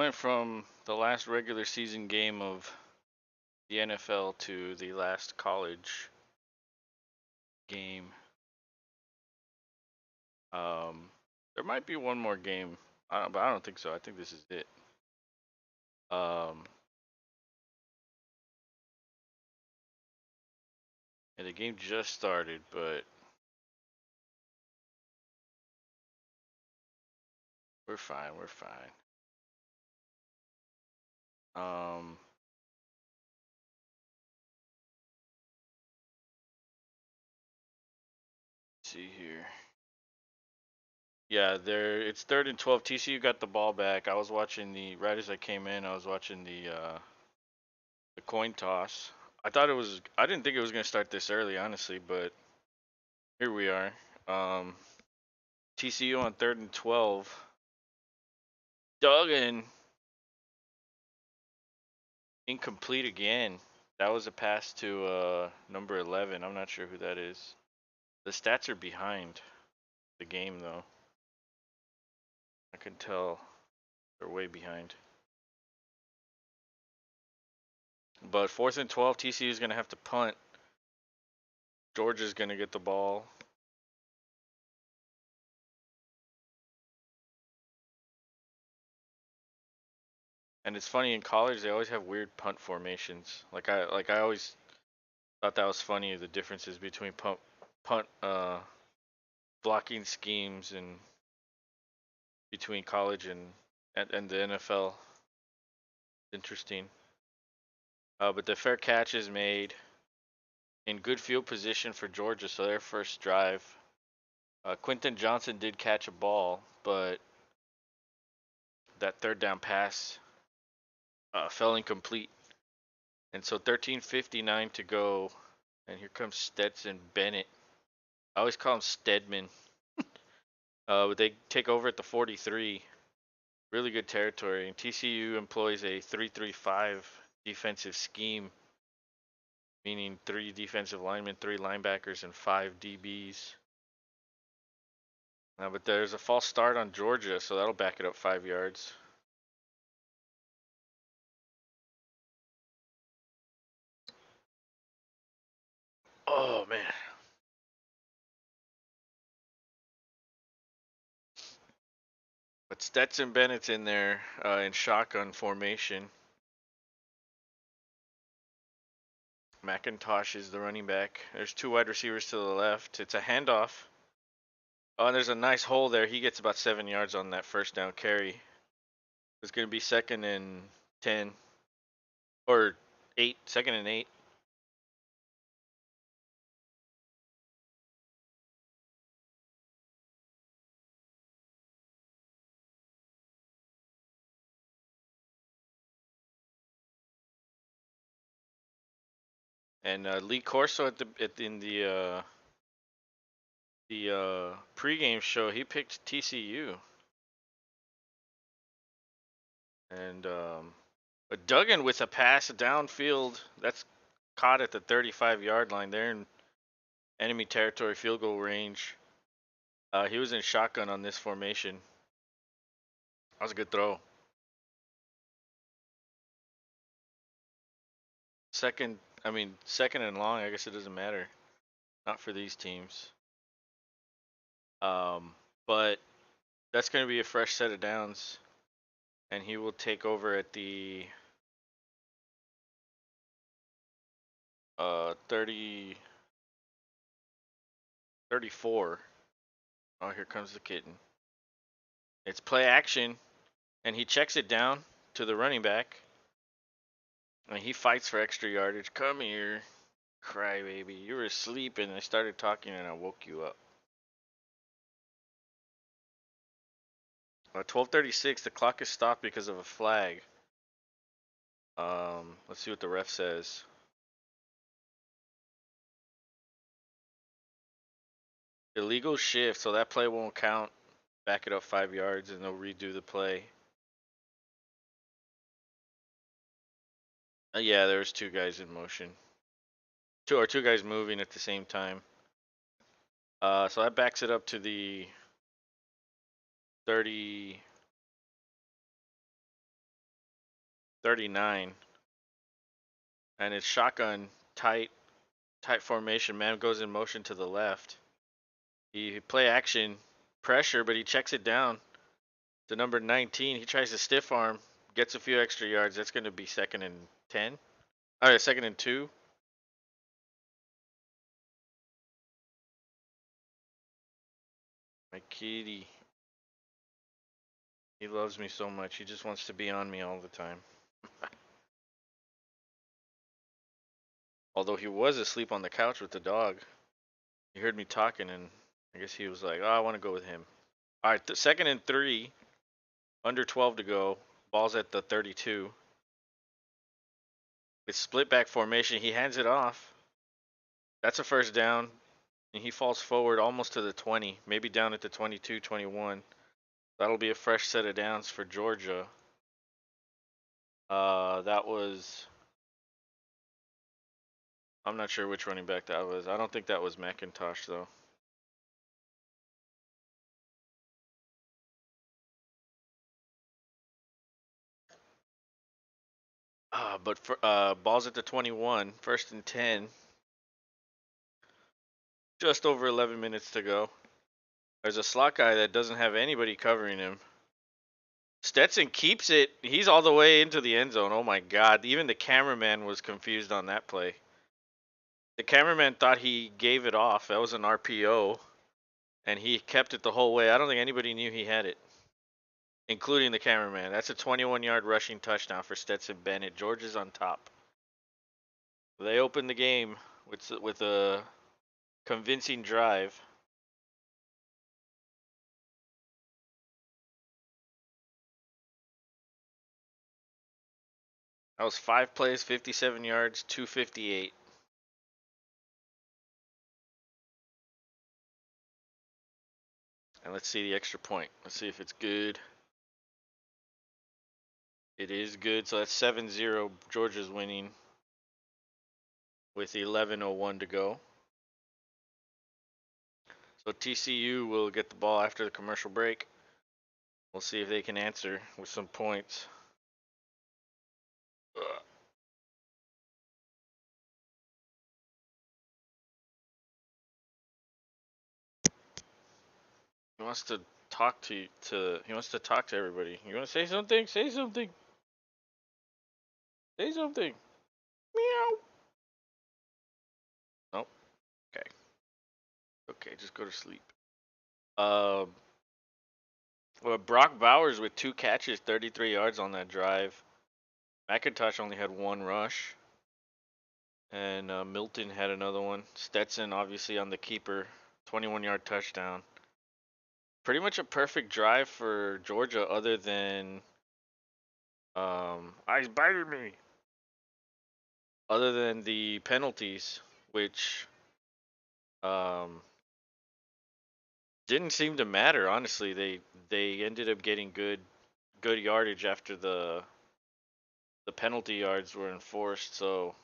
went from the last regular season game of the NFL to the last college game. There might be one more game, but I don't think so. I think this is it. Um, and the game just started, but we're fine. We're fine. Um, let's see here. Yeah, there. It's 3rd and 12. TCU got the ball back. I was watching the right as I came in. I was watching the coin toss. I thought it was. I didn't think it was gonna start this early, honestly, but here we are. Um, TCU on 3rd and 12. Duggan incomplete again. That was a pass to number 11. I'm not sure who that is. The stats are behind the game though. I can tell they're way behind. But 4th and 12, TCU is gonna have to punt. Georgia's gonna get the ball. And it's funny in college they always have weird punt formations. Like I always thought that was funny, the differences between punt blocking schemes and between college and the NFL. Interesting. But the fair catch is made in good field position for Georgia, so their first drive. Quentin Johnson did catch a ball, but that third down pass fell incomplete. And so 13:59 to go, and here comes Stetson Bennett. I always call him Stedman. But they take over at the 43. Really good territory. And TCU employs a 3-3-5 defensive scheme, meaning 3 defensive linemen, 3 linebackers, and 5 DBs. But there's a false start on Georgia, so that'll back it up 5 yards. Oh man. But Stetson Bennett's in there in shotgun formation. McIntosh is the running back. There's 2 wide receivers to the left. It's a handoff. Oh, and there's a nice hole there. He gets about 7 yards on that first down carry. It's going to be 2nd and 10 or 8. 2nd and 8. And Lee Corso in the pregame show, he picked TCU. And but Duggan with a pass downfield, that's caught at the 35-yard line. They're in enemy territory, field goal range. He was in shotgun on this formation. That was a good throw. Second and long. I guess it doesn't matter. Not for these teams. But that's going to be a fresh set of downs, and he will take over at the 30, 34. Oh, here comes the kitten. It's play action, and he checks it down to the running back, and he fights for extra yardage. Come here, crybaby. You were asleep, and I started talking, and I woke you up. 12:36. The clock is stopped because of a flag. Let's see what the ref says. Illegal shift, so that play won't count. Back it up 5 yards, and they'll redo the play. Yeah, there was 2 guys in motion. Two guys moving at the same time. So that backs it up to the 30. 39, and it's shotgun tight formation. Man goes in motion to the left. He play action pressure, but he checks it down to number 19. He tries to stiff arm, gets a few extra yards. That's going to be 2nd and 10. All right, 2nd and 2. My kitty. He loves me so much. He just wants to be on me all the time. Although he was asleep on the couch with the dog. He heard me talking, and I guess he was like, "Oh, I want to go with him." All right, 2nd and 3. Under 12 to go. Ball's at the 32. It's split back formation. He hands it off. That's a first down. And he falls forward almost to the 20, maybe down at the 22, 21. That'll be a fresh set of downs for Georgia. That was, I'm not sure which running back that was. I don't think that was McIntosh, though. But for, ball's at the 21, 1st and 10. Just over 11 minutes to go. There's a slot guy that doesn't have anybody covering him. Stetson keeps it. He's all the way into the end zone. Oh my God. Even the cameraman was confused on that play. The cameraman thought he gave it off. That was an RPO. And he kept it the whole way. I don't think anybody knew he had it, including the cameraman. That's a 21-yard rushing touchdown for Stetson Bennett. Georgia's on top. They opened the game with a convincing drive. That was 5 plays, 57 yards, 258. And let's see the extra point. Let's see if it's good. It is good. So that's 7-0. Georgia's winning with 11:01 to go. So TCU will get the ball after the commercial break. We'll see if they can answer with some points. He wants to talk he wants to talk to everybody. You want to say something? Say something. Say something. Meow. Nope. Okay. Okay, just go to sleep. Uh, well, Brock Bowers with 2 catches, 33 yards on that drive. McIntosh only had 1 rush. And Milton had another one. Stetson obviously on the keeper, 21-yard touchdown. Pretty much a perfect drive for Georgia, other than he's biting me. Other than the penalties, which didn't seem to matter. Honestly, they ended up getting good yardage after the penalty yards were enforced. So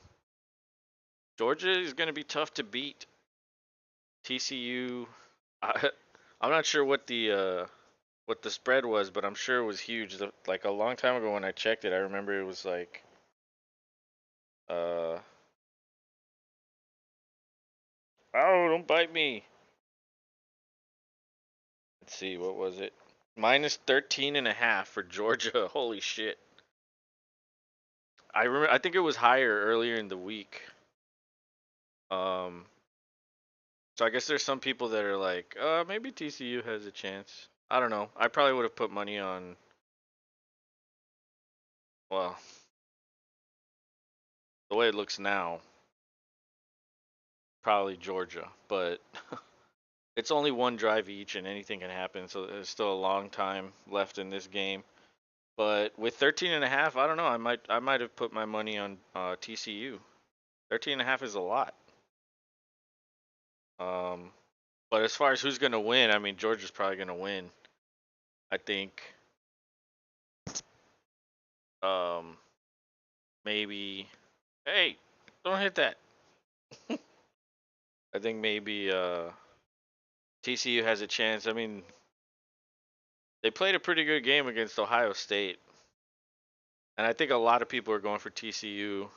Georgia is going to be tough to beat. TCU, I'm not sure what the spread was, but I'm sure it was huge. Like a long time ago when I checked it, I remember it was like oh, don't bite me. Let's see, what was it? Minus 13.5 for Georgia. Holy shit. I think it was higher earlier in the week. Um, so I guess there's some people that are like, maybe TCU has a chance. I don't know. I probably would have put money on, well, the way it looks now, probably Georgia. But it's only 1 drive each, and anything can happen. So there's still a long time left in this game. But with 13.5, I don't know. I might have put my money on TCU. 13.5 is a lot. Um, but as far as who's gonna win, I mean Georgia's probably gonna win. I think um, maybe. Hey, don't hit that. I think maybe TCU has a chance. I mean, they played a pretty good game against Ohio State. And I think a lot of people are going for TCU.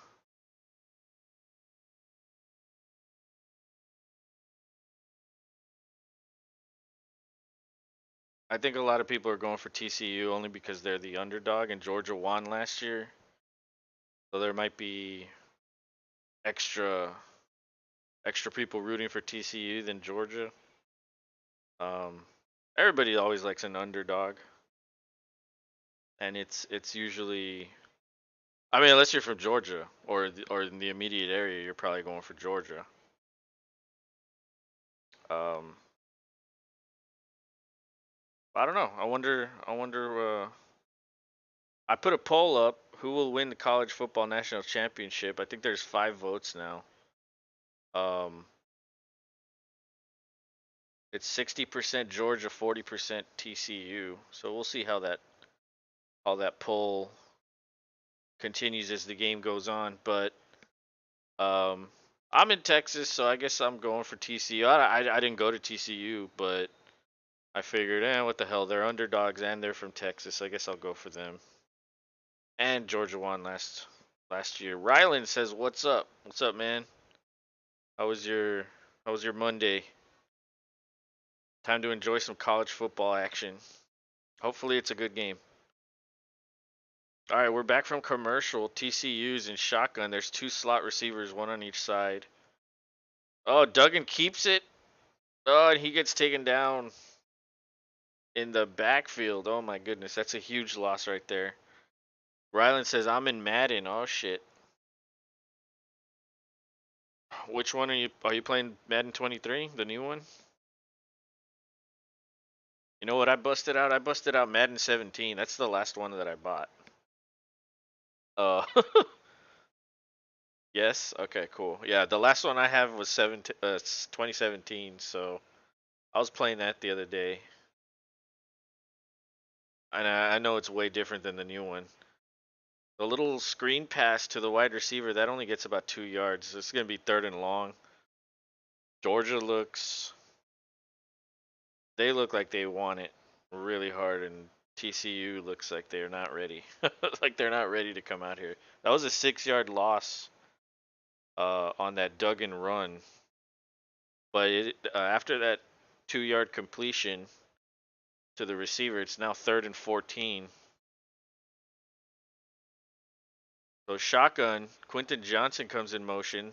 I think a lot of people are going for TCU only because they're the underdog and Georgia won last year. So there might be extra people rooting for TCU than Georgia. Um, Everybody always likes an underdog, and it's usually, I mean, unless you're from Georgia or in the immediate area, you're probably going for Georgia. Um, I don't know. I put a poll up. Who will win the college football national championship? I think there's 5 votes now. Um, it's 60% Georgia, 40% TCU. So we'll see how that poll continues as the game goes on. But um, I'm in Texas, so I guess I'm going for TCU. I didn't go to TCU, but I figured, what the hell? They're underdogs and they're from Texas. I guess I'll go for them. And Georgia won last year. Rylan says, "What's up? What's up, man? How was your How was your Monday? Time to enjoy some college football action. Hopefully, it's a good game." All right, we're back from commercial. TCU's in shotgun. There's 2 slot receivers, one on each side. Oh, Duggan keeps it. Oh, and he gets taken down in the backfield. Oh my goodness, that's a huge loss right there. Rylan says, "I'm in Madden." Oh shit. Which one are you? Are you playing Madden 23, the new one? You know what I busted out? I busted out Madden 17. That's the last one that I bought. Uh, yes. Okay, cool. Yeah, the last one I have was 2017. So I was playing that the other day, and I know it's way different than the new one. The little screen pass to the wide receiver that only gets about 2 yards. It's gonna be 3rd and long. Georgia looks. They look like they want it really hard, and TCU looks like they're not ready. Like they're not ready to come out here. That was a 6-yard loss on that Duggan run, but after that 2-yard completion to the receiver, it's now 3rd and 14. So shotgun, Quentin Johnson comes in motion.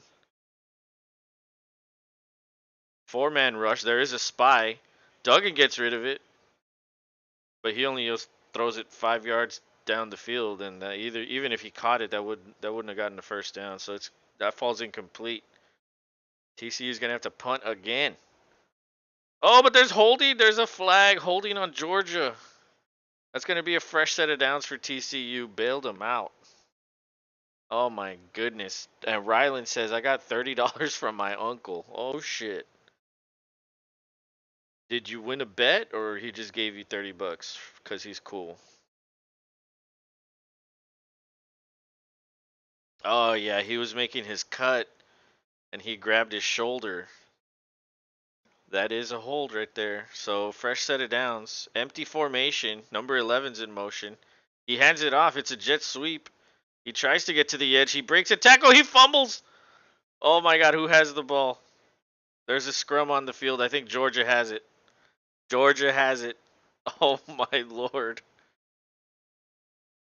4-man rush. There is a spy. Duggan gets rid of it, but he only just throws it 5 yards down the field, and even if he caught it, that wouldn't have gotten the first down. So that falls incomplete. TCU is gonna have to punt again. Oh, but there's holding. There's a flag holding on Georgia. That's gonna be a fresh set of downs for TCU. Bailed him out. Oh my goodness. And Rylan says, "I got $30 from my uncle." Oh shit. Did you win a bet, or he just gave you $30 because he's cool? Oh yeah, he was making his cut and he grabbed his shoulder. That is a hold right there. So fresh set of downs. Empty formation. Number 11's in motion. He hands it off. It's a jet sweep. He tries to get to the edge. He breaks a tackle. He fumbles. Oh my god, who has the ball? There's a scrum on the field. I think Georgia has it. Georgia has it. Oh my lord.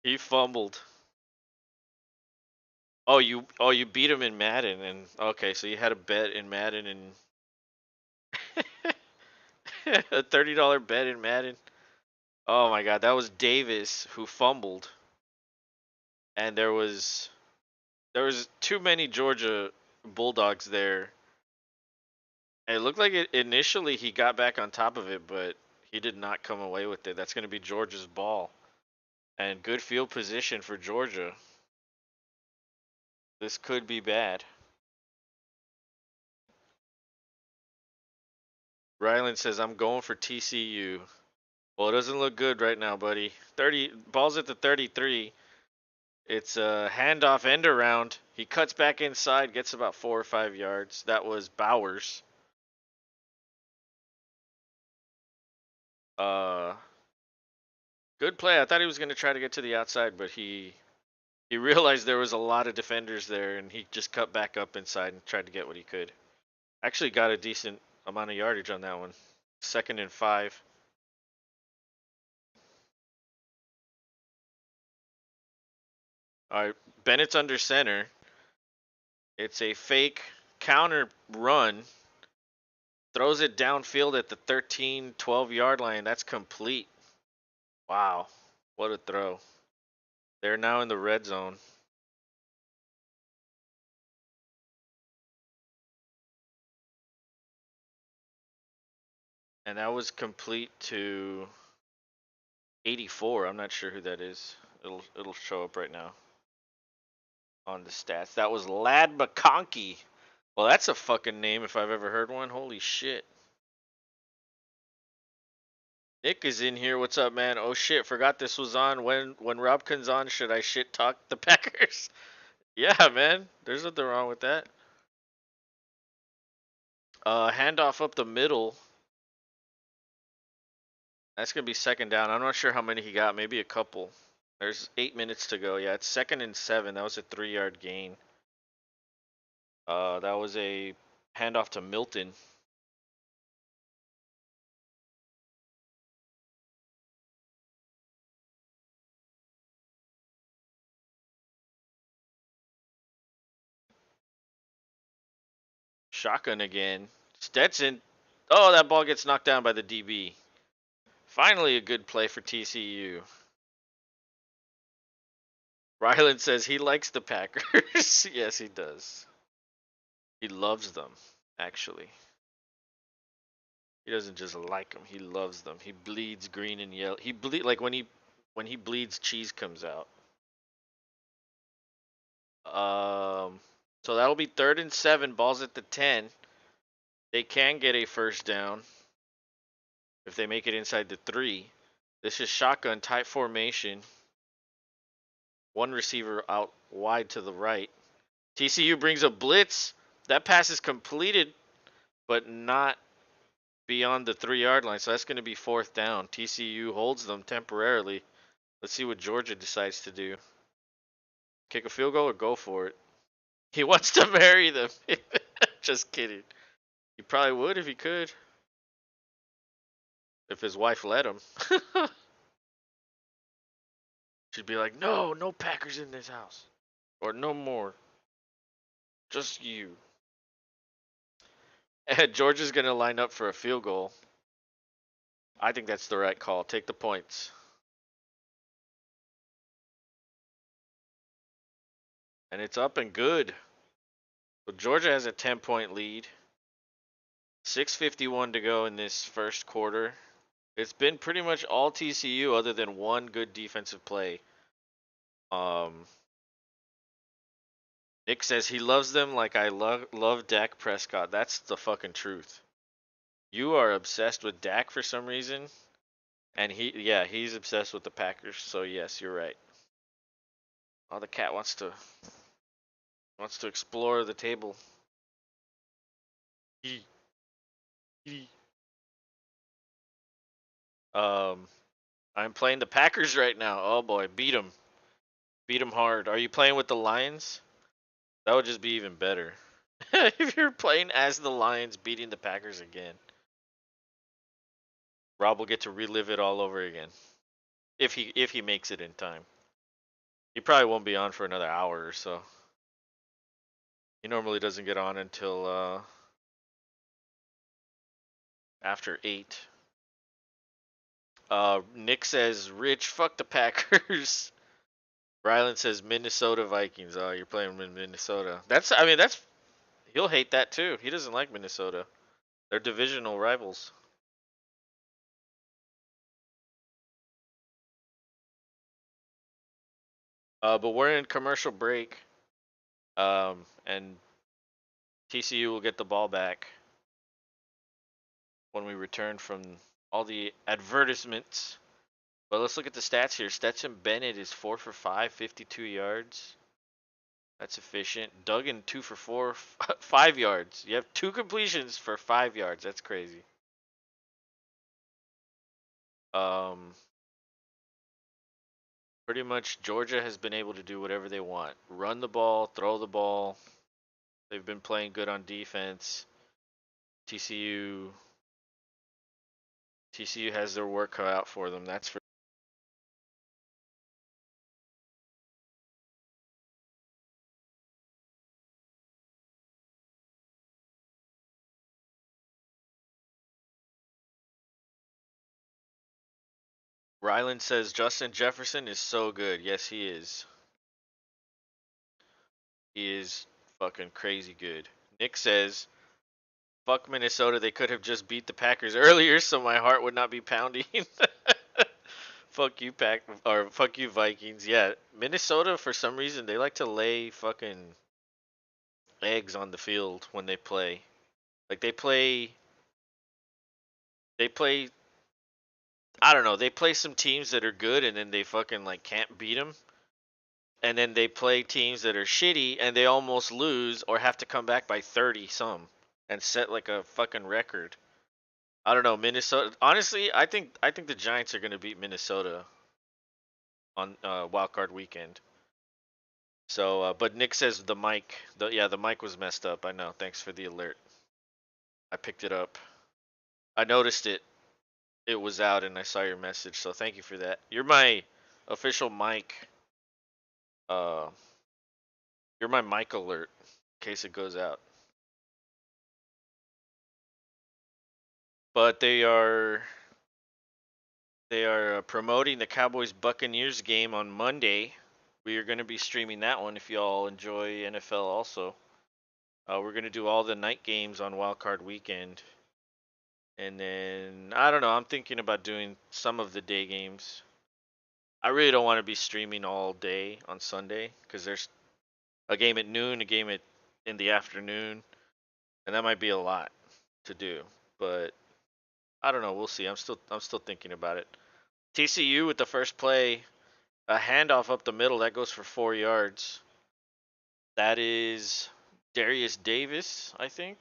He fumbled. Oh you beat him in Madden, and okay, so you had a bet in Madden and a $30 bet in Madden. Oh my god, that was Davis who fumbled. And there was too many Georgia Bulldogs there. And it looked like initially he got back on top of it, but he did not come away with it. That's going to be Georgia's ball. And good field position for Georgia. This could be bad. Ryland says, "I'm going for TCU." Well, it doesn't look good right now, buddy. 30 balls at the 33. It's a handoff end around. He cuts back inside, gets about 4 or 5 yards. That was Bowers. Uh, Good play. I thought he was going to try to get to the outside, but he He realized there was a lot of defenders there, and he just cut back up inside and tried to get what he could. Actually got a decent amount of yardage on that one. 2nd and 5. All right, Bennett's under center. It's a fake counter run. Throws it downfield at the 13, 12-yard line. That's complete. Wow, what a throw. They're now in the red zone. And that was complete to 84. I'm not sure who that is. It'll show up right now on the stats. That was Lad McConkey. Well, that's a fucking name if I've ever heard one. Holy shit. Nick is in here. What's up, man? Oh shit, forgot this was on. When Robkin's on, should I shit talk the Packers? Yeah, man. There's nothing wrong with that. Handoff up the middle. That's gonna be 2nd down. I'm not sure how many he got. Maybe a couple. There's 8 minutes to go. Yeah, it's 2nd and 7. That was a 3-yard gain. That was a handoff to Milton. Shotgun again. Stetson. Oh, that ball gets knocked down by the DB. Finally, a good play for TCU. Ryland says he likes the Packers. Yes, he does. He loves them, actually. He doesn't just like them. He loves them. He bleeds green and yellow. He bleed like when he bleeds, cheese comes out. So that'll be 3rd and 7. Ball's at the 10. They can get a 1st down if they make it inside the 3. This is shotgun type formation. One receiver out wide to the right. TCU brings a blitz. That pass is completed, but not beyond the 3-yard line. So that's going to be 4th down. TCU holds them temporarily. Let's see what Georgia decides to do. Kick a field goal or go for it? He wants to marry them. Just kidding. He probably would if he could. If his wife let him. She'd be like, no, no Packers in this house. Or no more. Just you. And Georgia's going to line up for a field goal. I think that's the right call. Take the points. And it's up and good. So Georgia has a 10-point lead. 6:51 to go in this first quarter. It's been pretty much all TCU other than one good defensive play. Nick says he loves them like I love Dak Prescott. That's the fucking truth. You are obsessed with Dak for some reason, and he's obsessed with the Packers. So yes, you're right. Oh, the cat wants to explore the table. I'm playing the Packers right now. Oh boy, beat them hard. Are you playing with the Lions? That would just be even better. If you're playing as the Lions beating the Packers again. Rob will get to relive it all over again. If he makes it in time. He probably won't be on for another hour or so. He normally doesn't get on until after 8. Nick says, Rich, fuck the Packers. Ryland says Minnesota Vikings. Oh, you're playing in Minnesota. That's he'll hate that too. He doesn't like Minnesota. They're divisional rivals. But we're in commercial break. And TCU will get the ball back when we return from all the advertisements. But let's look at the stats here. Stetson Bennett is 4 for 5, 52 yards. That's efficient. Duggan 2 for 4, 5 yards. You have 2 completions for 5 yards. That's crazy. Um, Pretty much Georgia has been able to do whatever they want. Run the ball, throw the ball. They've been playing good on defense. TCU TCU has their work cut out for them. That's for Ryland says Justin Jefferson is so good. Yes, he is. He is fucking crazy good. Nick says, fuck Minnesota. They could have just beat the Packers earlier so my heart would not be pounding. Fuck you, fuck you, Vikings. Yeah, Minnesota, for some reason, they like to lay fucking eggs on the field when they play. Like, they play, I don't know, they play some teams that are good and then they fucking, like, can't beat them. And then they play teams that are shitty and they almost lose or have to come back by 30 some and set like a fucking record. I don't know, Minnesota. Honestly, I think the Giants are going to beat Minnesota on wild card weekend. So, but Nick says the mic was messed up. I know. Thanks for the alert. I picked it up. I noticed it. It was out, and I saw your message. So thank you for that. You're my official mic. Uh, you're my mic alert in case it goes out. But they are promoting the Cowboys Buccaneers game on Monday. We are going to be streaming that one if y'all enjoy NFL also. We're going to do all the night games on Wild Card Weekend. And then, I don't know, I'm thinking about doing some of the day games. I really don't want to be streaming all day on Sunday because there's a game at noon, a game in the afternoon, and that might be a lot to do. But I don't know, we'll see. I'm still thinking about it. TCU with the first play, a handoff up the middle that goes for 4 yards. That is Darius Davis, I think.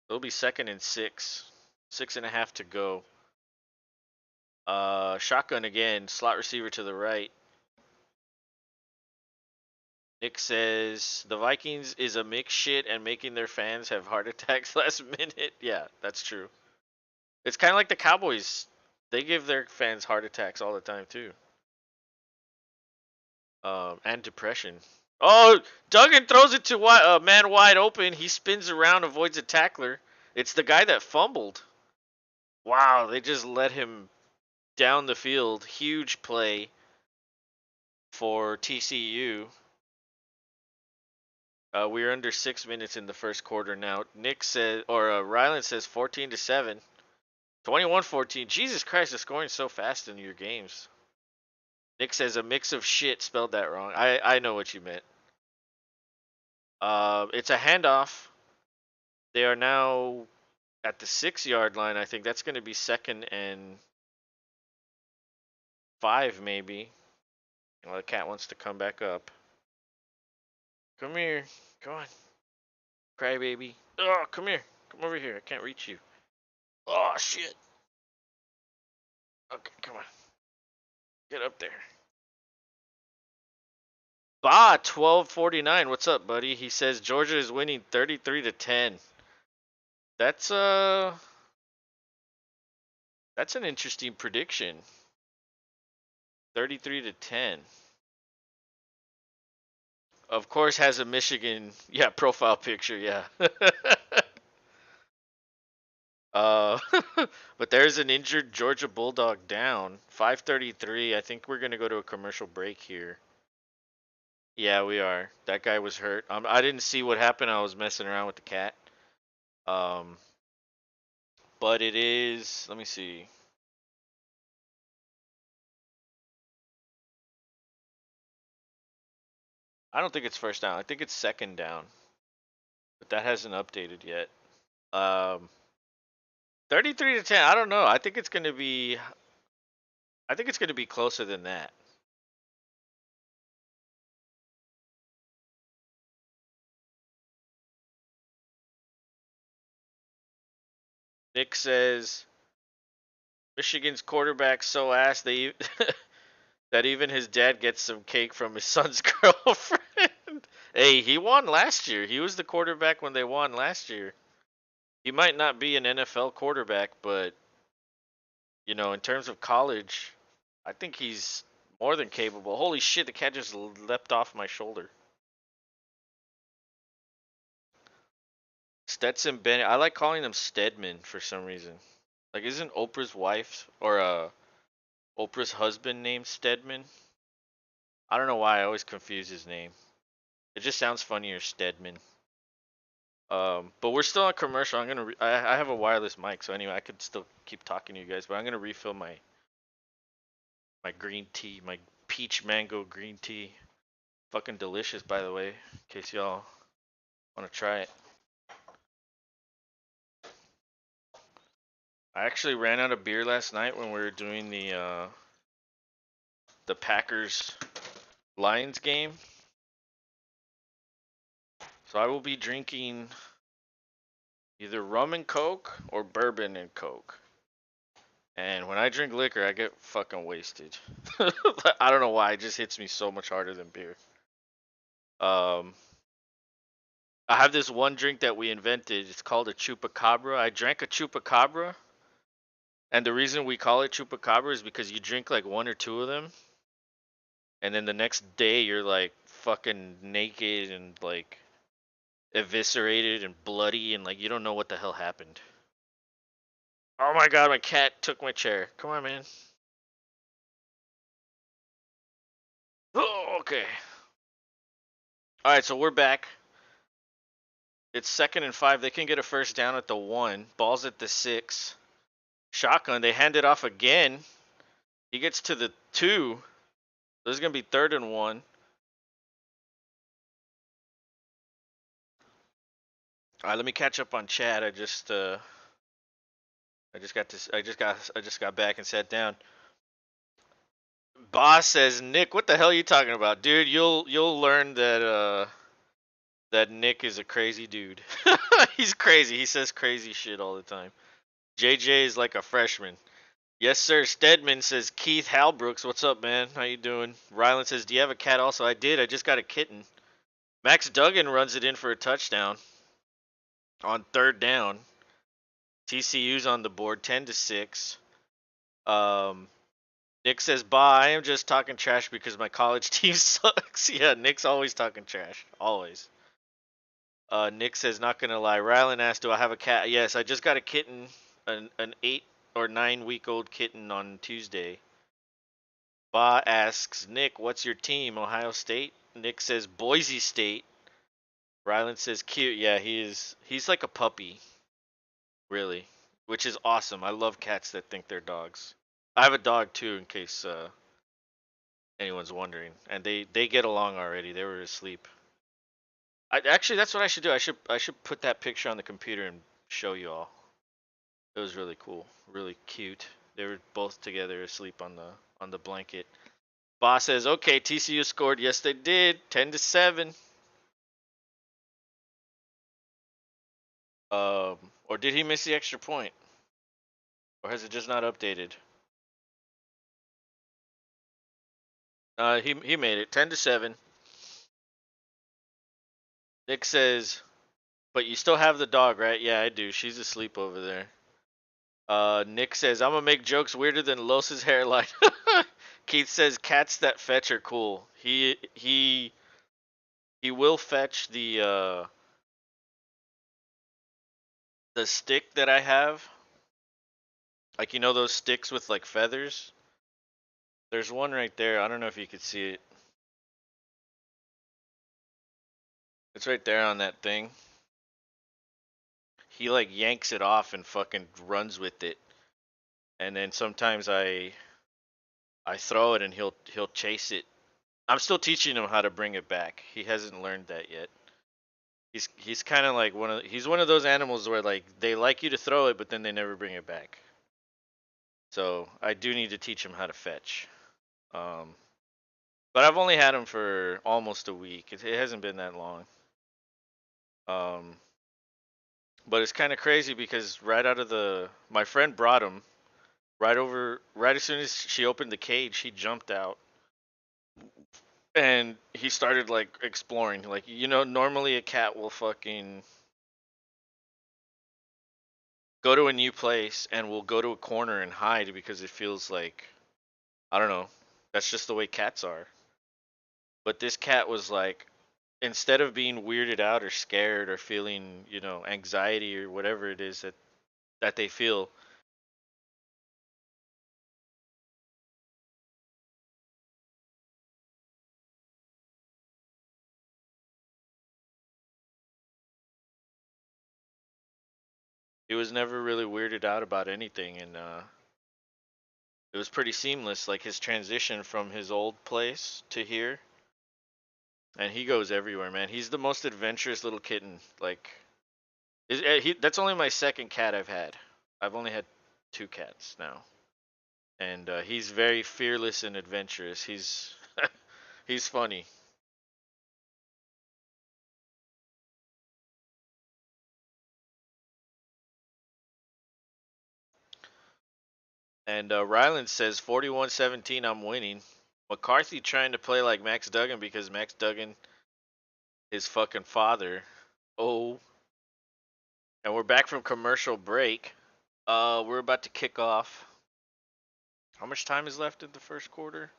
It'll be 2nd and 6, 6.5 to go. Shotgun again, slot receiver to the right. Nick says the Vikings is a mix shit and making their fans have heart attacks last minute. Yeah, that's true. It's kind of like the Cowboys. They give their fans heart attacks all the time too. And depression. Oh, Duggan throws it to a man wide open. He spins around, avoids a tackler. It's the guy that fumbled. Wow, they just let him down the field. Huge play for TCU. We're under 6 minutes in the first quarter now. Nick says, or Ryland says 14-7. 21-14. Jesus Christ, they're scoring so fast in your games. Nick says a mix of shit, spelled that wrong. I know what you meant. It's a handoff. They are now at the 6 yard line. I think that's going to be 2nd and 5 maybe. Well, the cat wants to come back up. Come here. Come on. Crybaby. Oh, come here. Come over here. I can't reach you. Oh, shit. Okay, come on. Get up there. Bah, 1249. What's up, buddy? He says Georgia is winning 33-10. That's that's an interesting prediction. 33-10. Of course has a Michigan, yeah, profile picture, yeah. uh but there's an injured Georgia Bulldog down. 5:33. I think we're going to go to a commercial break here. Yeah, we are. That guy was hurt. I didn't see what happened. I was messing around with the cat. Um but it is, let me see. I don't think it's first down. I think it's second down. But that hasn't updated yet. Um 33-10. I don't know. I think it's going to be closer than that. Nick says Michigan's quarterback so ass they that even his dad gets some cake from his son's girlfriend. Hey, he won last year. He was the quarterback when they won last year. He might not be an NFL quarterback, but in terms of college, I think he's more than capable. Holy shit, the cat just leapt off my shoulder. Stetson Bennett. I like calling him Stedman for some reason. Like, isn't Oprah's wife or Oprah's husband named Stedman? I don't know why I always confuse his name. It just sounds funnier, Stedman. But we're still on commercial. I have a wireless mic, so anyway, I could still keep talking to you guys. But I'm gonna refill my green tea, my peach mango green tea. Fucking delicious, by the way. In case y'all want to try it. I actually ran out of beer last night when we were doing the Packers Lions game. So I will be drinking either rum and coke or bourbon and coke. And when I drink liquor, I get fucking wasted. I don't know why. It just hits me so much harder than beer. Um, I have this one drink that we invented. It's called a chupacabra. I drank a chupacabra, and the reason we call it chupacabra is because you drink like one or two of them, and then the next day you're like fucking naked and like eviscerated and bloody, and like you don't know what the hell happened. Oh my god, my cat took my chair. Come on, man. Oh, okay. All right, so we're back. It's 2nd and 5. They can get a first down at the 1. Ball's at the 6. Shotgun. They hand it off again. He gets to the 2. This is going to be 3rd and 1. All right, let me catch up on chat. I just got back and sat down. Boss says, "Nick, what the hell are you talking about, dude? You'll learn that Nick is a crazy dude. He's crazy. He says crazy shit all the time. JJ is like a freshman. Yes, sir. Stedman says, Keith Halbrooks, what's up, man? How you doing? Rylan says, do you have a cat also? I did. I just got a kitten. Max Duggan runs it in for a touchdown on 3rd down. TCU's on the board, 10-6. Nick says, bye. I am just talking trash because my college team sucks. Yeah, Nick's always talking trash. Always. Nick says, not going to lie. Rylan asked, do I have a cat? Yes, I just got a kitten, an 8 or 9-week-old kitten on Tuesday. Ba asks, Nick, what's your team? Ohio State? Nick says, Boise State. Rylan says, cute. Yeah, he's like a puppy, really, which is awesome. I love cats that think they're dogs. I have a dog, too, in case anyone's wondering. And they get along already. They were asleep. Actually, that's what I should do. I should put that picture on the computer and show you all. It was really cool, really cute. They were both together asleep on the blanket. Boss says, okay, TCU scored. Yes, they did. 10-7. Or did he miss the extra point? Or has it just not updated? He made it. 10-7. Nick says, but you still have the dog, right? Yeah, I do. She's asleep over there. Nick says, I'm gonna make jokes weirder than Los's hairline. Keith says, cats that fetch are cool. He will fetch the stick that I have. Like, those sticks with like feathers? There's one right there. I don't know if you could see it. It's right there on that thing. He like yanks it off and fucking runs with it. And then sometimes I throw it and he'll chase it. I'm still teaching him how to bring it back. He hasn't learned that yet. He's kind of like he's one of those animals where like they like you to throw it but then they never bring it back. So, I do need to teach him how to fetch. But I've only had him for almost a week. It hasn't been that long. But it's kind of crazy because right out of my friend brought him Right as soon as she opened the cage, he jumped out and he started like exploring. Like, normally a cat will fucking go to a new place and will go to a corner and hide because it feels like, I don't know, that's just the way cats are. But this cat was like, instead of being weirded out or scared or feeling, anxiety or whatever it is that they feel, he was never really weirded out about anything. And it was pretty seamless, like his transition from his old place to here. And he goes everywhere, man. He's the most adventurous little kitten. Like, that's only my second cat I've had. I've only had two cats now, and he's very fearless and adventurous. He's funny. And Ryland says 41-17, I'm winning. McCarthy trying to play like Max Duggan because Max Duggan is fucking father. Oh, and we're back from commercial break. We're about to kick off. How much time is left in the first quarter?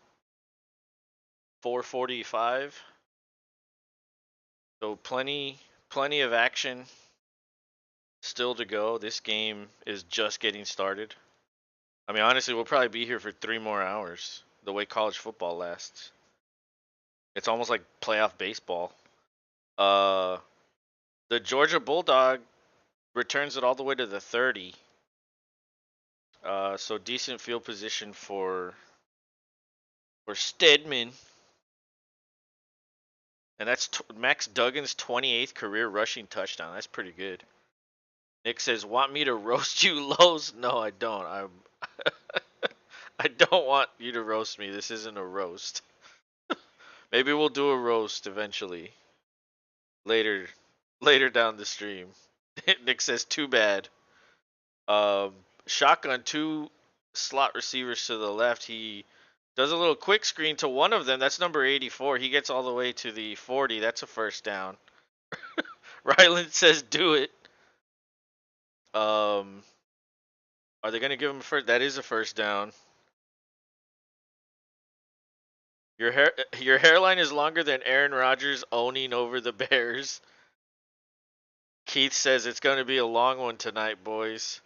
4:45. So plenty of action still to go. This game is just getting started. I mean, honestly, we'll probably be here for 3 more hours. The way college football lasts, it's almost like playoff baseball. Uh, the Georgia Bulldog returns it all the way to the 30. So decent field position for Stedman, and that's Max Duggan's 28th career rushing touchdown. That's pretty good. Nick says, "Want me to roast you, Lowe's?" No, I don't. I don't want you to roast me. This isn't a roast. Maybe we'll do a roast eventually. Later later down the stream. Nick says, "Too bad." Um, Shotgun, two slot receivers to the left. He does a little quick screen to one of them. That's number 84. He gets all the way to the 40. That's a first down. Ryland says, "Do it." Um, are they going to give him a first? That is a first down. Your hairline is longer than Aaron Rodgers owning over the Bears. Keith says it's going to be a long one tonight, boys.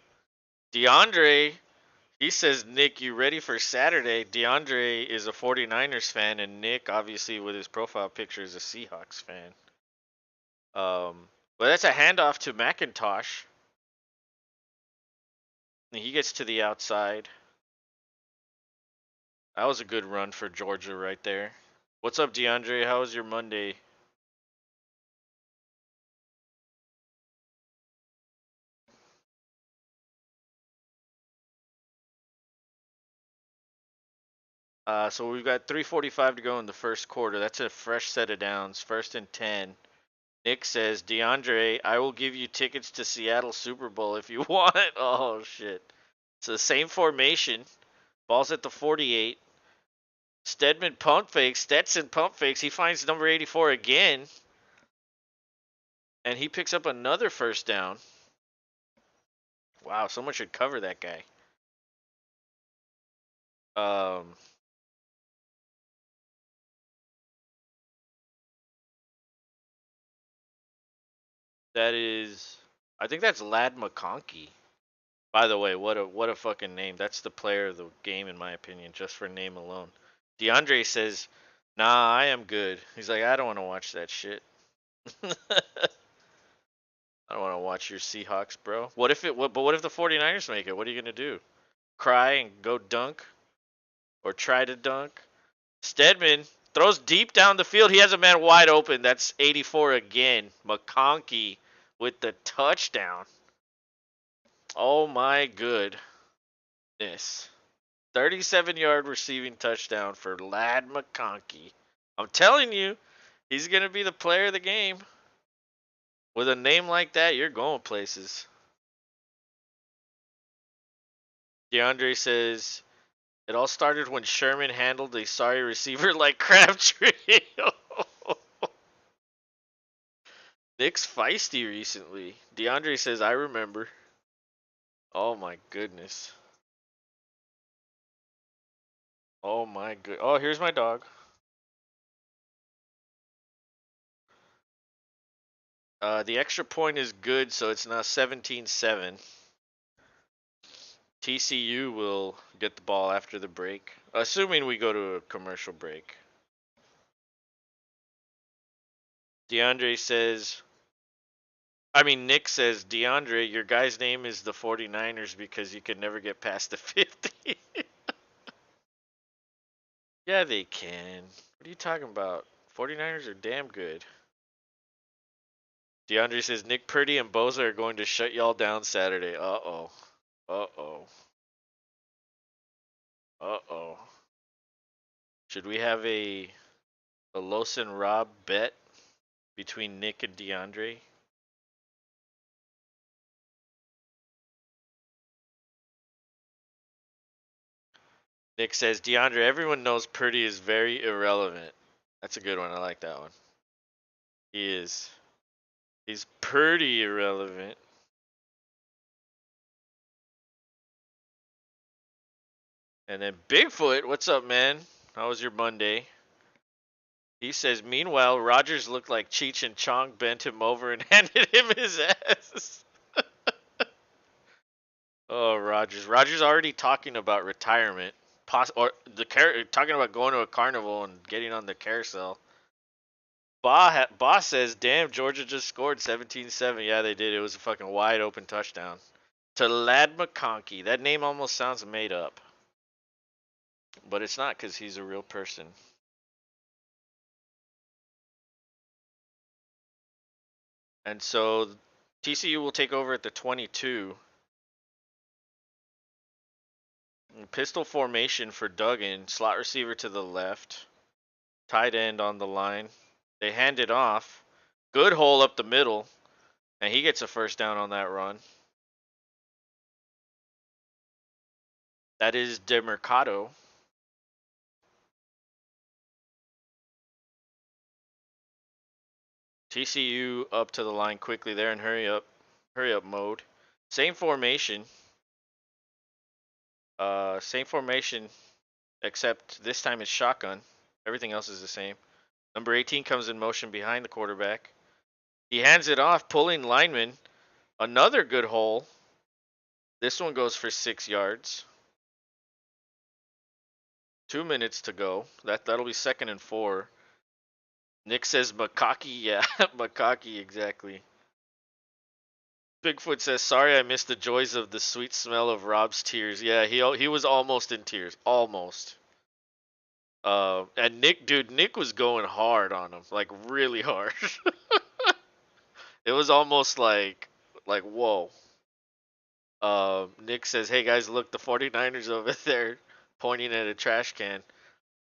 DeAndre, he says, "Nick, you ready for Saturday?" DeAndre is a 49ers fan, and Nick, obviously, with his profile picture, is a Seahawks fan. But that's a handoff to McIntosh. He gets to the outside. That was a good run for Georgia right there. What's up, DeAndre? How was your Monday? So we've got 3:45 to go in the first quarter. That's a fresh set of downs. First and 10. Nick says, "DeAndre, I will give you tickets to Seattle Super Bowl if you want." Oh shit! So the same formation. Ball's at the 48. Stedman pump fakes. Stetson pump fakes. He finds number 84 again, and he picks up another first down. Wow, someone should cover that guy. Um, that is, I think that's Lad McConkey. By the way, what a fucking name. That's the player of the game in my opinion, just for name alone. DeAndre says, "Nah, I am good." He's like, "I don't want to watch that shit." I don't want to watch your Seahawks, bro. What if the 49ers make it? What are you going to do? Cry and go dunk or try to dunk? Stedman throws deep down the field. He has a man wide open. That's 84 again. McConkey with the touchdown. Oh my goodness. 37-yard receiving touchdown for Lad McConkey. I'm telling you, he's going to be the player of the game. With a name like that, you're going places. DeAndre says it all started when Sherman handled a sorry receiver like Crabtree. Nick's feisty recently. DeAndre says I remember. Oh my goodness. Oh my good. Oh, here's my dog. The extra point is good, so it's now 17-7. TCU will get the ball after the break, assuming we go to a commercial break. Nick says, DeAndre, your guy's name is the 49ers because you could never get past the 50. Yeah, they can. What are you talking about? 49ers are damn good. DeAndre says, Nick Purdy and Boza are going to shut y'all down Saturday. Uh-oh. Uh-oh. Uh-oh. Should we have a Los and Rob bet between Nick and DeAndre? Nick says, DeAndre, everyone knows Purdy is very irrelevant. That's a good one. I like that one. He is. He's pretty irrelevant. And then Bigfoot, what's up, man? How was your Monday? He says, meanwhile, Rogers looked like Cheech and Chong bent him over and handed him his ass. Oh, Rogers. Rogers already talking about retirement. Talking about going to a carnival and getting on the carousel. Boss says, damn, Georgia just scored 17-7. Yeah, they did. It was a fucking wide open touchdown. To Lad McConkey. That name almost sounds made up. But it's not because he's a real person. And so TCU will take over at the 22. Pistol formation for Duggan. Slot receiver to the left. Tight end on the line. They hand it off. Good hole up the middle. And he gets a first down on that run. That is DeMercado. TCU up to the line quickly there in hurry up mode. Same formation. Same formation, except this time it's shotgun. Everything else is the same. Number 18 comes in motion behind the quarterback. He hands it off, pulling lineman. Another good hole. This one goes for 6 yards. 2 minutes to go. That'll be 2nd and 4. Nick says McConkey. Yeah, McConkey, exactly. Bigfoot says, sorry I missed the joys of the sweet smell of Rob's tears. Yeah, he was almost in tears. Almost. And Nick was going hard on him. Like, really hard. It was almost like whoa. Nick says, hey guys, look, the 49ers over there, pointing at a trash can.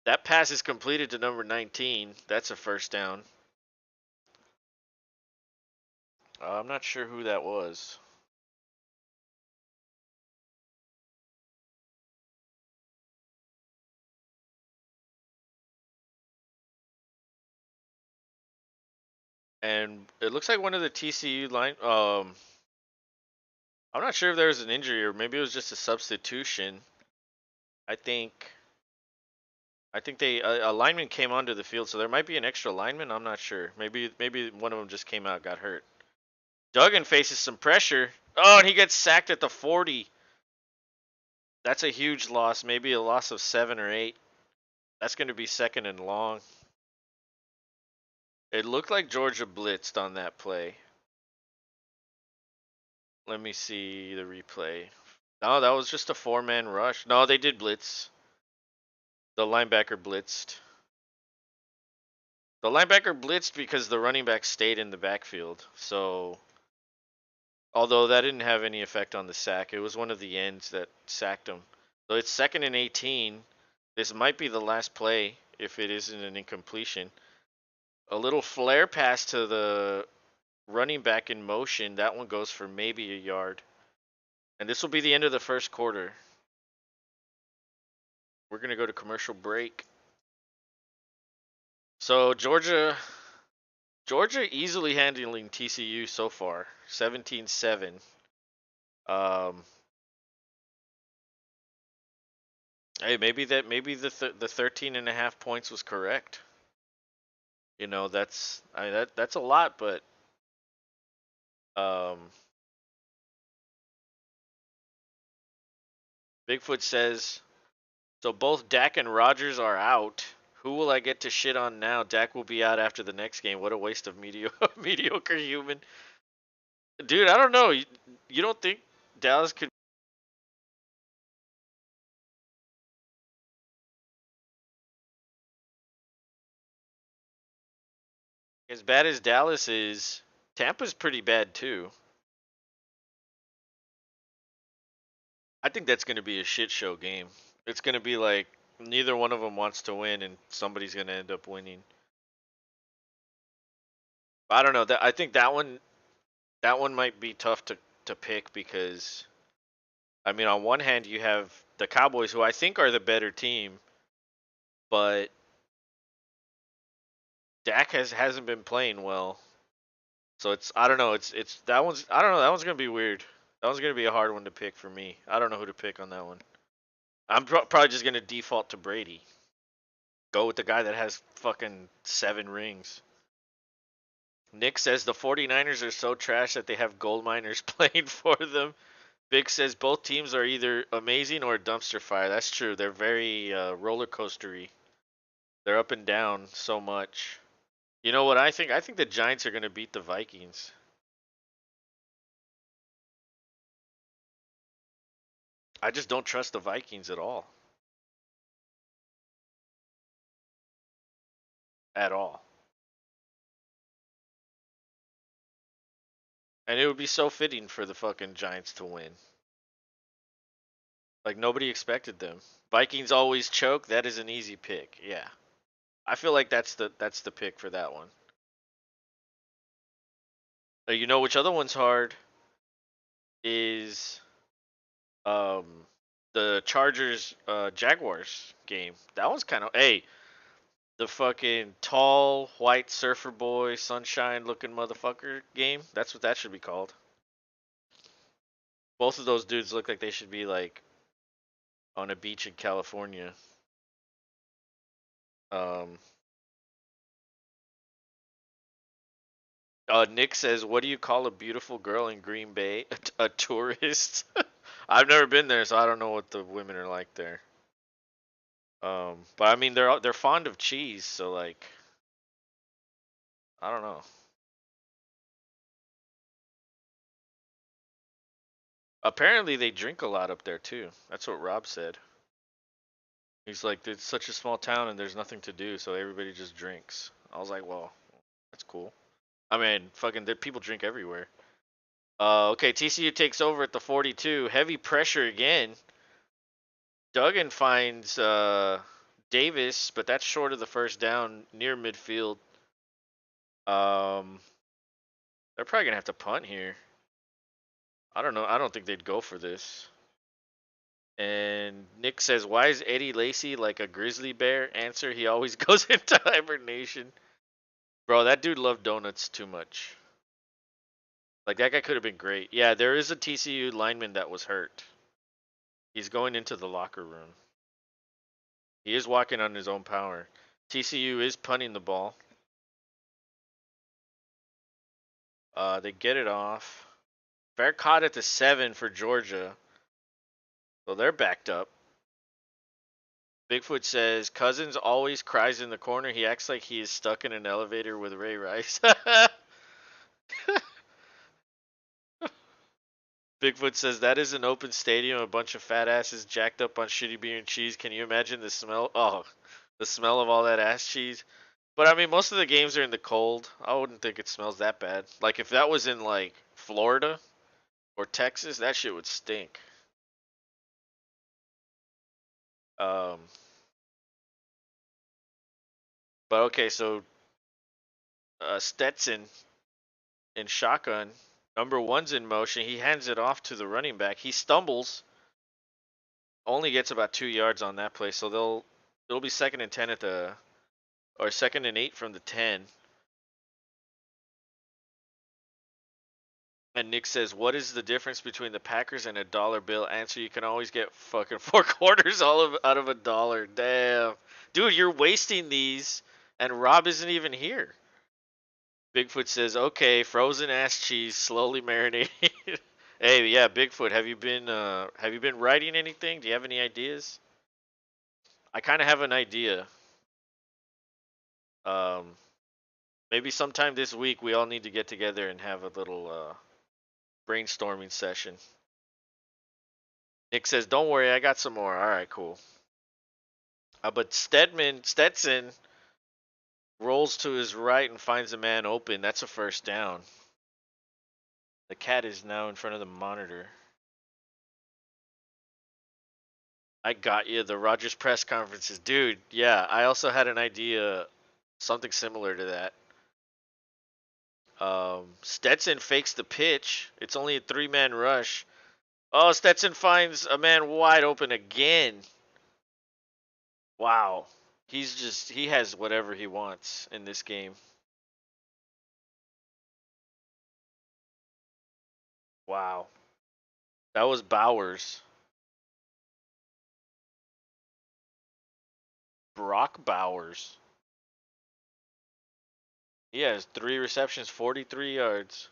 That pass is completed to number 19. That's a first down. I'm not sure who that was. And it looks like one of the TCU line. I'm not sure if there was an injury or maybe it was just a substitution. I think a lineman came onto the field, so there might be an extra lineman. I'm not sure. Maybe one of them just came out, got hurt. Duggan faces some pressure. Oh, and he gets sacked at the 40. That's a huge loss. Maybe a loss of 7 or 8. That's going to be 2nd and long. It looked like Georgia blitzed on that play. Let me see the replay. No, that was just a 4-man rush. No, they did blitz. The linebacker blitzed. The linebacker blitzed because the running back stayed in the backfield. So, although that didn't have any effect on the sack, it was one of the ends that sacked him. So it's 2nd and 18. This might be the last play if it isn't an incompletion. A little flare pass to the running back in motion. That one goes for maybe a yard. And this will be the end of the first quarter. We're gonna go to commercial break. So Georgia easily handling TCU so far, 17-7. Um, hey, maybe the 13 and a half points was correct. You know, that's a lot, but um, Bigfoot says so. Both Dak and Rogers are out. Who will I get to shit on now? Dak will be out after the next game. What a waste of mediocre human, dude. I don't know. You don't think Dallas could? As bad as Dallas is, Tampa's pretty bad too. I think that's going to be a shit show game. It's going to be like neither one of them wants to win, and somebody's going to end up winning. I don't know. I think that one might be tough to pick because I mean, on one hand you have the Cowboys, who I think are the better team, but Dak hasn't been playing well, so it's I don't know. It's that one's I don't know. That one's going to be weird. That one's going to be a hard one to pick for me. I don't know who to pick on that one. I'm probably just going to default to Brady. Go with the guy that has fucking 7 rings. Nick says the 49ers are so trash that they have gold miners playing for them. Big says both teams are either amazing or a dumpster fire. That's true. They're very roller coastery. They're up and down so much. You know what I think? I think the Giants are going to beat the Vikings. I just don't trust the Vikings at all. At all. And it would be so fitting for the fucking Giants to win. Like nobody expected them. Vikings always choke. That is an easy pick. Yeah. I feel like that's the pick for that one. You know which other one's hard is um the Chargers Jaguars game. That one's kind of hey, the fucking tall white surfer boy sunshine looking motherfucker game. That's what that should be called. Both of those dudes look like they should be like on a beach in California. Um Nick says, "What do you call a beautiful girl in Green Bay? A tourist?" I've never been there, so I don't know what the women are like there. But I mean, they're fond of cheese, so like, I don't know. Apparently, they drink a lot up there too. That's what Rob said. He's like, it's such a small town and there's nothing to do, so everybody just drinks. I was like, well, that's cool. I mean, fucking, people drink everywhere. Okay, TCU takes over at the 42. Heavy pressure again. Duggan finds Davis, but that's short of the first down near midfield. Um, they're probably gonna have to punt here. I don't know. I don't think they'd go for this. And Nick says, "Why is Eddie Lacy like a grizzly bear?" Answer: he always goes into hibernation. Bro, that dude loved donuts too much. Like that guy could have been great. Yeah, there is a TCU lineman that was hurt. He's going into the locker room. He is walking on his own power. TCU is punting the ball. They get it off. Fair caught at the 7 for Georgia. So they're backed up. Bigfoot says Cousins always cries in the corner. He acts like he is stuck in an elevator with Ray Rice. Bigfoot says that is an open stadium, a bunch of fat asses jacked up on shitty beer and cheese. Can you imagine the smell? Oh, the smell of all that ass cheese. But I mean, most of the games are in the cold. I wouldn't think it smells that bad. Like if that was in like Florida or Texas, that shit would stink. Um, but okay, so Stetson in shotgun. Number one's in motion. He hands it off to the running back. He stumbles. only gets about 2 yards on that play, so it'll be 2nd and 10 at the or 2nd and 8 from the 10. And Nick says, "What is the difference between the Packers and a dollar bill?" Answer: you can always get fucking 4 quarters out of a dollar. Damn, dude, you're wasting these, and Rob isn't even here. Bigfoot says, "Okay, frozen ass cheese, slowly marinating." Hey, yeah, Bigfoot, have you been writing anything? Do you have any ideas? I kind of have an idea. Um, Maybe sometime this week we all need to get together and have a little brainstorming session. Nick says, "Don't worry, I got some more." All right, cool. But Stetson rolls to his right and finds a man open. That's a first down. The cat is now in front of the monitor. I got you. The Rogers press conferences, dude. Yeah, I also had an idea, something similar to that. Stetson fakes the pitch. It's only a 3-man rush. Oh, Stetson finds a man wide open again. Wow. He has whatever he wants in this game. Wow. That was Bowers. Brock Bowers. He has 3 receptions, 43 yards.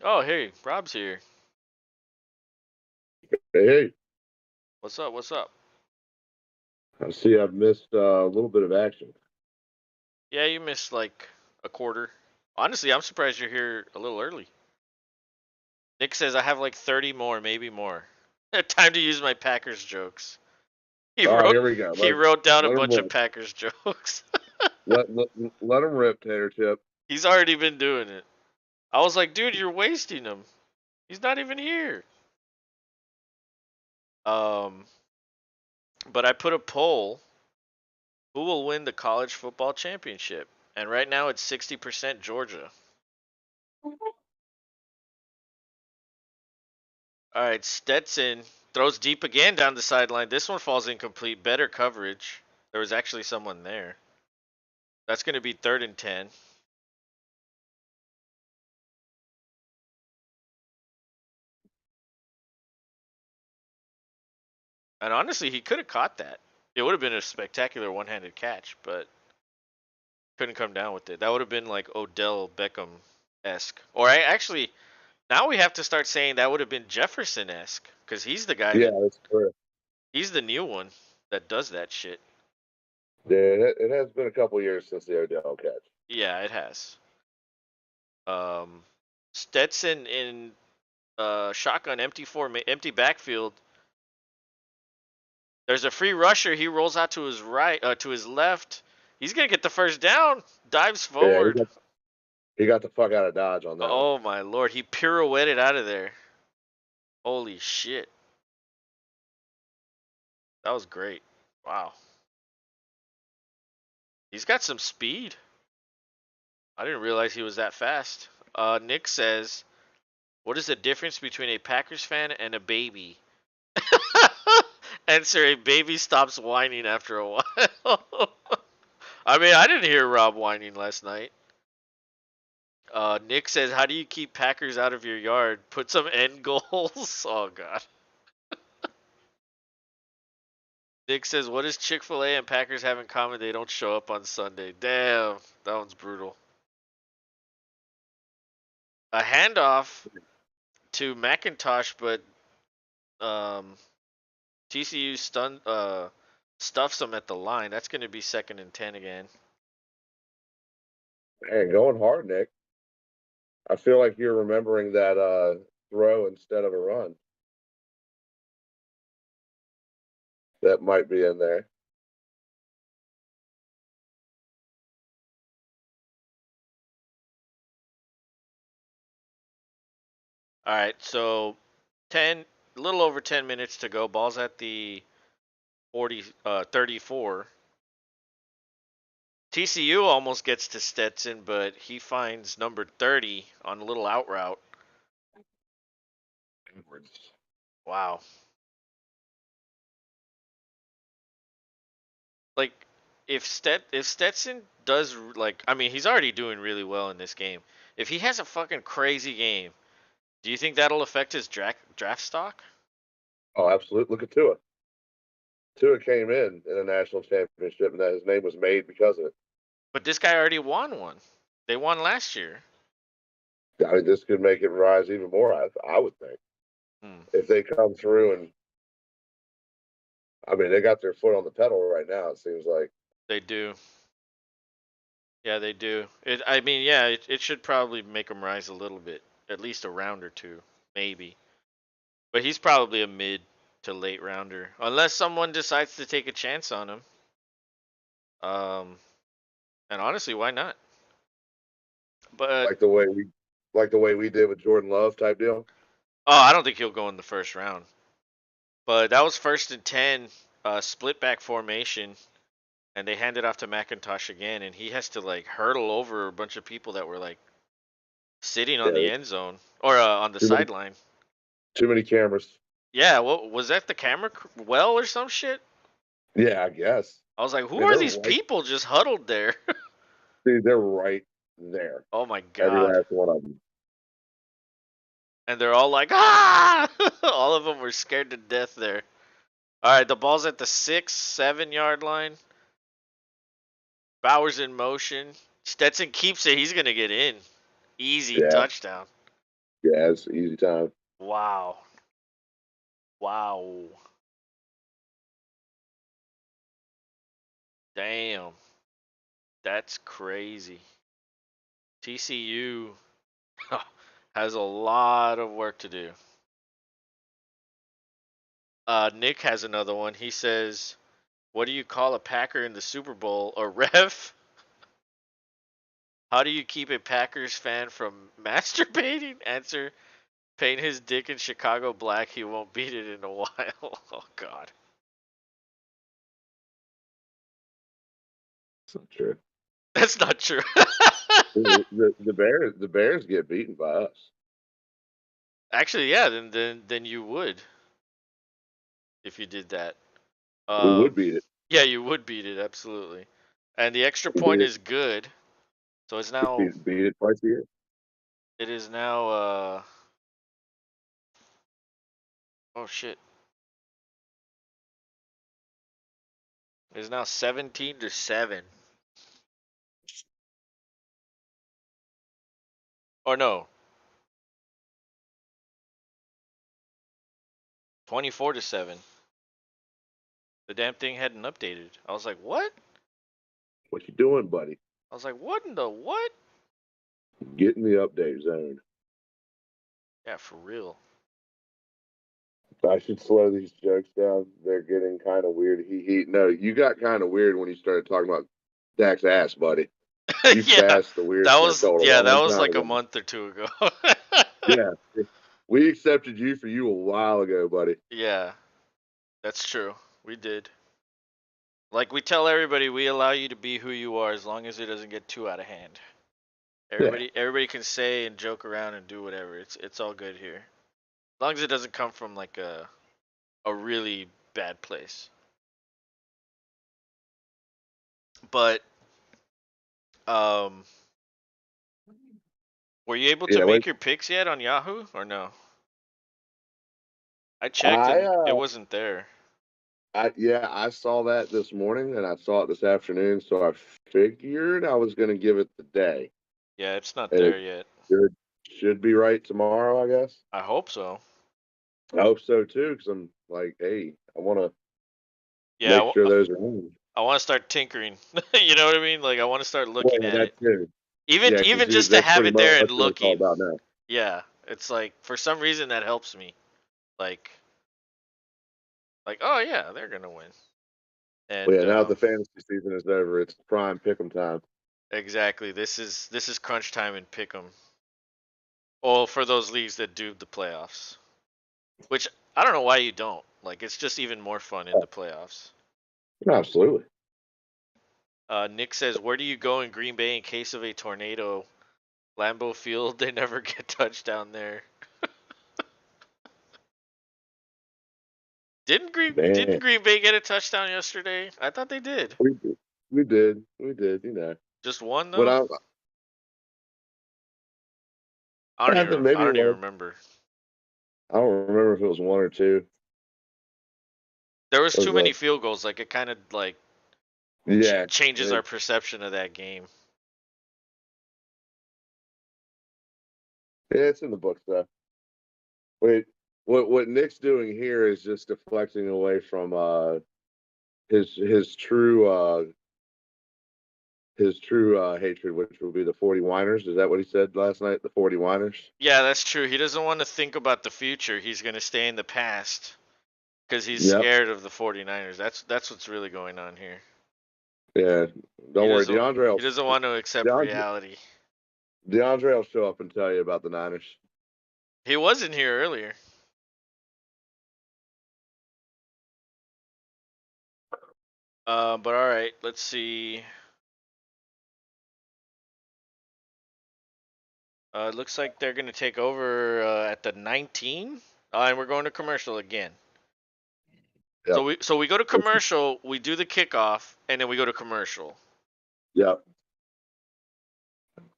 Oh, hey, Rob's here. Hey, What's up? What's up? I see I've missed a little bit of action. Yeah, you missed like a quarter. Honestly, I'm surprised you're here a little early. Nick says I have like 30 more, maybe more. Time to use my Packers jokes. He Oh, wrote here we go. he wrote down a Let him bunch of rip. Packers jokes. Let him rip, Tater Chip. He's already been doing it. I was like, dude, you're wasting him. He's not even here. Um, but I put a poll: who will win the college football championship? And right now it's 60% Georgia. All right, Stetson throws deep again down the sideline. This one falls incomplete. Better coverage. There was actually someone there. That's going to be 3rd and 10. And honestly, he could have caught that. It would have been a spectacular one-handed catch, but couldn't come down with it. That would have been like Odell Beckham-esque. Or I actually, now we have to start saying that would have been Jefferson-esque, because he's the guy Yeah, that, that's correct. he's the new one that does that shit. Yeah, it has been a couple years since the Odell catch. Yeah, it has. Um, Stetson in shotgun, empty backfield. There's a free rusher. He rolls out to his right, to his left. He's gonna get the first down. Dives Yeah, forward. he got the fuck out of Dodge on that one. Oh my lord, he pirouetted out of there. Holy shit. That was great. Wow. He's got some speed. I didn't realize he was that fast. Nick says, "What is the difference between a Packers fan and a baby?" Answer: a baby stops whining after a while. I mean, I didn't hear Rob whining last night. Nick says, "How do you keep Packers out of your yard? Put some end goals." Oh god. Nick says, "What does Chick-fil-A and Packers have in common? They don't show up on Sunday." Damn, that one's brutal. A handoff to McIntosh, but um, TCU stuffs him at the line. That's going to be 2nd and 10 again. Man, going hard, Nick. I feel like you're remembering that throw instead of a run. That might be in there. All right, so a little over 10 minutes to go. Ball's at the 34. TCU almost gets to Stetson, but he finds number 30 on a little out route. Wow. Like, if Stetson does, like, I mean, he's already doing really well in this game. If he has a fucking crazy game, do you think that'll affect his draft stock? Oh, absolutely. Look at Tua. Tua came in a national championship, and that his name was made because of it. But this guy already won one. They won last year. I mean, this could make it rise even more. I would think Hmm. if they come through and I mean they got their foot on the pedal right now. It seems like They do. Yeah, they do. I mean, yeah, it should probably make him rise a little bit, at least a round or two, maybe. But he's probably a mid to late rounder, unless someone decides to take a chance on him. Um, and honestly, why not? But like the way we like the way we did with Jordan Love type deal. oh, I don't think he'll go in the first round. But that was first and 10, split back formation, and they handed off to McIntosh again, and he has to like hurdle over a bunch of people that were like sitting on the Yeah, end zone or on the too many sideline. too many cameras. Yeah, what was that? The camera well or some shit? Yeah, I guess. I was like, I who mean, are they're these right. people just huddled there? Dude, they're right there. Oh my Every god! last one of them. And they're all like, ah! All of them were scared to death there. All right, the ball's at the 6, 7 yard line. Bauer's in motion. Stetson keeps it. He's gonna get in. Easy Yeah, touchdown. yeah, it's easy time. Wow. Wow. Damn. That's crazy. TCU has a lot of work to do. Nick has another one. He says, "What do you call a Packer in the Super Bowl? A ref? How do you keep a Packers fan from masturbating? Answer: paint his dick in Chicago black. He won't beat it in a while." Oh God, It's not true. that's not true. The Bears get beaten by us. Actually, yeah. Then you would if you did that. We would Um, beat it. yeah, you would beat it absolutely. And the extra We beat point it. is good. So it's now. Beat it twice a year. It is now. Oh shit. It is now 17-7. Or no, 24-7. The damn thing hadn't updated. I was like, what? What you doing, buddy? I was like, what in the what? Get in the update zone. Yeah, for real. I should slow these jokes down. They're getting kind of weird. He. No, you got kind of weird when you started talking about Dak's ass, buddy. You Yeah, passed the weird threshold a that long was time like a ago. month or two ago. Yeah, we accepted you for you a while ago, buddy. Yeah, that's true. We did. Like we tell everybody, we allow you to be who you are as long as it doesn't get too out of hand. Yeah, Everybody can say and joke around and do whatever. It's all good here. As long as it doesn't come from like a really bad place. But um were you able to yeah. Wait, make your picks yet on Yahoo or no? I checked I and it wasn't there. yeah, I saw that this morning and I saw it this afternoon, so I figured I was going to give it the day, Yeah, it's not and there it yet. should be right tomorrow, I guess. I hope so. I hope so too, because I'm like, hey, I want to Yeah, make sure those are on. I want to start tinkering. You know what I mean? Like I want to start Well, looking yeah, at that it. too. Even Yeah, because even just to that's have pretty it much there and what it's all looking. about now. Yeah, it's like for some reason that helps me. Like oh yeah, they're going to win. Well, And yeah, now that the fantasy season is over, it's prime pick'em time. exactly. This is crunch time and pick 'em. Well, for those leagues that do the playoffs. Which I don't know why you don't. Like it's just even more fun in Oh, the playoffs. absolutely. Nick says, "Where do you go in Green Bay in case of a tornado? Lambeau Field. They never get touched down there." Didn't Man, Green Bay get a touchdown yesterday? I thought they did. we did. We did. Just one But though. I think maybe I it don't even was. remember. I don't remember if it was one or two. There was It too was many field goals. Like it kind of like yeah. changes our It, perception of that game. yeah, it's in the book though. Wait, what Nick's doing here is just deflecting away from his true hatred, which will be the 40 whiners. Is that what he said last night? The 40 whiners? Yeah, that's true. He doesn't want to think about the future. He's going to stay in the past because he's Yep. scared of the 49ers. That's what's really going on here. Yeah. Don't worry. He doesn't want to accept DeAndre reality. DeAndre will show up and tell you about the Niners. He wasn't here earlier. But all right, let's see. It looks like they're going to take over at the 19. And we're going to commercial again. Yep. So we go to commercial, we do the kickoff, and then we go to commercial. Yep.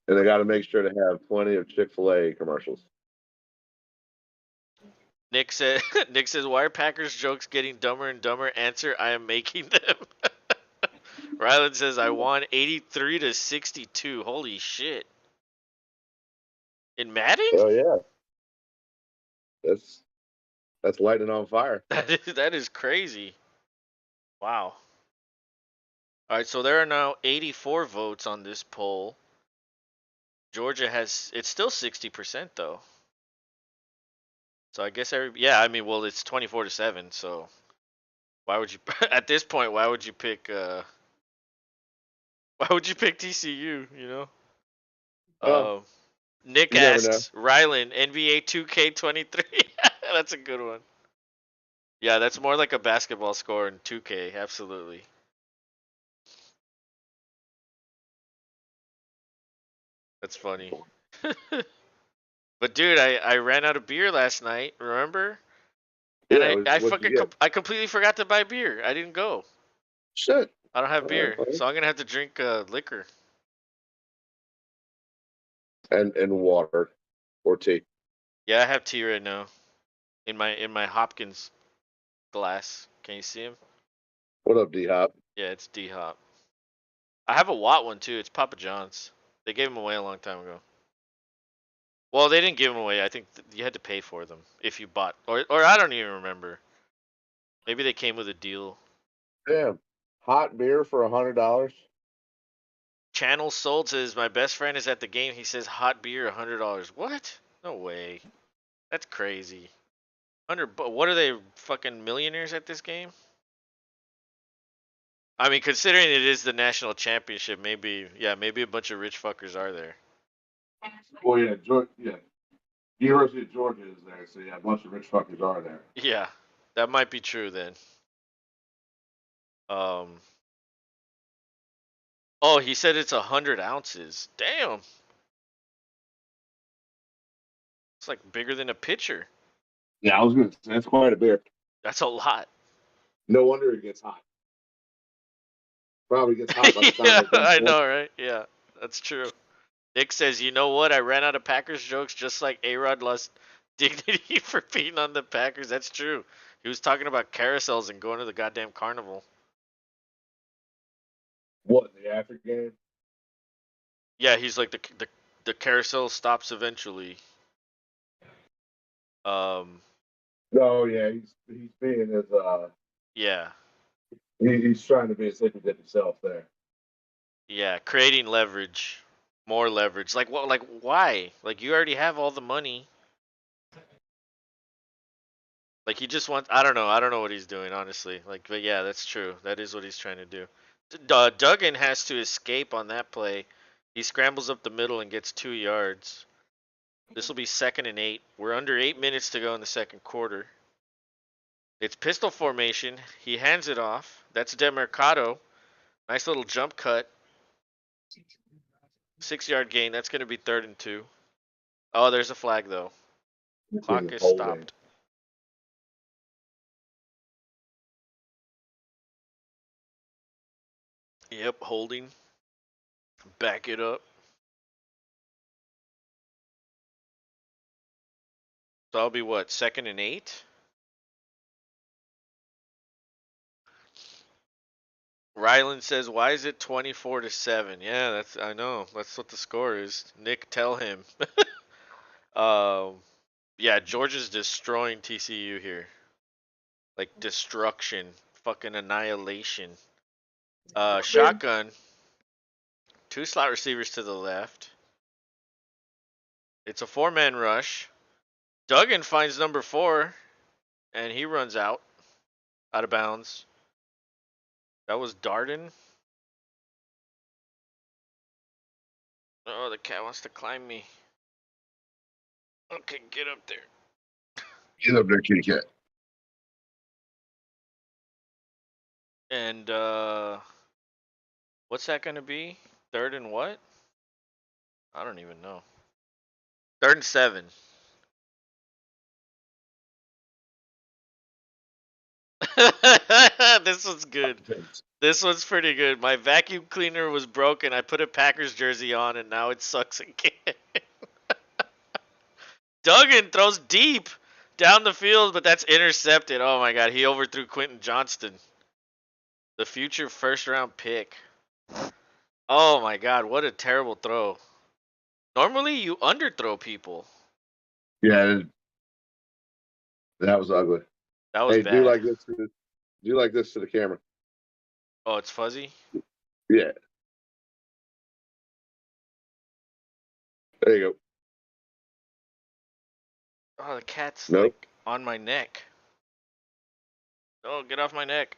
And they got to make sure to have plenty of Chick-fil-A commercials. Nick said Nick says, "Why are Packers jokes getting dumber and dumber?" Answer: I am making them. Ryland says, "I won 83 to 62. Holy shit! In Madden? Oh yeah, that's that's lighting on fire. That is crazy. Wow. All right, so there are now 84 votes on this poll. Georgia has it's still 60% though. So I guess yeah, I mean, well, it's 24 to 7, so why would you at this point, why would you pick TCU, you know? Oh, Uh, Nick you never know. asks, Rylan, NBA 2K23. That's a good one. Yeah, that's more like a basketball score in 2K, absolutely. That's funny. But dude, I ran out of beer last night, remember? And Yeah, what'd you get? I completely forgot to buy beer. I didn't go. Shit. I don't have All right, beer, so I'm gonna have to drink liquor. and water or tea. Yeah, I have tea right now in my Hopkins glass. Can you see him? What up, D Hop? Yeah, it's D Hop. I have a Watt one too. It's Papa John's. They gave them away a long time ago. Well, they didn't give them away. I think you had to pay for them if you bought, or I don't even remember. Maybe they came with a deal. Damn, hot beer for $100. Channel sold says my best friend is at the game. He says hot beer $100. What? No way. That's crazy. But what are they, fucking millionaires at this game? I mean, considering it is the national championship, maybe a bunch of rich fuckers are there. Well, yeah, yeah, University of Georgia is there, so yeah, a bunch of rich fuckers are there. Yeah, that might be true then. Um. Oh, he said it's 100 ounces. Damn, it's like bigger than a pitcher. Yeah, I was gonna say that's quite a beer. That's a lot. No wonder it gets hot. Probably gets hot by the time Yeah, it comes I to. know, right? Yeah, that's true. Nick says, you know what? I ran out of Packers jokes just like A-Rod lost dignity for being on the Packers. That's true. He was talking about carousels and going to the goddamn carnival. What, the after game? Yeah, he's like the carousel stops eventually. Um, No, yeah, he's being as yeah, he's trying to be as hippie himself there. yeah, creating leverage, more leverage. Like what? Like why? Like you already have all the money. Like he just wants. I don't know. I don't know what he's doing honestly. Like, but yeah, that's true. That is what he's trying to do. Duggan has to escape on that play. He scrambles up the middle and gets 2 yards. This will be 2nd and 8. We're under 8 minutes to go in the second quarter. It's pistol formation. He hands it off. That's Demercado. Nice little jump cut. 6 yard gain. That's going to be 3rd and 2. Oh, there's a flag though. This Clock is is holding. stopped. Yep, holding. Back it up. So I'll be what, 2nd and 8? Ryland says, "Why is it 24-7?" Yeah, I know. That's what the score is. Nick, tell him. Yeah, Georgia's destroying TCU here. Like destruction, fucking annihilation. Shotgun, 2 slot receivers to the left. It's a 4-man rush. Duggan finds number 4, and he runs out of bounds. That was Darden. Oh, the cat wants to climb me. Okay, get up there. Get up there, kitty cat. And what's that gonna be? 3rd and what? I don't even know. 3rd and 7. This one's good. This one's pretty good. My vacuum cleaner was broken. I put a Packers jersey on, and now it sucks again. Duggan throws deep down the field, but that's intercepted. Oh my god, he overthrew Quentin Johnston, the future 1st-round pick. Oh my god, what a terrible throw. Normally you underthrow people. Yeah, that was ugly. That was Hey, do bad. like this to the camera. Oh, it's fuzzy? Yeah. There you go. Oh, the cat's Nope. like on my neck. Oh, get off my neck.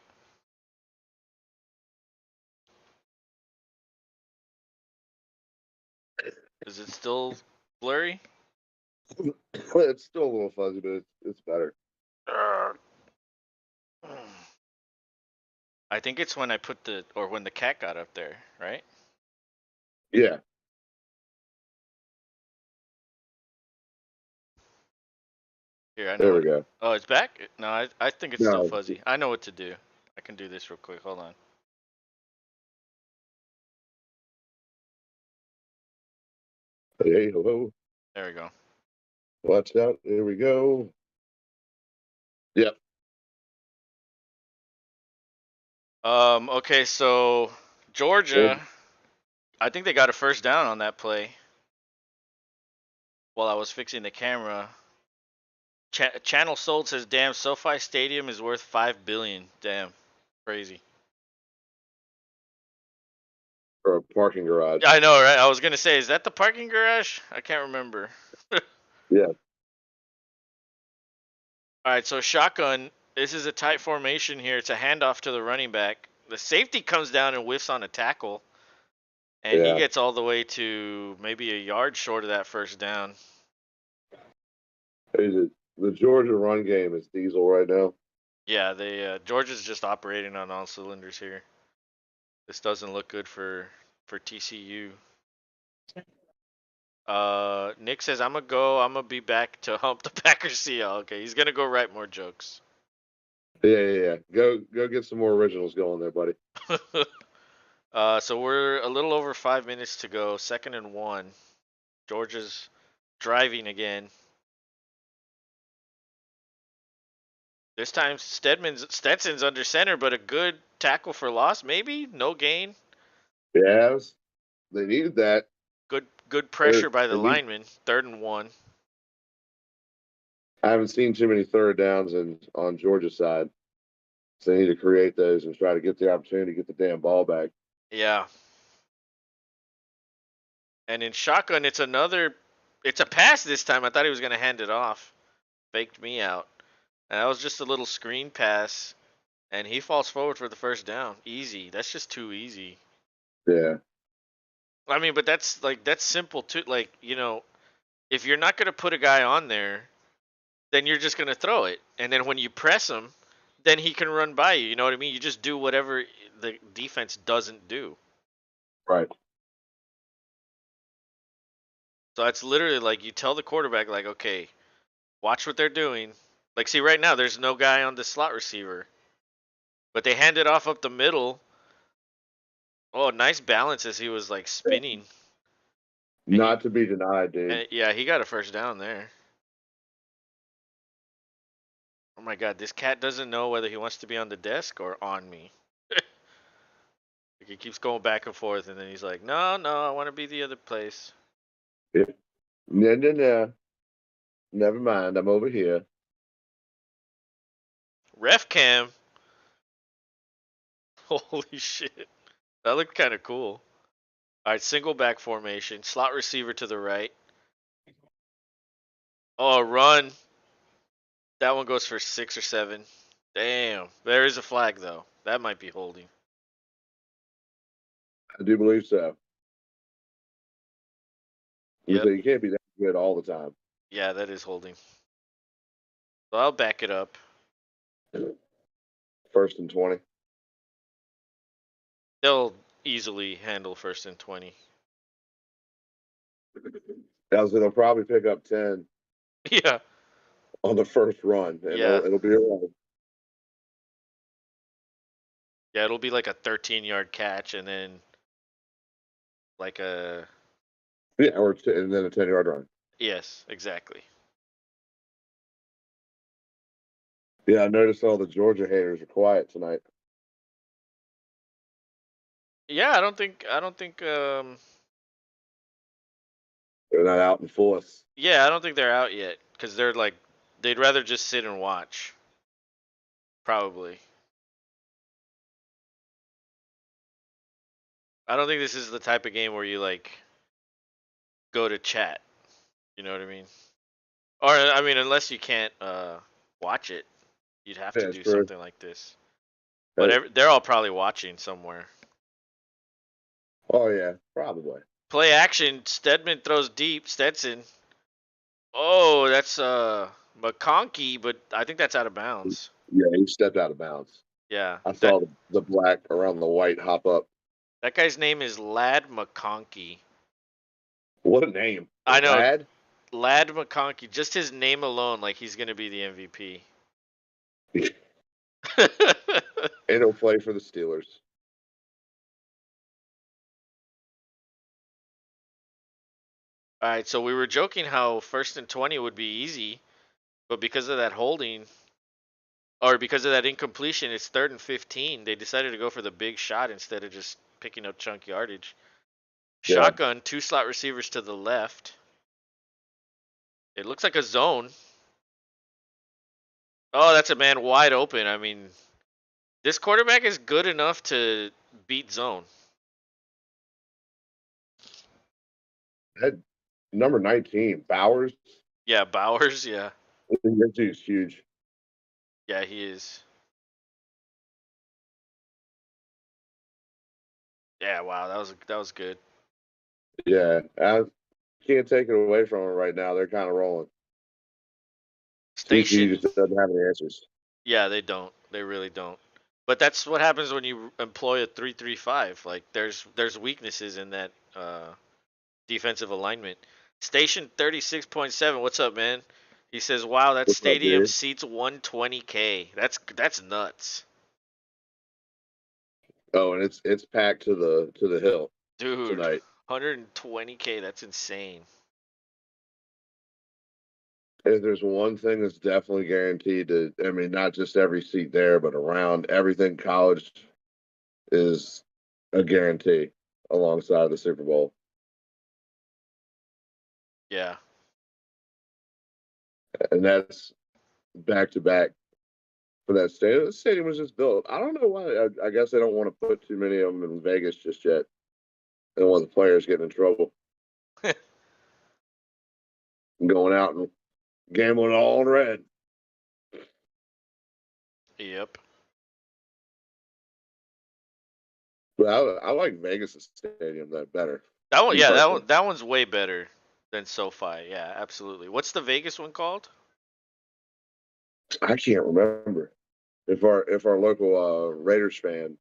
Is it still blurry? It's still a little fuzzy, but it's better. I think it's when I put when the cat got up there, right? Yeah. Here, I know There we what. go. Oh, it's back? No, I think it's still No. fuzzy. I know what to do. I can do this real quick. Hold on. Hey, hello. There we go. Watch out. There we go. Yep. Okay, so Georgia, I think they got a 1st down on that play while I was fixing the camera. Channel Sold says, "Damn, SoFi Stadium is worth $5 billion. Damn, crazy." For a parking garage. I know, right? I was gonna say, is that the parking garage? I can't remember. Yeah. All right, so shotgun. This is a tight formation here. It's a handoff to the running back. The safety comes down and whiffs on a tackle, and he Yeah. gets all the way to maybe a yard short of that 1st down. The Georgia run game is diesel right now. Yeah, they Georgia's just operating on all cylinders here. This doesn't look good for TCU. Nick says, I'm gonna be back to hump the Packers CL. Okay, he's gonna go write more jokes. Yeah. Go get some more originals going there, buddy. So we're a little over 5 minutes to go. 2nd and 1. Georgia's driving again. This time Stetson's under center, but a good tackle for loss, maybe? No gain. Yes. They needed that. Good pressure by the They need, lineman. 3rd and 1. I haven't seen too many 3rd downs on Georgia's side. So they need to create those and try to get the opportunity to get the damn ball back. Yeah. And in shotgun, it's a pass this time. I thought he was going to hand it off. Faked me out. And that was just a little screen pass. And he falls forward for the 1st down. Easy. That's just too easy. Yeah. I mean, but that's simple too. Like, if you're not going to put a guy on there, then you're just going to throw it. And then when you press him, then he can run by you. You know what I mean? You just do whatever the defense doesn't do. Right. So it's literally like you tell the quarterback, like, okay, watch what they're doing. Like, see, right now there's no guy on the slot receiver, but they hand it off up the middle, Oh, nice balance as he was like spinning. And Not to be denied, dude. yeah, he got a first down there. Oh my god, this cat doesn't know whether he wants to be on the desk or on me. Like he keeps going back and forth, and then he's like, "No, no, I want to be the other place." Yeah. No, no, no. Never mind. I'm over here. Ref cam. Holy shit, that looked kind of cool. All right, single back formation, slot receiver to the right. Oh, run. That one goes for 6 or 7. Damn, there is a flag though. That might be holding. I do believe so. You Yep. say you can't be that good all the time. Yeah, that is holding. So I'll back it up. 1st and 20. They'll easily handle 1st and 20. As it'll probably pick up 10 Yeah. on the first run, and Yeah. it'll be all Yeah, it'll be like a 13-yard catch and then like a right. Yeah, and then a 10-yard run. yes, exactly. Yeah, I noticed all the Georgia haters are quiet tonight. Yeah, I don't think They're not out in force. yeah, I don't think they're out yet cuz they're like they'd rather just sit and watch probably. I don't think this is the type of game where you like go to chat, you know what I mean? Or I mean unless you can't watch it, you'd have to Yeah, it's do true. something like this. But Hey, they're all probably watching somewhere. oh yeah, probably. Play action. Stedman throws deep. Stetson. Oh, that's McConkey, but I think that's out of bounds. Yeah, he stepped out of bounds. Yeah, I that saw the black around the white hop up. that guy's name is Lad McConkey. What a name, I know, lad. Lad McConkey. Just his name alone, like he's gonna be the MVP. And he'll play for the Steelers. All right, so we were joking how 1st and 20 would be easy, but because of that holding or because of that incompletion, it's 3rd and 15. They decided to go for the big shot instead of just picking up chunk yardage. Yeah, Shotgun, 2 slot receivers to the left. It looks like a zone. Oh, that's a man wide open. I mean, this quarterback is good enough to beat zone. that number 19, Bowers. Yeah, Bowers. Yeah, That dude's huge. yeah, he is. Yeah, wow, that was good. Yeah, I can't take it away from him right now. They're kind of rolling. TCU Station. just doesn't have any answers. Yeah, they don't. They really don't. But that's what happens when you employ a 3-3-5. Like there's weaknesses in that defensive alignment. Station 36.7. What's up, man? He says, "Wow, that What's up, stadium dude? seats 120K. That's nuts." Oh, and it's packed to the hill Dude, tonight. 120K, that's insane. If there's one thing that's definitely guaranteed to, I mean, not just every seat there, but around everything college is a guarantee alongside the Super Bowl. Yeah. And that's back to back for that stadium. The stadium was just built. I don't know why. I guess they don't want to put too many of them in Vegas just yet. They don't want the players getting in trouble and going out and gambling all in red. Yep. But I like Vegas' stadium that better. That one Me yeah, personally. that one's way better than SoFi. Yeah, absolutely. What's the Vegas one called? I can't remember if our local Raiders fan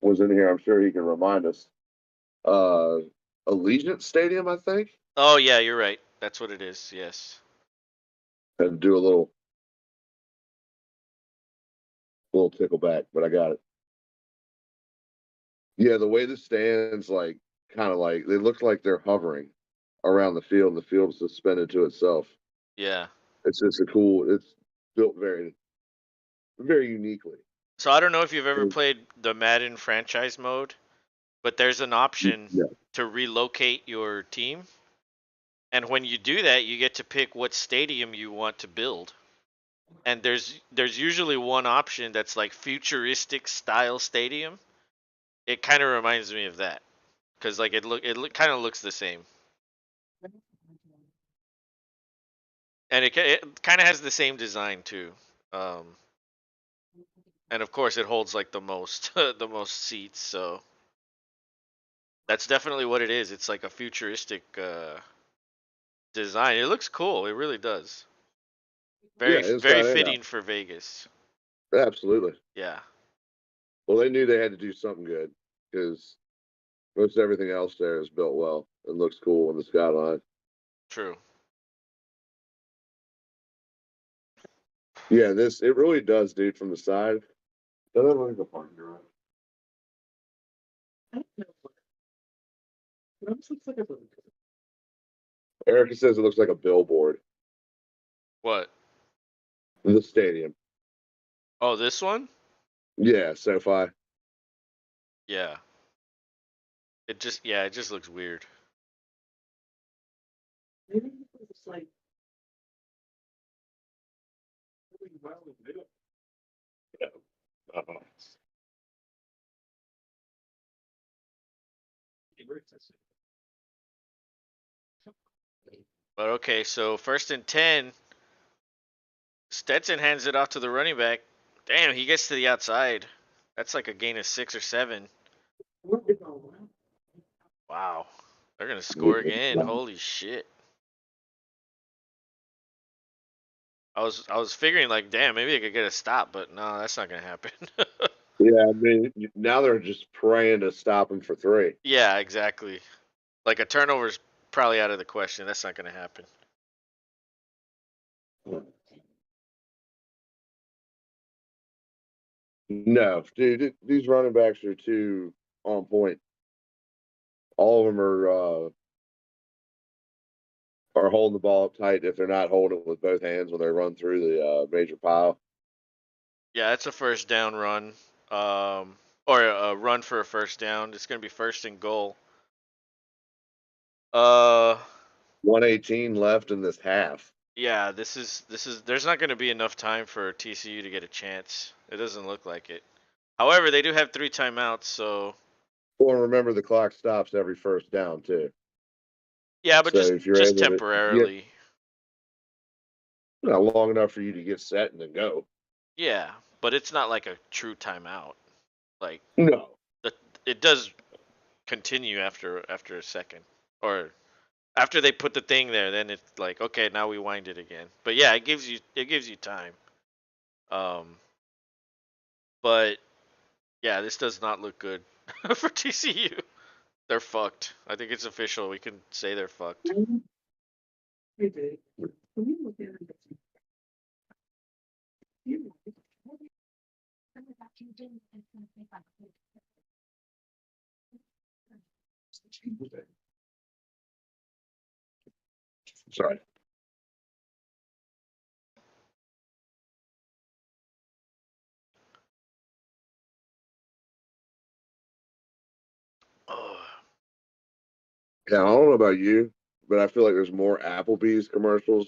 was in here. I'm sure he can remind us. Uh, Allegiant Stadium, I think. Oh, yeah, you're right. That's what it is. Yes. Had to do a little tickle back, but I got it. Yeah, the way the stands like kind of like they look like they're hovering around the field, and the field's suspended to itself. Yeah. It's just a cool. It's built very uniquely. So I don't know if you've ever played the Madden franchise mode, but there's an option Yeah, to relocate your team. And when you do that, you get to pick what stadium you want to build. And there's usually one option that's like futuristic style stadium. It kind of reminds me of that cuz like it kind of looks the same. And it kind of has the same design too. Um and of course it holds like the most the most seats, so that's definitely what it is. It's like a futuristic design. It looks cool. It really does. yeah, Very inside and out. fitting for Vegas. Absolutely. Yeah, Well, they knew they had to do something good because most everything else there is built well and looks cool in the skyline. true. Yeah, this it really does, dude. From the side, doesn't look like a parking garage. Erica says it looks like a billboard. What? The stadium. Oh, this one? Yeah, SoFi. Yeah. It just looks weird. Yeah. Uh-huh. But okay, so first and 10, Stetson hands it off to the running back. Damn, he gets to the outside. That's like a gain of 6 or 7. Wow. They're going to score again. Holy shit. I was figuring like, damn, maybe they could get a stop, but no, that's not going to happen. Yeah, I mean, now they're just praying to stop him for three. Yeah, exactly. Like a turnover's probably out of the question. That's not going to happen. No, dude, these running backs are too on point. All of them are holding the ball up tight if they're not holding it with both hands when they run through the major pile. Yeah, it's a first down run. Or a run for a first down. It's going to be first and goal. Uh 118 left in this half. yeah, this is there's not going to be enough time for TCU to get a chance. It doesn't look like it. However, they do have 3 timeouts, so Well, remember the clock stops every first down too. yeah, but So if you're just able to get temporarily. long enough for you to get set and then go. Yeah, but it's not like a true timeout. Like No. the it does continue after a second, or after they put the thing there, then it's like, okay, now we wind it again. But yeah, it gives you time. Um, but yeah, this does not look good for TCU. They're fucked. I think it's official. We can say they're fucked. Sorry. Ugh. Yeah, I don't know about you, but I feel like there's more Applebee's commercials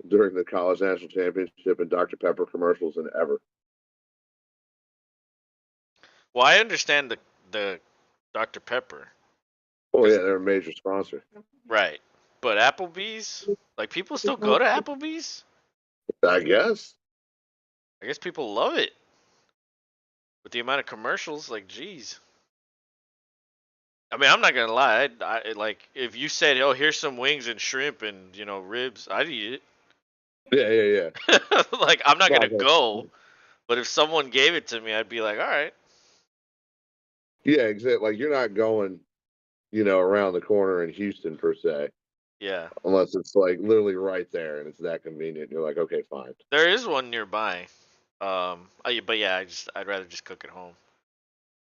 during the college national championship and Dr. Pepper commercials than ever. Well, I understand the Dr Pepper, Oh yeah, cause they're a major sponsor. right, but Applebee's, like people still go to Applebee's. I guess. I guess people love it with the amount of commercials. Like, geez. I mean, I'm not gonna lie. Like if you said, "Oh, here's some wings and shrimp and ribs," I'd eat Yeah, yeah, yeah. it. Like I'm not gonna Well, go, but if someone gave it to me, I'd be like, "All right." yeah, exactly. Like you're not going, around the corner in Houston per se, Yeah, unless it's like literally right there and it's that convenient. You're like, okay, fine. there is one nearby. But yeah, I'd rather just cook at home.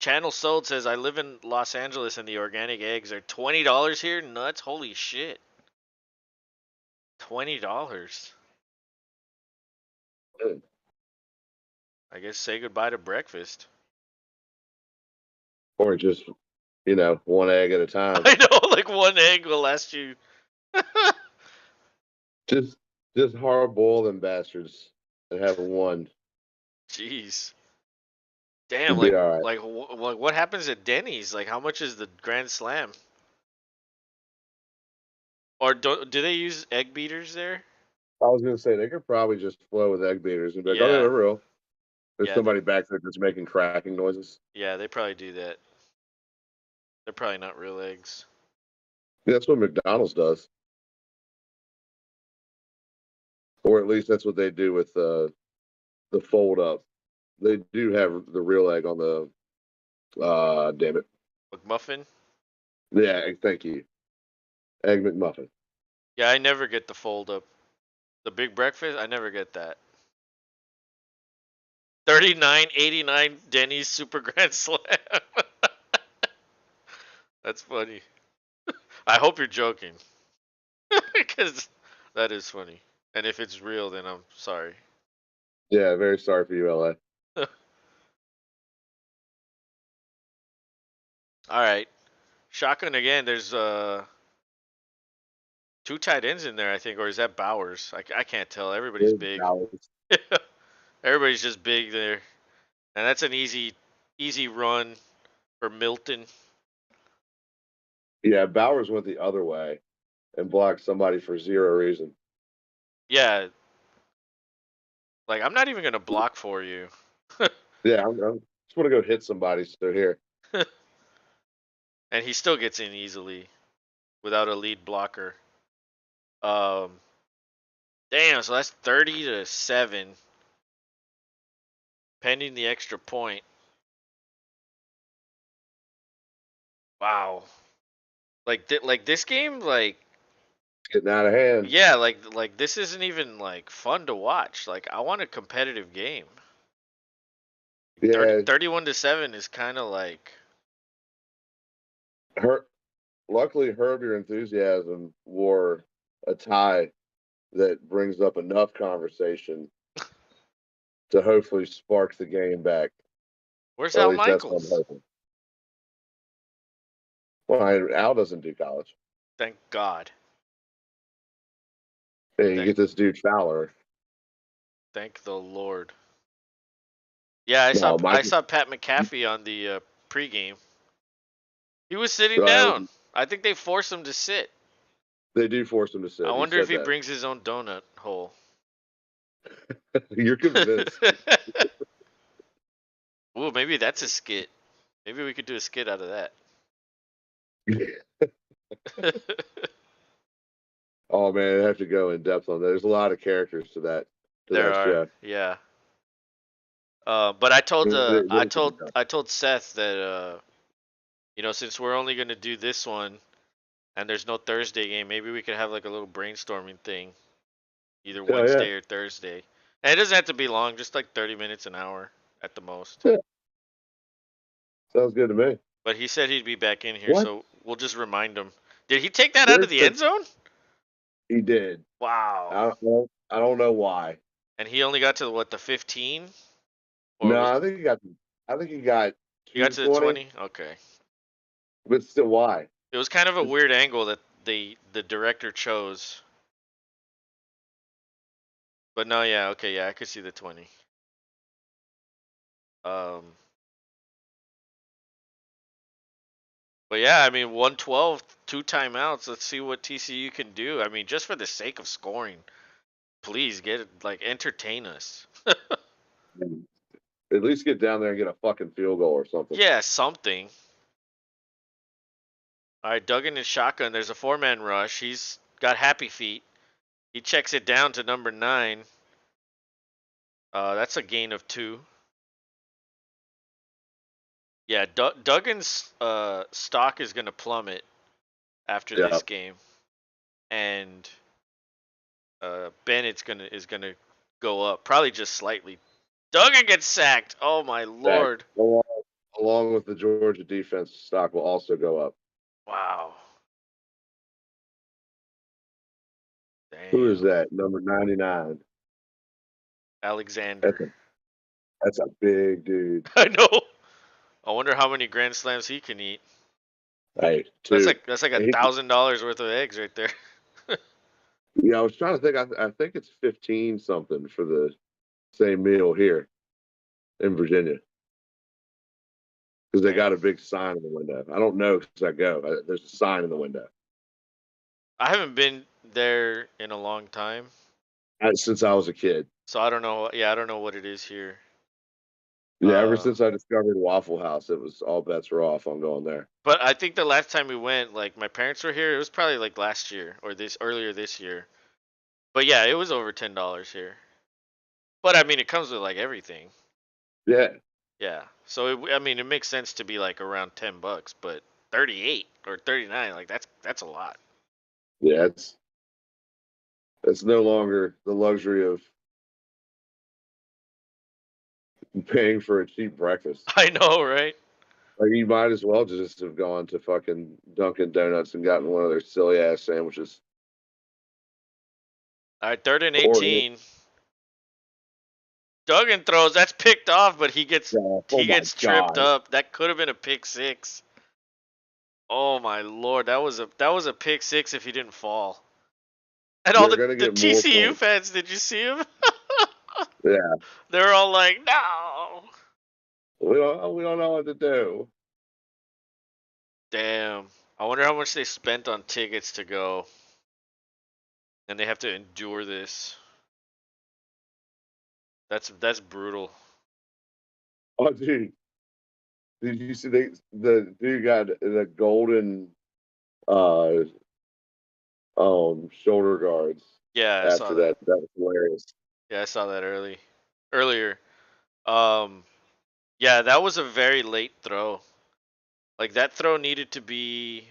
Channel Sold says, I live in Los Angeles and the organic eggs are $20 here? Nuts. Holy shit. $20. I guess say goodbye to breakfast. Or just, one egg at a time. I know, like one egg will last you. Just hard boil them bastards and have one. Jeez. Damn, You'll be all right. like what happens at Denny's? Like, how much is the Grand Slam? Or do they use egg beaters there? I was gonna say they could probably just flow with egg beaters and be like, "Oh yeah, Yeah, they're real." There's yeah, somebody back there just making cracking noises. yeah. They probably do that. They're probably not real eggs. Yeah, that's what McDonald's does, or at least that's what they do with the fold up. They do have the real egg on the. Damn it. McMuffin? Yeah, thank you. Egg McMuffin. Yeah, I never get the fold up. The big breakfast, I never get that. 39.89 Denny's Super Grand Slam. That's funny. I hope you're joking, because that is funny. And if it's real, then I'm sorry. Yeah, very sorry for you, LA. All right, shotgun again. There's two tight ends in there, I think, or is that Bowers? I can't tell. Everybody's There's big. Dallas. Everybody's just big there, and that's an easy run for Milton. Yeah, Bowers went the other way and blocked somebody for zero reason. Yeah, like I'm not even gonna block for you. Yeah, I'm just want to go hit somebody. So here, And he still gets in easily without a lead blocker. Um, damn. So that's 30-7, pending the extra point. Wow. Like this game, like it's getting out of hand. yeah, like this isn't even like fun to watch. Like I want a competitive game. 30, Yeah, 31-7 is kind of like her. Luckily, Herb, your enthusiasm wore a tie that brings up enough conversation to hopefully spark the game back. where's Or at Al least that's what I'm Michaels? hoping. Well, Al doesn't do college. Thank God. Hey, you Thank get this dude Fowler. thank the Lord. Yeah, No, I Michael. saw Pat McAfee on the pregame. He was sitting down. I think they forced him to sit. They do force him to I sit. He wonder if said he that. brings his own donut hole. You're convinced. Ooh, maybe that's a skit. Maybe we could do a skit out of that. Oh man, I have to go in depth on that. There's a lot of characters to that There are, show. yeah. But I told They- I told Seth that since we're only gonna do this one and there's no Thursday game, maybe we could have like a little brainstorming thing, either Oh yeah. Wednesday or Thursday. And it doesn't have to be long, just like 30 minutes an hour at the most. Yeah. Sounds good to me. But he said he'd be back in here, What? so we'll just remind him. Did he take that out of There's the the end zone? he did. Wow. I don't know why. And he only got to what, the 15? Or No, was I think he got he got to to the 20, 20? Okay. but still why? It was kind of a It's, weird angle that the director chose. But no, yeah, okay, yeah, I could see the 20. Um but yeah, I mean 112, two timeouts. Let's see what TCU can do. I mean, just for the sake of scoring, please get it, like entertain us. at least get down there and get a fucking field goal or something. Yeah, something. All right, Duggan is shotgun. There's a four-man rush. He's got happy feet. He checks it down to number 9. That's a gain of 2. Yeah, Duggan's stock is gonna plummet after Yeah. this game, and Bennett's is gonna go up, probably just slightly. Duggan gets sacked. Oh my Back. lord! A along with the Georgia defense, stock will also go up. Wow. Who is Damn. that? Number 99. Alexander. That's a that's a big dude. I know. I wonder how many Grand Slams he can eat. Hey, That's two. like that's like And he, $1,000 worth of eggs right there. yeah, I was trying to think. I think it's 15 something for the same meal here in Virginia because they got Damn. a big sign in the window. I don't know because I go. There's a sign in the window. I haven't been there in a long time, Since I was a kid. so I don't know. Yeah, I don't know what it is here. Yeah, ever since I discovered Waffle House, it was all bets were off on going there. But I think the last time we went, like my parents were here, it was probably like last year or this earlier this year. But yeah, it was over $10 here. But I mean, it comes with like everything. Yeah, Yeah. So I mean, it makes sense to be like around $10, but 38 or 39, like that's a lot. yeah, it's no longer the luxury of paying for a cheap breakfast. I know, right? Like you might as well just have gone to fucking Dunkin' Donuts and gotten one of their silly ass sandwiches. All right, third and Or 18. Duggan throws. That's picked off, but he gets oh he my gets tripped god, up. That could have been a pick six. Oh my lord, that was a pick six if he didn't fall. And all they're the gonna the get more TCU points. fans, did you see him? Yeah, They're all like, no. we don't know what to do. Damn. I wonder how much they spent on tickets to go, and they have to endure this. That's brutal. Oh dude, did you see the dude got the golden uh shoulder guards Yeah, I saw after that. that? That was hilarious. Yeah, I saw that earlier. Um, yeah, that was a very late throw. Like that throw needed to be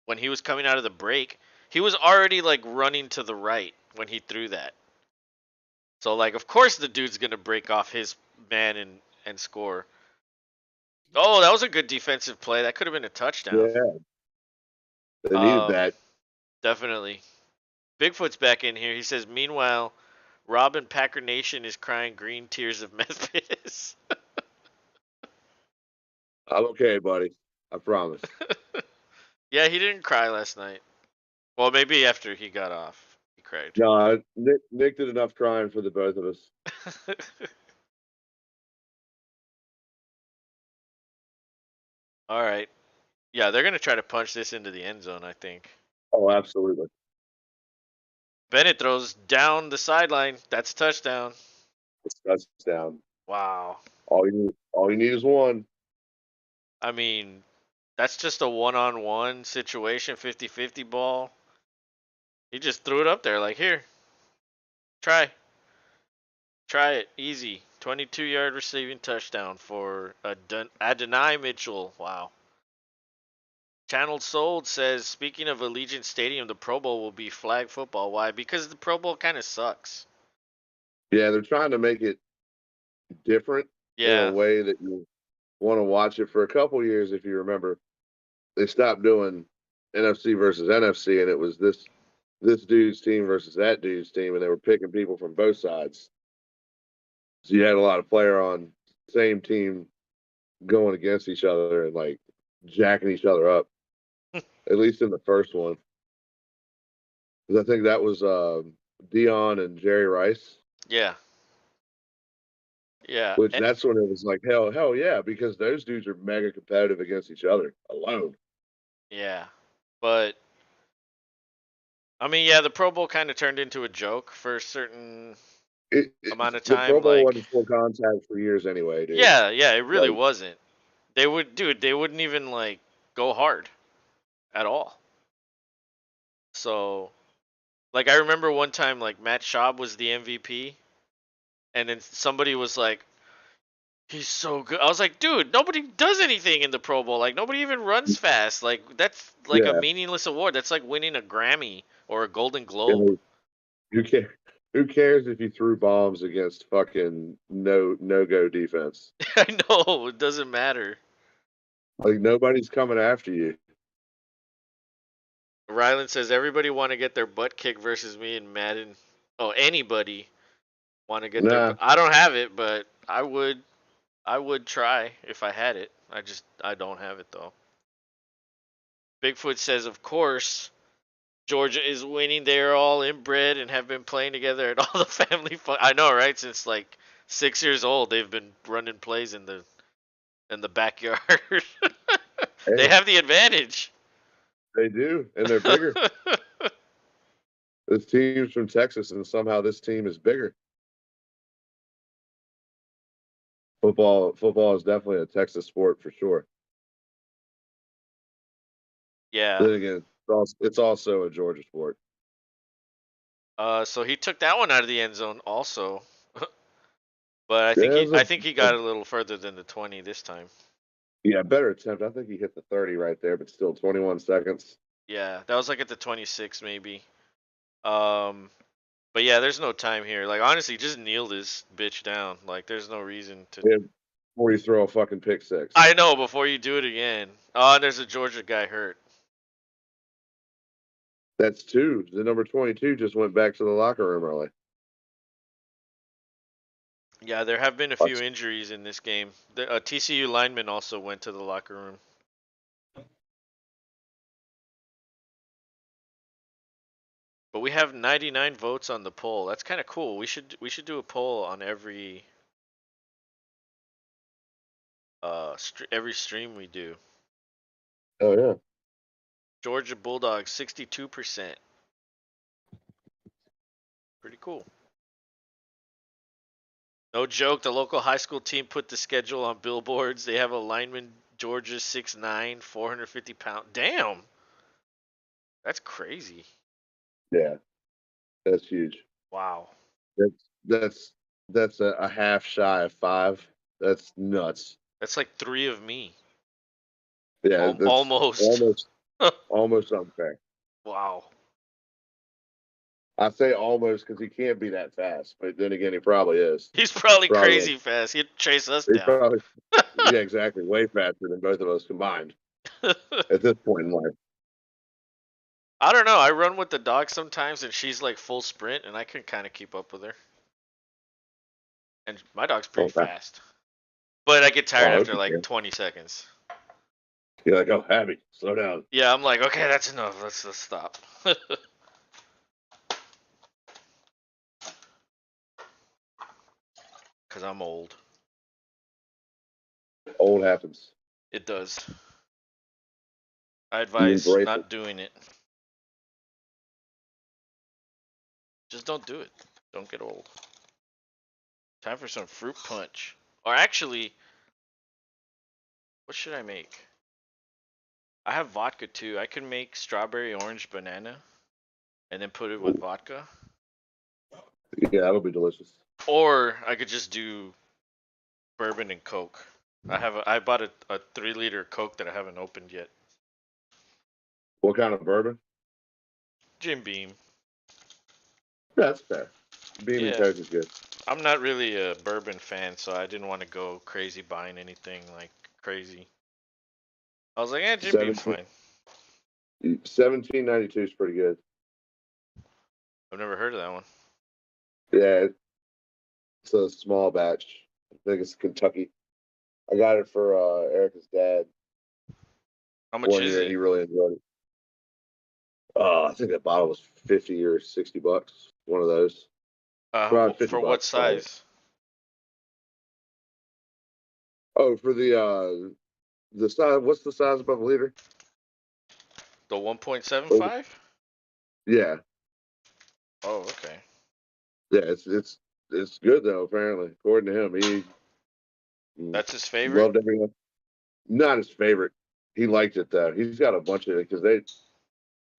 when he was coming out of the break. He was already like running to the right when he threw that. So like, of course the dude's gonna break off his man and score. Oh, that was a good defensive play. That could have been a touchdown. Yeah, they needed Um, that. definitely. Bigfoot's back in here. He says, meanwhile, Robin Packer Nation is crying green tears of Memphis. I'm okay, buddy. I promise. Yeah, he didn't cry last night. Well, maybe after he got off, he cried. No, Nick did enough crying for the both of us. All right. Yeah, they're gonna try to punch this into the end zone, I think. Oh, absolutely. Bennett throws down the sideline. That's a touchdown. That's down. Wow. All you need is one. I mean, that's just a one-on-one situation, 50-50 ball. He just threw it up there like, here, try. Try it. Easy. 22-yard receiving touchdown for Adonai Mitchell. Wow. Channeled Sold says, speaking of Allegiant Stadium, the Pro Bowl will be flag football. Why? Because the Pro Bowl kind of sucks. Yeah, they're trying to make it different in a Yeah. way that you want to watch it. For a couple years, if you remember, they stopped doing NFC versus NFC, and it was this dude's team versus that dude's team, and they were picking people from both sides. So you had a lot of player on same team going against each other and like jacking each other up. At least in the first one, because I think that was Dion and Jerry Rice. Yeah. Yeah. Which that's when it was like hell yeah, because those dudes are mega competitive against each other alone. Yeah. But I mean, yeah, the Pro Bowl kind of turned into a joke for a certain amount of The time. Pro Bowl Like, wasn't full contact for years anyway, dude. yeah, yeah, it really Like, wasn't. They wouldn't even like go hard at all. So, like, I remember one time, like Matt Schaub was the MVP, and then somebody was like, "He's so good." I was like, "Dude, nobody does anything in the Pro Bowl. Like, nobody even runs fast. Like, that's like a yeah, meaningless award. That's like winning a Grammy or a Golden Globe." and who cares? Who cares if you threw bombs against fucking no go defense? I know it doesn't matter. Like nobody's coming after you. Rylan says everybody want to get their butt kicked versus me in Madden. Oh, anybody want to get their. Nah, I don't have it, but I would. I would try if I had it. I don't have it though. Bigfoot says, of course, Georgia is winning. They're all inbred and have been playing together at all the family fun. I know, right? Since like 6 years old, they've been running plays in the backyard. They hey, have the advantage. they do, and they're bigger. This team's from Texas, and somehow this team is bigger. Football is definitely a Texas sport for sure. Yeah. Then again, it's also a Georgia sport. So he took that one out of the end zone also. But Yeah, it I was think he got a little further than the 20 this time. yeah, better attempt. I think he hit the 30 right there, but still 21 seconds. Yeah, that was like at the 26 maybe. Um, but yeah, there's no time here. Like honestly, just kneel this bitch down. Like there's no reason to. Yeah, before you throw a fucking pick six. I know before you do it again. Oh, and there's a Georgia guy hurt. That's two. The number 22 just went back to the locker room early. Yeah, there have been a few Watch. injuries in this game. The TCU lineman also went to the locker room. But we have 99 votes on the poll. That's kind of cool. We should do a poll on every stream we do. Oh yeah. Georgia Bulldogs 62%. Pretty cool. No joke, the local high school team put the schedule on billboards. They have a lineman, Georgia 6'9", 450 pound. Damn, that's crazy. Yeah, that's huge. Wow. That's that's that's a half shy of 5. That's nuts. That's like 3 of me. Yeah, that's Almost. almost unfair. Wow. I say almost because he can't be that fast, but then again, he probably is. He's probably Probably, crazy fast. He'd chase us he down. probably, yeah, exactly, way faster than both of us combined at this point in life. I don't know. I run with the dog sometimes, and she's like full sprint, and I can kind of keep up with her. And my dog's pretty Okay. fast. But I get tired Oh, after like okay. 20 seconds. You're like, oh, Abby, slow down. Yeah, I'm like, okay, that's enough. Let's stop. Because I'm old. Old happens. It does. I You advise embrace it. not doing it. Just don't do it. Don't get old. Time for some fruit punch. Or actually, what should I make? I have vodka too. I can make strawberry orange banana and then put it with vodka. Yeah, that'll be delicious. Or I could just do bourbon and Coke. I bought a 3 liter Coke that I haven't opened yet. What kind of bourbon? Jim Beam. Yeah, that's fair. Beam and Yeah. Coke is good. I'm not really a bourbon fan, so I didn't want to go crazy buying anything like crazy. I was like, Jim Beam's 17, fine. 1792 is pretty good. I've never heard of that one. Yeah, it's a small batch. I think it's Kentucky. I got it for Erica's dad How much one is year. He it? really enjoyed it. I think that bottle was 50 or $60. One of those. Around 50 For what bucks probably. size? Oh, for the size. What's the size above a liter? The Oh, 1.75? yeah, Oh, okay. yeah. It's good though. Apparently, according to him, he That's his favorite? loved everyone. Not his favorite. He liked it though. He's got a bunch of it because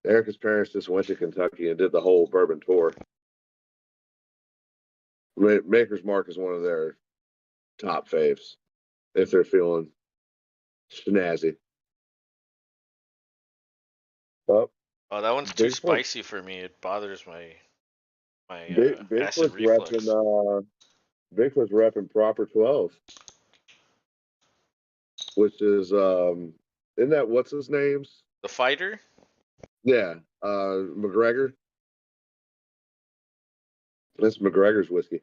Erica's parents just went to Kentucky and did the whole bourbon tour. Maker's Mark is one of their top faves if they're feeling snazzy. Oh, Oh, that one's too Bigfoot. spicy for me. It bothers my My acid Bigfoot's repping. reflux. Bigfoot's repping Proper 12, which is isn't that what's his name's? The fighter? Yeah, McGregor. That's McGregor's whiskey.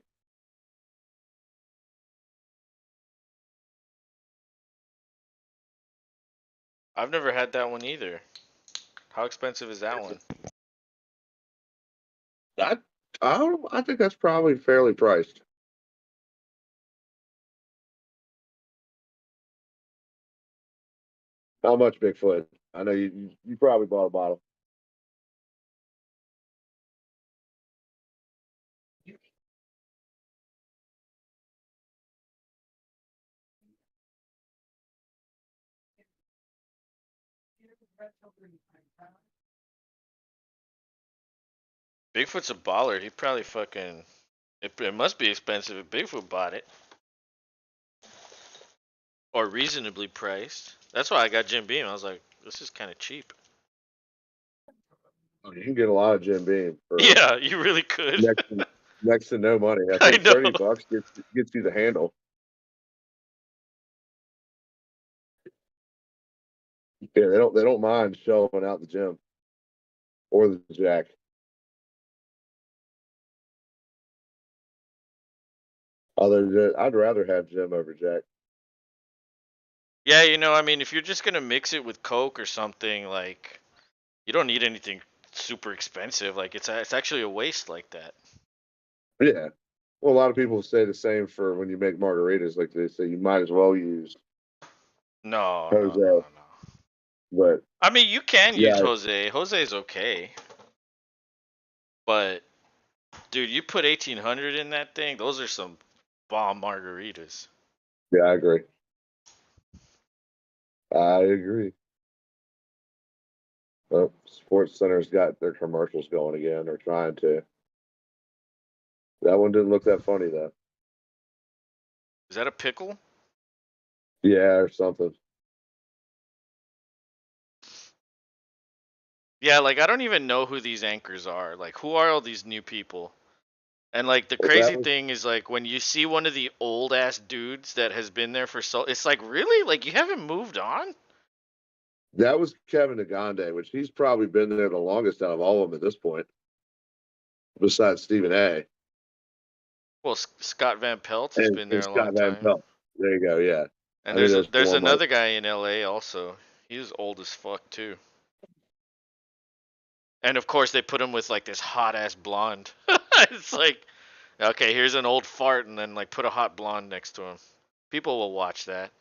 I've never had that one either. How expensive is that one? I I think that's probably fairly priced. How much, Bigfoot? I know you probably bought a bottle. Bigfoot's a baller. He probably fucking. It must be expensive if Bigfoot bought it. Or reasonably priced. That's why I got Jim Beam. I was like, this is kind of cheap. Oh, you can get a lot of Jim Beam for Yeah, you really could. next to, next to no money. I I think know. $30 gets you the handle. Yeah, they don't mind shelling out the Jim or the Jack. I'd rather have Jim over Jack. Yeah, I mean, if you're just gonna mix it with Coke or something, like, you don't need anything super expensive. Like, it's actually a waste like that. Yeah. Well, a lot of people say the same for when you make margaritas. Like they say, you might as well use No, no, no, Jose. no. But I mean, you can use yeah, Jose. Jose's okay, but dude, you put 1800 in that thing. Those are some bomb margaritas. yeah, I agree. I agree. Well, Sports Center's got their commercials going again, or trying to. That one didn't look that funny though. Is that a pickle? Yeah, or something. Yeah, like I don't even know who these anchors are. Like, who are all these new people? And like the That crazy was thing is like when you see one of the old ass dudes that has been there for so, it's like, really, like, you haven't moved on. that was Kevin Agande, which he's probably been there the longest out of all of them at this point, besides Stephen A. Well, Scott Van Pelt has been there And a long Scott Van time. Pelt. There you go. Yeah, And I knew there's there was there's one more. another guy in LA also. He's old as fuck too. And of course they put him with like this hot ass blonde. It's like, okay, here's an old fart and then like put a hot blonde next to him. People will watch that.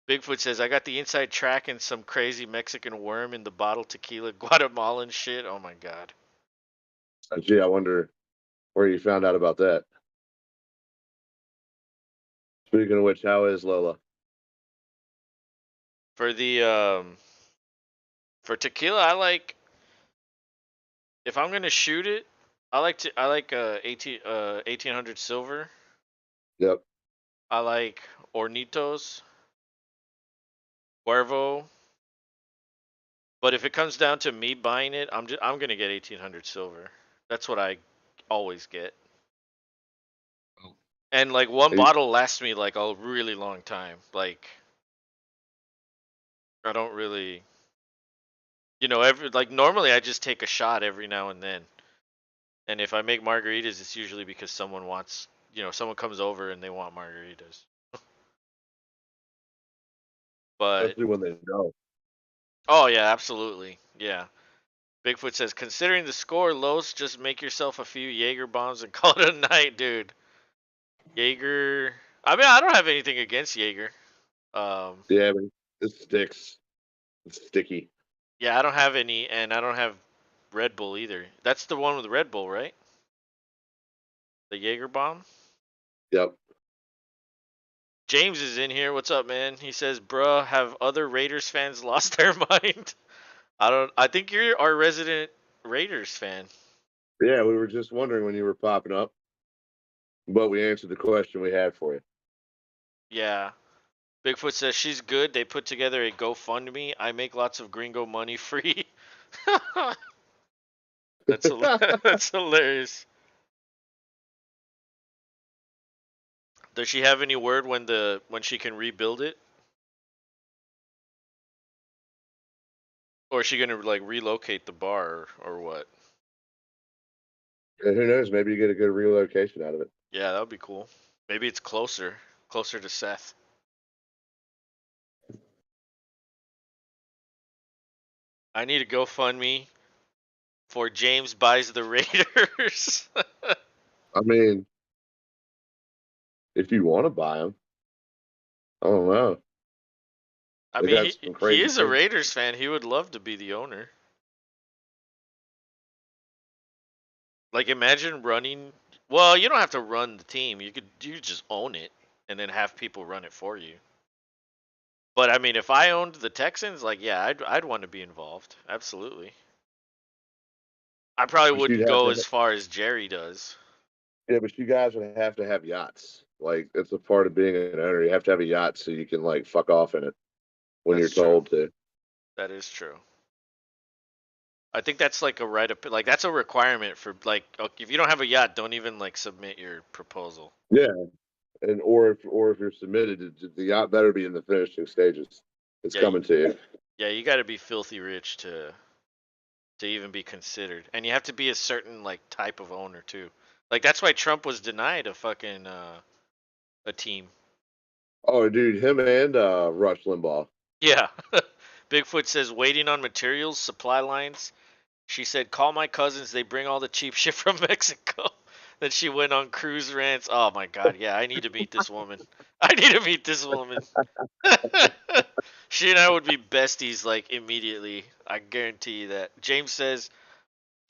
Bigfoot says, I got the inside track and some crazy Mexican worm in the bottle tequila, Guatemalan shit. Oh my god. Gee, I wonder where you found out about that. Speaking of which, how is Lola? For the for tequila, I like, if I'm gonna shoot it, I like 1800 silver. Yep. I like Hornitos, Cuervo. But if it comes down to me buying it, I'm gonna get 1800 silver. That's what I always get. And like one He- bottle lasts me like a really long time. Like, I don't really, every, like, normally I just take a shot every now and then. And if I make margaritas, it's usually because someone wants, someone comes over and they want margaritas. But Especially when they know. oh yeah, absolutely. Yeah. Bigfoot says, considering the score, Los, just make yourself a few Jaeger bombs and call it a night, dude. Jaeger. I mean, I don't have anything against Jaeger. Um, Yeah, but it sticks. It's sticky. yeah, I don't have any, and I don't have Red Bull either. That's the one with Red Bull, right? The Jaeger bomb. Yep. James is in here. What's up, man? He says, "Bruh, have other Raiders fans lost their mind?" I don't. I think you're our resident Raiders fan. Yeah, we were just wondering when you were popping up, but we answered the question we had for you. Yeah. Bigfoot says she's good. They put together a GoFundMe. I make lots of gringo money free. That's hilarious. Does she have any word when she can rebuild it, or is she gonna like relocate the bar or what? And who knows? Maybe you get a good relocation out of it. Yeah, that would be cool. Maybe it's closer to Seth. I need a GoFundMe for James buys the Raiders. I mean, if you want to buy them, I don't know. I They mean, got he some he crazy is a things. Raiders fan. He would love to be the owner. Like, imagine running. Well, you don't have to run the team. You just own it and then have people run it for you. But I mean, if I owned the Texans, like, yeah, I'd want to be involved. Absolutely. I probably But you'd wouldn't have go to, as far as Jerry does. yeah, but you guys would have to have yachts. Like, it's a part of being an owner. You have to have a yacht so you can, like, fuck off in it when you're That's true. told to. That is true. I think that's like a right up, like that's a requirement for like if you don't have a yacht, don't even like submit your proposal. Yeah. And, or if you're submitted, the yacht better be in the finishing stages. It's Yeah, you, coming to you. yeah, you got to be filthy rich to even be considered, and you have to be a certain like type of owner too. Like that's why Trump was denied a fucking a team. Oh, dude, him and Rush Limbaugh. Yeah. Bigfoot says waiting on materials, supply lines. She said, "Call my cousins. They bring all the cheap shit from Mexico." Then she went on cruise rants. Oh my god, yeah, I need to meet this woman. I need to meet this woman. She and I would be besties like immediately. I guarantee you that. James says,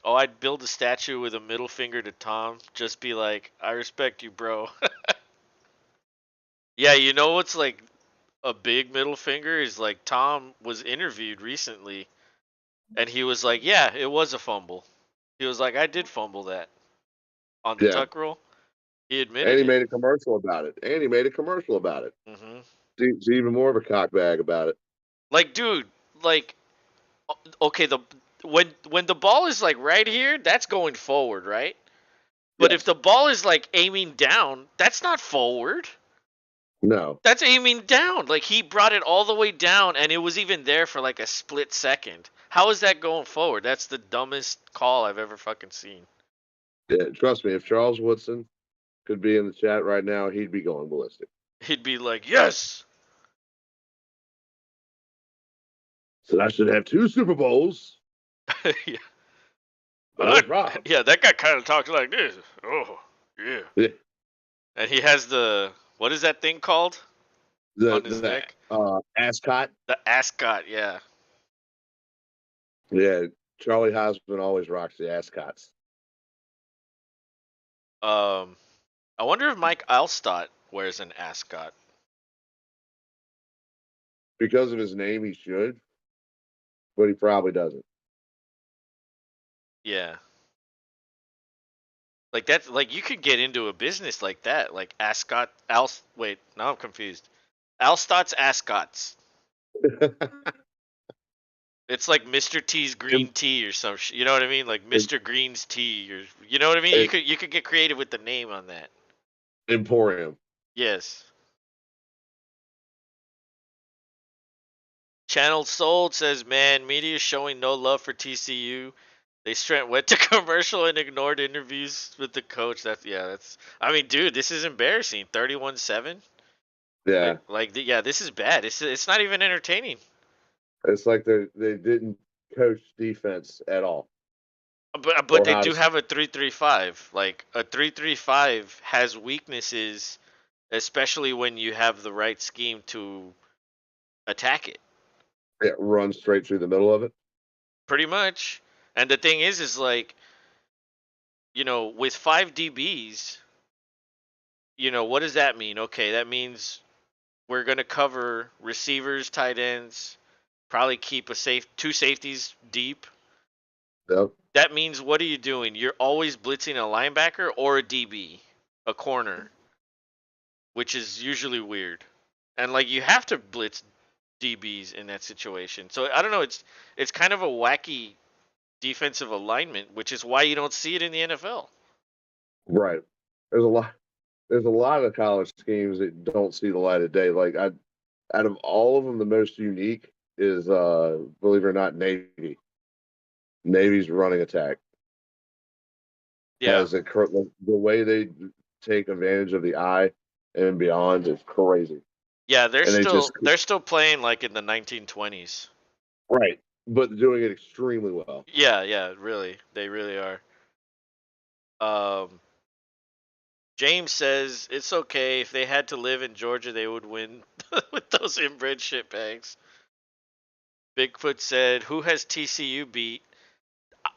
"Oh, I'd build a statue with a middle finger to Tom. Just be like, I respect you, bro." Yeah, you know what's like a big middle finger is like Tom was interviewed recently, and he was like, "Yeah, it was a fumble." He was like, "I did fumble that on the Yeah. tuck roll." He And admitted he it. made a commercial about it. And he made a commercial about it. Hmm. He's even more of a cockbag about it. Like, dude, like, okay, the when the ball is like right here, that's going forward, right? But if the Yes. ball is like aiming down, that's not forward. No. That's aiming down. Like he brought it all the way down, and it was even there for like a split second. How is that going forward? That's the dumbest call I've ever fucking seen. Yeah, trust me, if Charles Woodson could be in the chat right now, he'd be going ballistic. He'd be like, "Yes." So I should have two Super Bowls. Yeah. No problem. Yeah, that guy kind of talks like this. Oh, yeah. Yeah. And he has the what is that thing called The on his the neck? ascot. The ascot. Yeah. Yeah, Charlie Heisman always rocks the ascots Um, I wonder if Mike Alstott wears an ascot. because of his name. He should, but he probably doesn't. Yeah. Like that's like you could get into a business like that, like ascot. Wait, now I'm confused. Alstott's ascots. It's like Mr. T's Em- green tea or some you know what I mean? Like em- Mr. Green's tea or you know what I mean? em- You could get creative with the name on that. Emporium. Yes. Channel Sold says, "Man, media is showing no love for TCU. They straight went to commercial and ignored interviews with the coach." That's yeah, that's. I mean, dude, this is embarrassing. 31-7. Yeah, Yeah, this is bad. It's not even entertaining. it's like they didn't coach defense at all But or they how do to. have a 3-3-5. Like a 3-3-5 has weaknesses, especially when you have the right scheme to attack it. Yeah, run straight through the middle of it. Pretty much. And the thing is like with five DBs, what does that mean? Okay, that means we're gonna cover receivers, tight ends, probably keep two safeties deep. Yep. That means what are you doing? You're always blitzing a linebacker or a DB, a corner, which is usually weird. And like you have to blitz DBs in that situation. So I don't know. It's kind of a wacky. defensive alignment, which is why you don't see it in the NFL. Right. There's a lot. There's a lot of college schemes that don't see the light of day. Like out of all of them, the most unique is, believe it or not, Navy. Navy's running attack Yeah, has the way they take advantage of the eye and beyond is crazy. yeah, they're And they just still they're still playing like in the 1920s. right, but doing it extremely well. Yeah, yeah, really, they really are. Um, James says it's okay if they had to live in Georgia, they would win with those inbred shitbags. Bigfoot said, "Who has TCU beat?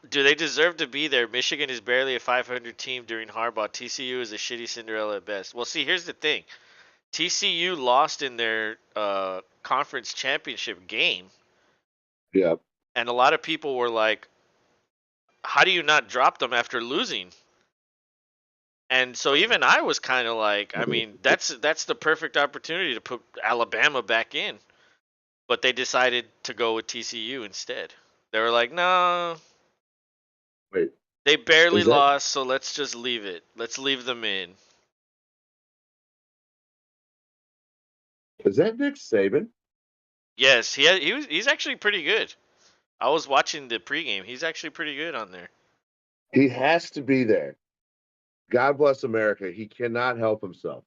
Do they deserve to be there? Michigan is barely a 500 team during Harbaugh. TCU is a shitty Cinderella at best." Well, see, here's the thing: TCU lost in their conference championship game, Yeah. and a lot of people were like, "How do you not drop them after losing?" And so even I was kind of like, I mean, that's the perfect opportunity to put Alabama back in, but they decided to go with TCU instead. They were like, "No, Wait, they barely is that lost, so let's just leave it. Let's leave them in." is that Nick Saban? Yes, he's actually pretty good. I was watching the pregame. He's actually pretty good on there. He has to be there. God bless America. He cannot help himself.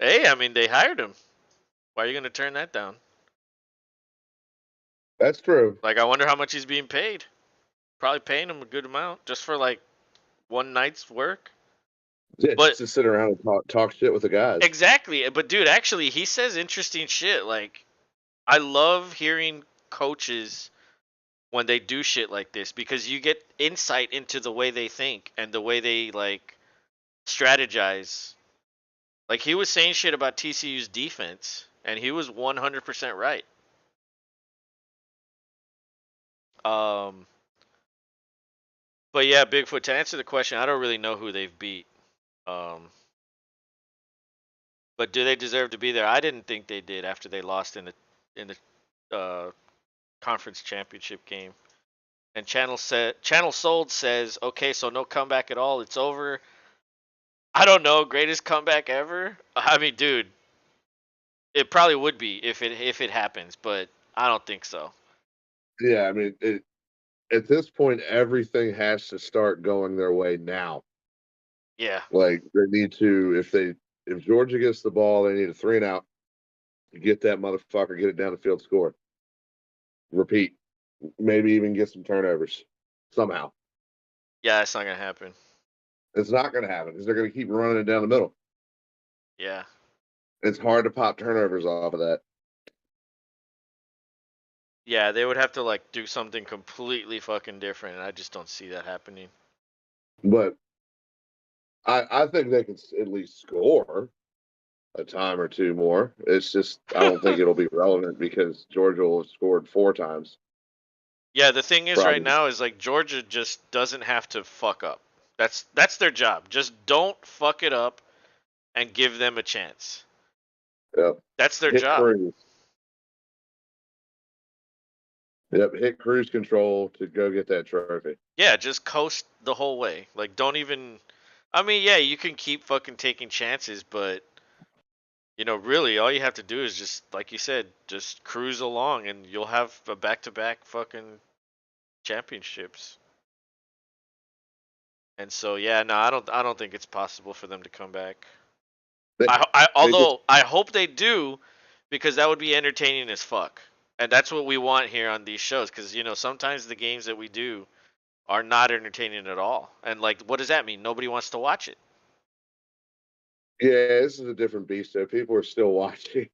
Hey, I mean, they hired him. Why are you gonna turn that down? That's true. Like, I wonder how much he's being paid. Probably paying him a good amount just for like one night's work. Yeah, But just to sit around and talk shit with the guys. exactly. But dude, actually, he says interesting shit. Like, I love hearing coaches when they do shit like this because you get insight into the way they think and the way they like strategize. Like he was saying shit about TCU's defense, and he was 100% right. Um, but yeah, Bigfoot. To answer the question, I don't really know who they've beat. Um, but do they deserve to be there? I didn't think they did after they lost in the conference championship game. And Channel Sold says, okay, so no comeback at all. It's over. I don't know, greatest comeback ever. I mean, dude, it probably would be if it happens, but I don't think so. Yeah, I mean, at this point, everything has to start going their way now. Yeah, Like they need to, if Georgia gets the ball, they need a 3-and-out. Get that motherfucker, get it down the field, score. Repeat. Maybe even get some turnovers somehow. yeah, it's not gonna happen. It's not going to happen because they're going to keep running it down the middle. Yeah, It's hard to pop turnovers off of that. yeah, they would have to like do something completely fucking different, and I just don't see that happening. But I think they can at least score a time or two more. It's just I don't think it'll be relevant because Georgia will have scored 4 times. Yeah, the thing is right Probably. now is like Georgia just doesn't have to fuck up. That's their job. Just don't fuck it up and give them a chance. Yep. That's their Hit job. cruise. Yep. Hit cruise control to go get that trophy. Yeah, just coast the whole way. Like don't even I mean, yeah, you can keep fucking taking chances, but really all you have to do is just like you said, just cruise along and you'll have a back-to-back fucking championships. And so yeah, no, I don't think it's possible for them to come back. They, they just Although I hope they do, because that would be entertaining as fuck, and that's what we want here on these shows. Because sometimes the games that we do are not entertaining at all, and like, what does that mean? Nobody wants to watch it. yeah, this is a different beast. So people are still watching.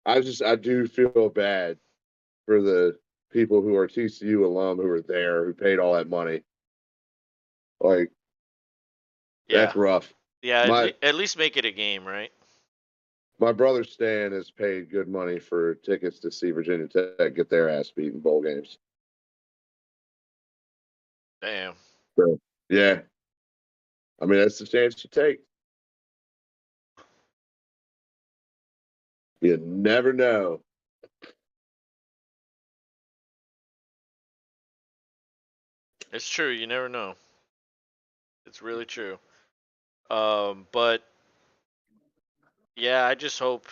I do feel bad for the people who are TCU alum who are there who paid all that money. Like Yeah, that's rough. yeah. At, My le- at least make it a game, right? my brother Stan has paid good money for tickets to see Virginia Tech get their ass beat in bowl games. Damn. So yeah, I mean that's the chance you take. You never know. It's true. You never know. It's really true. But yeah, I just hope.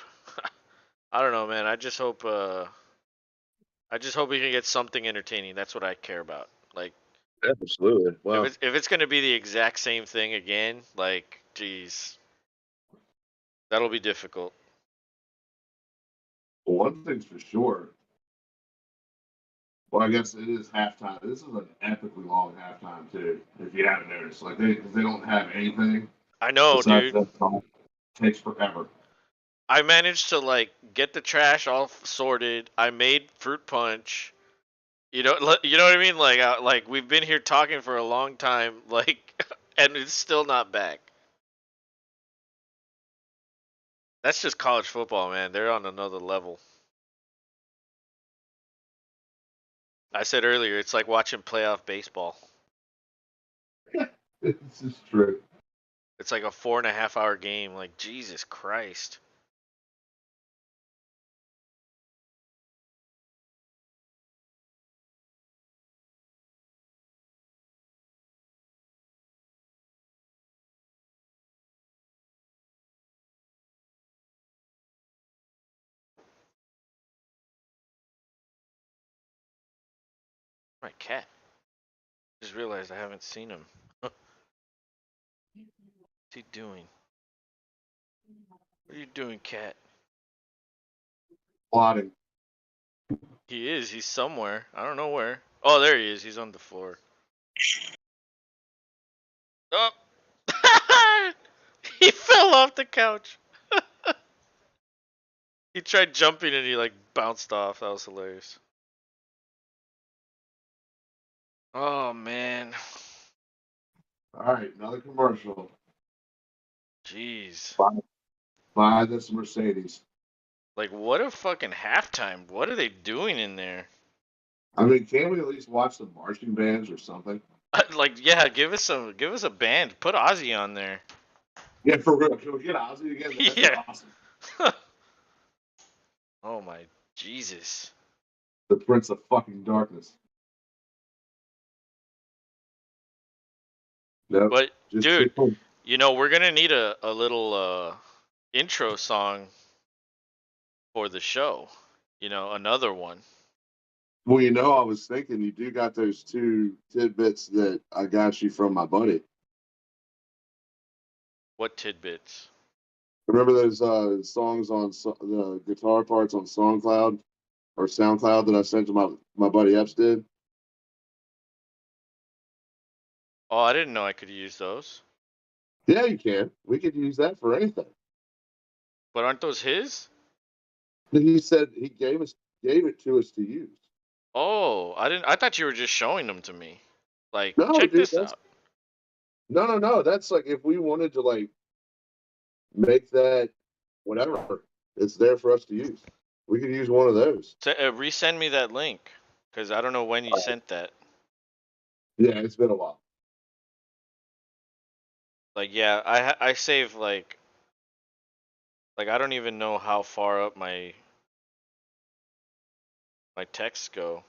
I don't know, man. I just hope. I just hope we can get something entertaining. That's what I care about. Like, Absolutely. Well, if it's gonna be the exact same thing again, like, geez, that'll be difficult. one thing's for sure. Well, I guess it is halftime. This is an epically long halftime too. If you haven't noticed, like they don't have anything I know, besides dude. that song. It takes forever. I managed to like get the trash all sorted. I made fruit punch. You know what I mean? Like we've been here talking for a long time, like, and it's still not back. That's just college football, man. They're on another level. I said earlier, it's like watching playoff baseball. This is true. It's like a 4.5 hour game. Like, Jesus Christ. My cat. Just realized I haven't seen him. What's he doing? What are you doing, cat? Plotting. He is. He's somewhere. I don't know where. Oh, there he is. He's on the floor. Oh! He fell off the couch. He tried jumping and he like bounced off. That was hilarious. Oh man. All right, another commercial. Jeez. Buy this Mercedes. Like what a fucking halftime. What are they doing in there? I mean, can't we at least watch the marching bands or something? Like yeah, give us a band. Put Ozzy on there. Yeah, for real. Can we get Ozzy again? That'd be Yeah. awesome. Oh my Jesus. The Prince of fucking Darkness. Nope. But Just dude, stick with. we're gonna need a little intro song for the show. Another one. Well, I was thinking you do got those two tidbits that I got you from my buddy. What tidbits? Remember those songs on the guitar parts on SoundCloud or SoundCloud that I sent to my buddy Epps did? Oh, I didn't know I could use those. Yeah, you can. We could use that for anything. But aren't those his? He said he gave it to us to use. Oh, I didn't. I thought you were just showing them to me. Like, No, check dude, this that's out. no. That's like if we wanted to like make that whatever, it's there for us to use. We could use one of those. Resend me that link, cause I don't know when you sent that. Yeah, it's been a while. Like, yeah, I save like I don't even know how far up my texts go.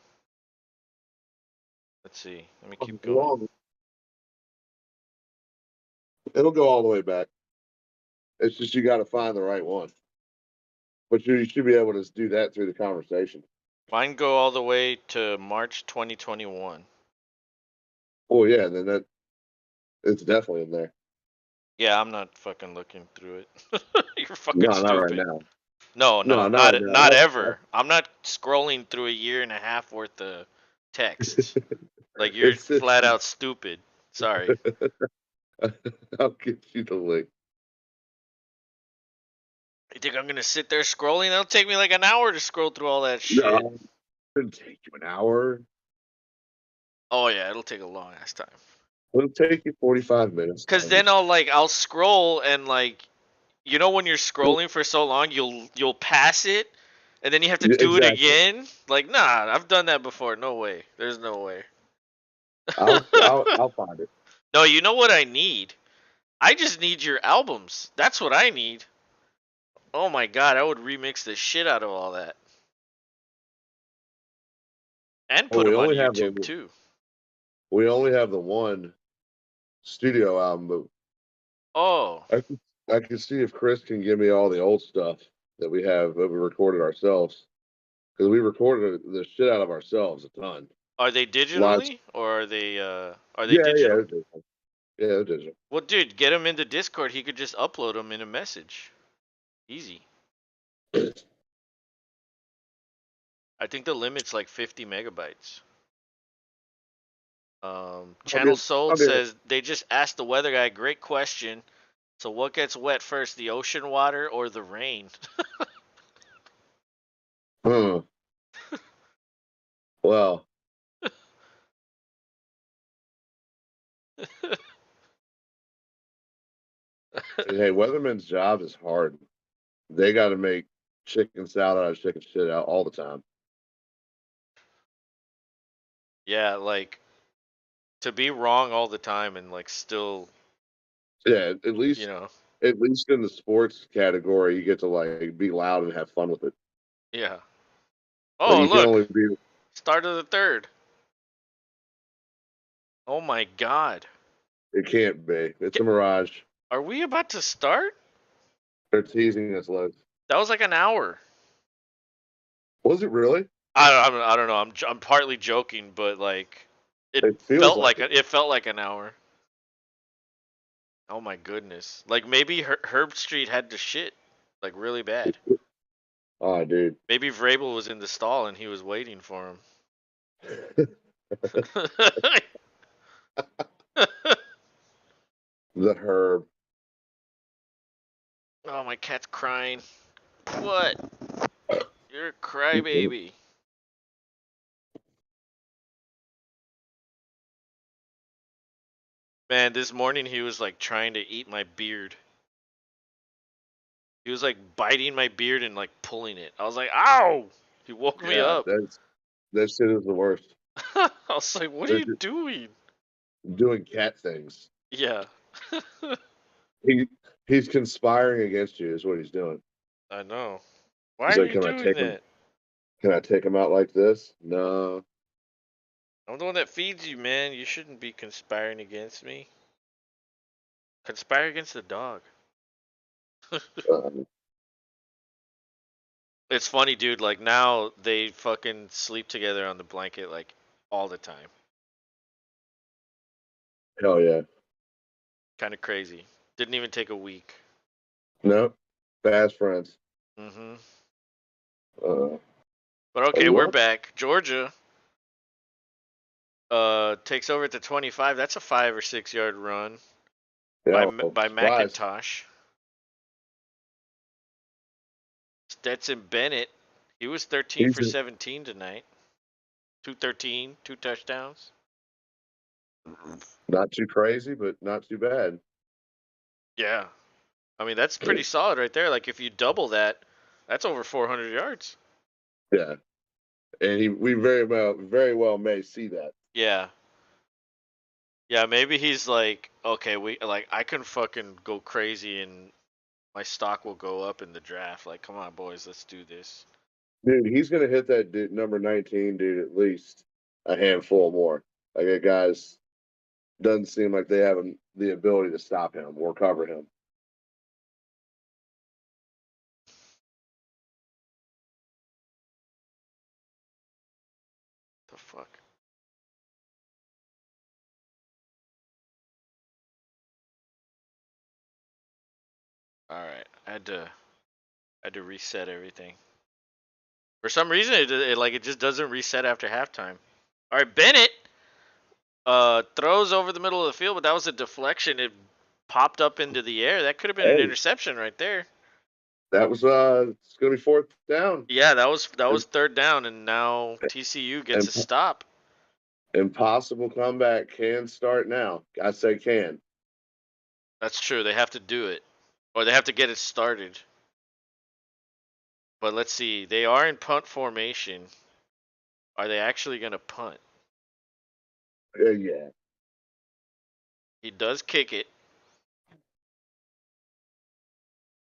Let's see. Let me keep going. Long. It'll go all the way back. It's just you got to find the right one. But you should be able to do that through the conversation. Mine go all the way to March 2021. Oh yeah, then that it's definitely in there. Yeah, I'm not fucking looking through it. You're fucking No, not right stupid. now. No, No, no, not right not now. ever. I'm not scrolling through a year and a half worth of texts. Like you're It's flat out stupid. Sorry. I'll get you the link. You think I'm gonna sit there scrolling? It'll take me like an hour to scroll through all that shit. No, it'll take you an hour. Oh yeah, it'll take a long ass time. It'll take you 45 minutes. Cause then I'll scroll and like when you're scrolling for so long you'll pass it and then you have to Yeah, do it exactly. again. Like nah, I've done that before. No way. There's no way. I'll find it. No, you know what I need? I just need your albums. That's what I need. Oh my god, I would remix the shit out of all that. And Oh, put we them on only have YouTube too. We only have the one studio album, Oh, but I can see if Chris can give me all the old stuff that we have that we recorded ourselves because we recorded the shit out of ourselves a ton. are they Lots. digitally or are they Yeah, yeah, digital? it is. Yeah, it is. Well, dude, get him into Discord. He could just upload them in a message. Easy. I think the limit's like 50 megabytes. I'll be, Channel I'll Sold be, says they just asked the weather guy. Great question. So what gets wet first, the ocean water or the rain? huh. Well, hey, weatherman's job is hard. They got to make chicken salad out of chicken shit out all the time. Yeah, like to be wrong all the time and like still, Yeah, you know, at least in the sports category, you get to like be loud and have fun with it. yeah. Like Oh, you can look, only be. start of the third. Oh my God, It can't be. It's a mirage. are we about to start? They're teasing us, like. That was like an hour. Was it really? I don't know. I'm partly joking, but like It feels like it. it felt like an hour. Oh my goodness. Like maybe Herb Street had to shit like really bad. Oh, dude. Maybe Vrabel was in the stall and he was waiting for him. The herb. Oh, my cat's crying. What? You're a crybaby. Man, this morning he was like trying to eat my beard. He was like biting my beard and like pulling it. I was like, ow! He woke me Yeah, up. that shit is the worst. I was like, what are They're you just doing? doing cat things. Yeah. He he's conspiring against you. Is what he's doing. I know. Why He's are like, you doing that? Can I take him out like this? No. I'm the one that feeds you, man. You shouldn't be conspiring against me. Conspire against the dog. Uh, It's funny, dude. Like now they fucking sleep together on the blanket like all the time. hell yeah. Kind of crazy. Didn't even take a week. Nope. Fast friends. Mhm. Uh, But okay, we're what? back. Georgia takes over at the 25. That's a 5 or 6 yard run Yeah, I'm by surprised. McIntosh. Stetson Bennett, he was 13 He's for 17 tonight. 213, 2 touchdowns. not too crazy, but not too bad. Yeah. I mean, that's pretty solid right there. Like if you double that, that's over 400 yards. Yeah, and we very well may see that. Yeah. Yeah, maybe he's like, okay, we like I can fucking go crazy and my stock will go up in the draft. Like, come on, boys, let's do this. Dude, he's gonna hit that dude, number 19 dude at least a handful more. Like that guy's doesn't seem like they have the ability to stop him or cover him. The fuck. All right, I had to reset everything. For some reason, it just doesn't reset after halftime. All right, Bennett throws over the middle of the field, but that was a deflection. It popped up into the air. That could have been an Hey, interception right there. that was it's gonna be fourth down. Yeah, that And, was third down, and now TCU gets and a stop. impossible comeback can start now. I say can. That's true. They have to do it, or they have to get it started. But let's see. They are in punt formation. Are they actually going to punt? Yeah. He does kick it.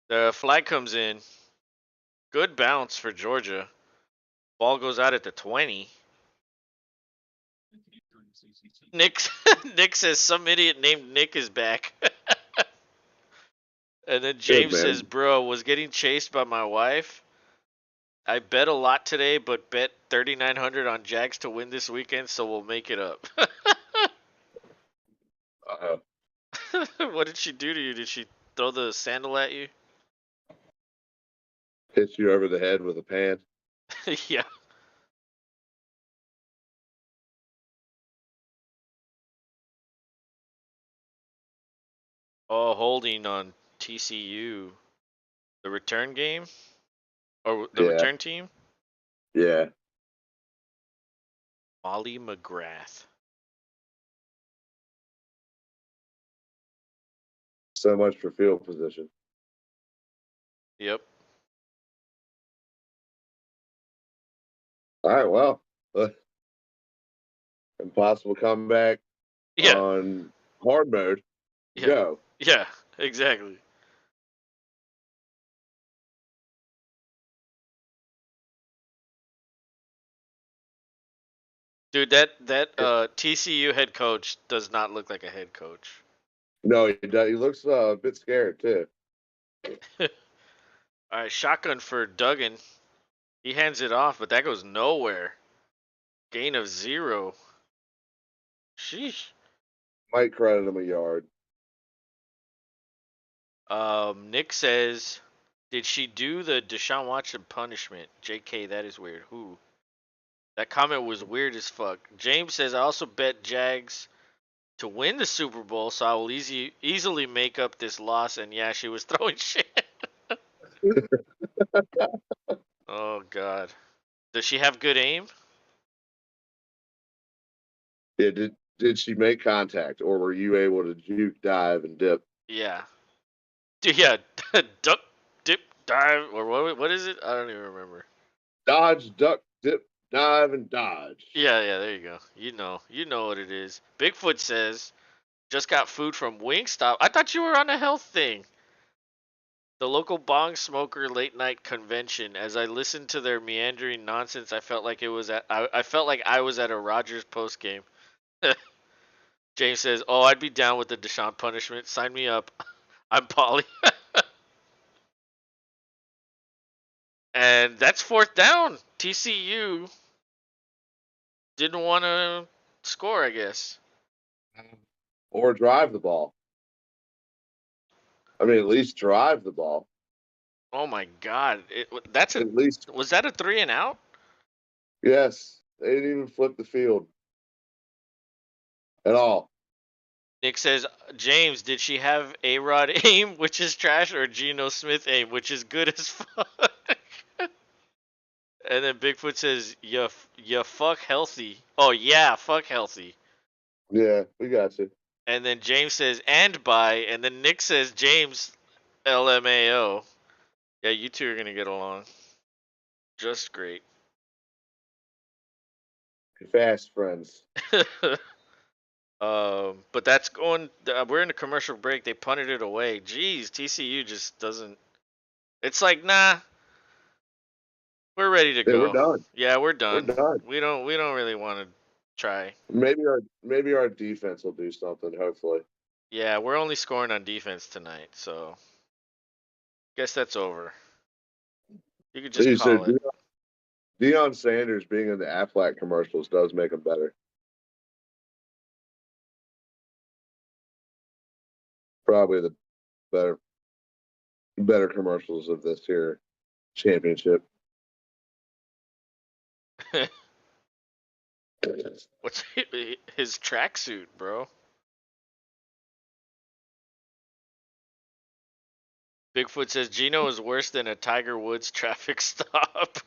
The flag comes in. Good bounce for Georgia. Ball goes out at the 20. Nick Nick says some idiot named Nick is back. And then Good James says, man. "Bro, was getting chased by my wife. I bet a lot today, but bet 3,900 on Jags to win this weekend, so we'll make it up." Uh, What did she do to you? Did she throw the sandal at you? hit you over the head with a pan. Yeah. Oh, holding on TCU. The return game? Or the Yeah, return team? yeah. Molly McGrath. So much for field position. Yep. All right, well, impossible comeback Yeah. on hard mode. Yeah. Go. Yeah. Exactly. Dude, that TCU head coach does not look like a head coach. No, he does. He looks a bit scared too. All right, shotgun for Duggan. He hands it off, but that goes nowhere. Gain of 0. Sheesh. Might credit him a yard. Nick says, "Did she do the Deshaun Watson punishment?" JK, that is weird. Who? That comment was weird as fuck. James says, "I also bet Jags to win the Super Bowl, so I will easily make up this loss." And yeah, she was throwing shit. Oh god. Does she have good aim? Yeah, did she make contact, or were you able to juke, dive, and dip? Yeah. Yeah. Duck, dip, dive, or what is it? I don't even remember. Dodge, duck, dip, dive, and dodge. Yeah, there you go. You know what it is. Bigfoot says, "Just got food from Wingstop." I thought you were on a health thing. The local bong smoker late night convention. As I listened to their meandering nonsense, I felt like I felt like I was at a Rogers post game. James says, "Oh, I'd be down with the Deshaun punishment. Sign me up." I'm Polly. And that's fourth down. TCU didn't want to score, I guess. Or drive the ball. I mean, at least drive the ball. Oh my God! That's a At least, Was that a 3 and out? yes. They didn't even flip the field at all. Nick says, "James, did she have A Rod aim, which is trash, or Geno Smith aim, which is good as fuck?" And then Bigfoot says, "Ya fuck healthy." Oh yeah, fuck healthy. Yeah, we got you. And then James says, "And by," and then Nick says, "James, LMAO." Yeah, you two are gonna get along just great. Fast friends. But that's going. We're in a commercial break. They punted it away. Jeez, TCU just doesn't. It's like, nah, we're ready to Yeah, we're go. done. Yeah, we're We're done. done. We don't really want to try. Maybe our defense will do something. Hopefully. Yeah, we're only scoring on defense tonight, so guess that's over. You could just Dude, so call it. Deion Sanders being in the Aflac commercials does make him better. Probably the better better commercials of this here championship. What's his tracksuit, bro? Bigfoot says Gino is worse than a Tiger Woods traffic stop.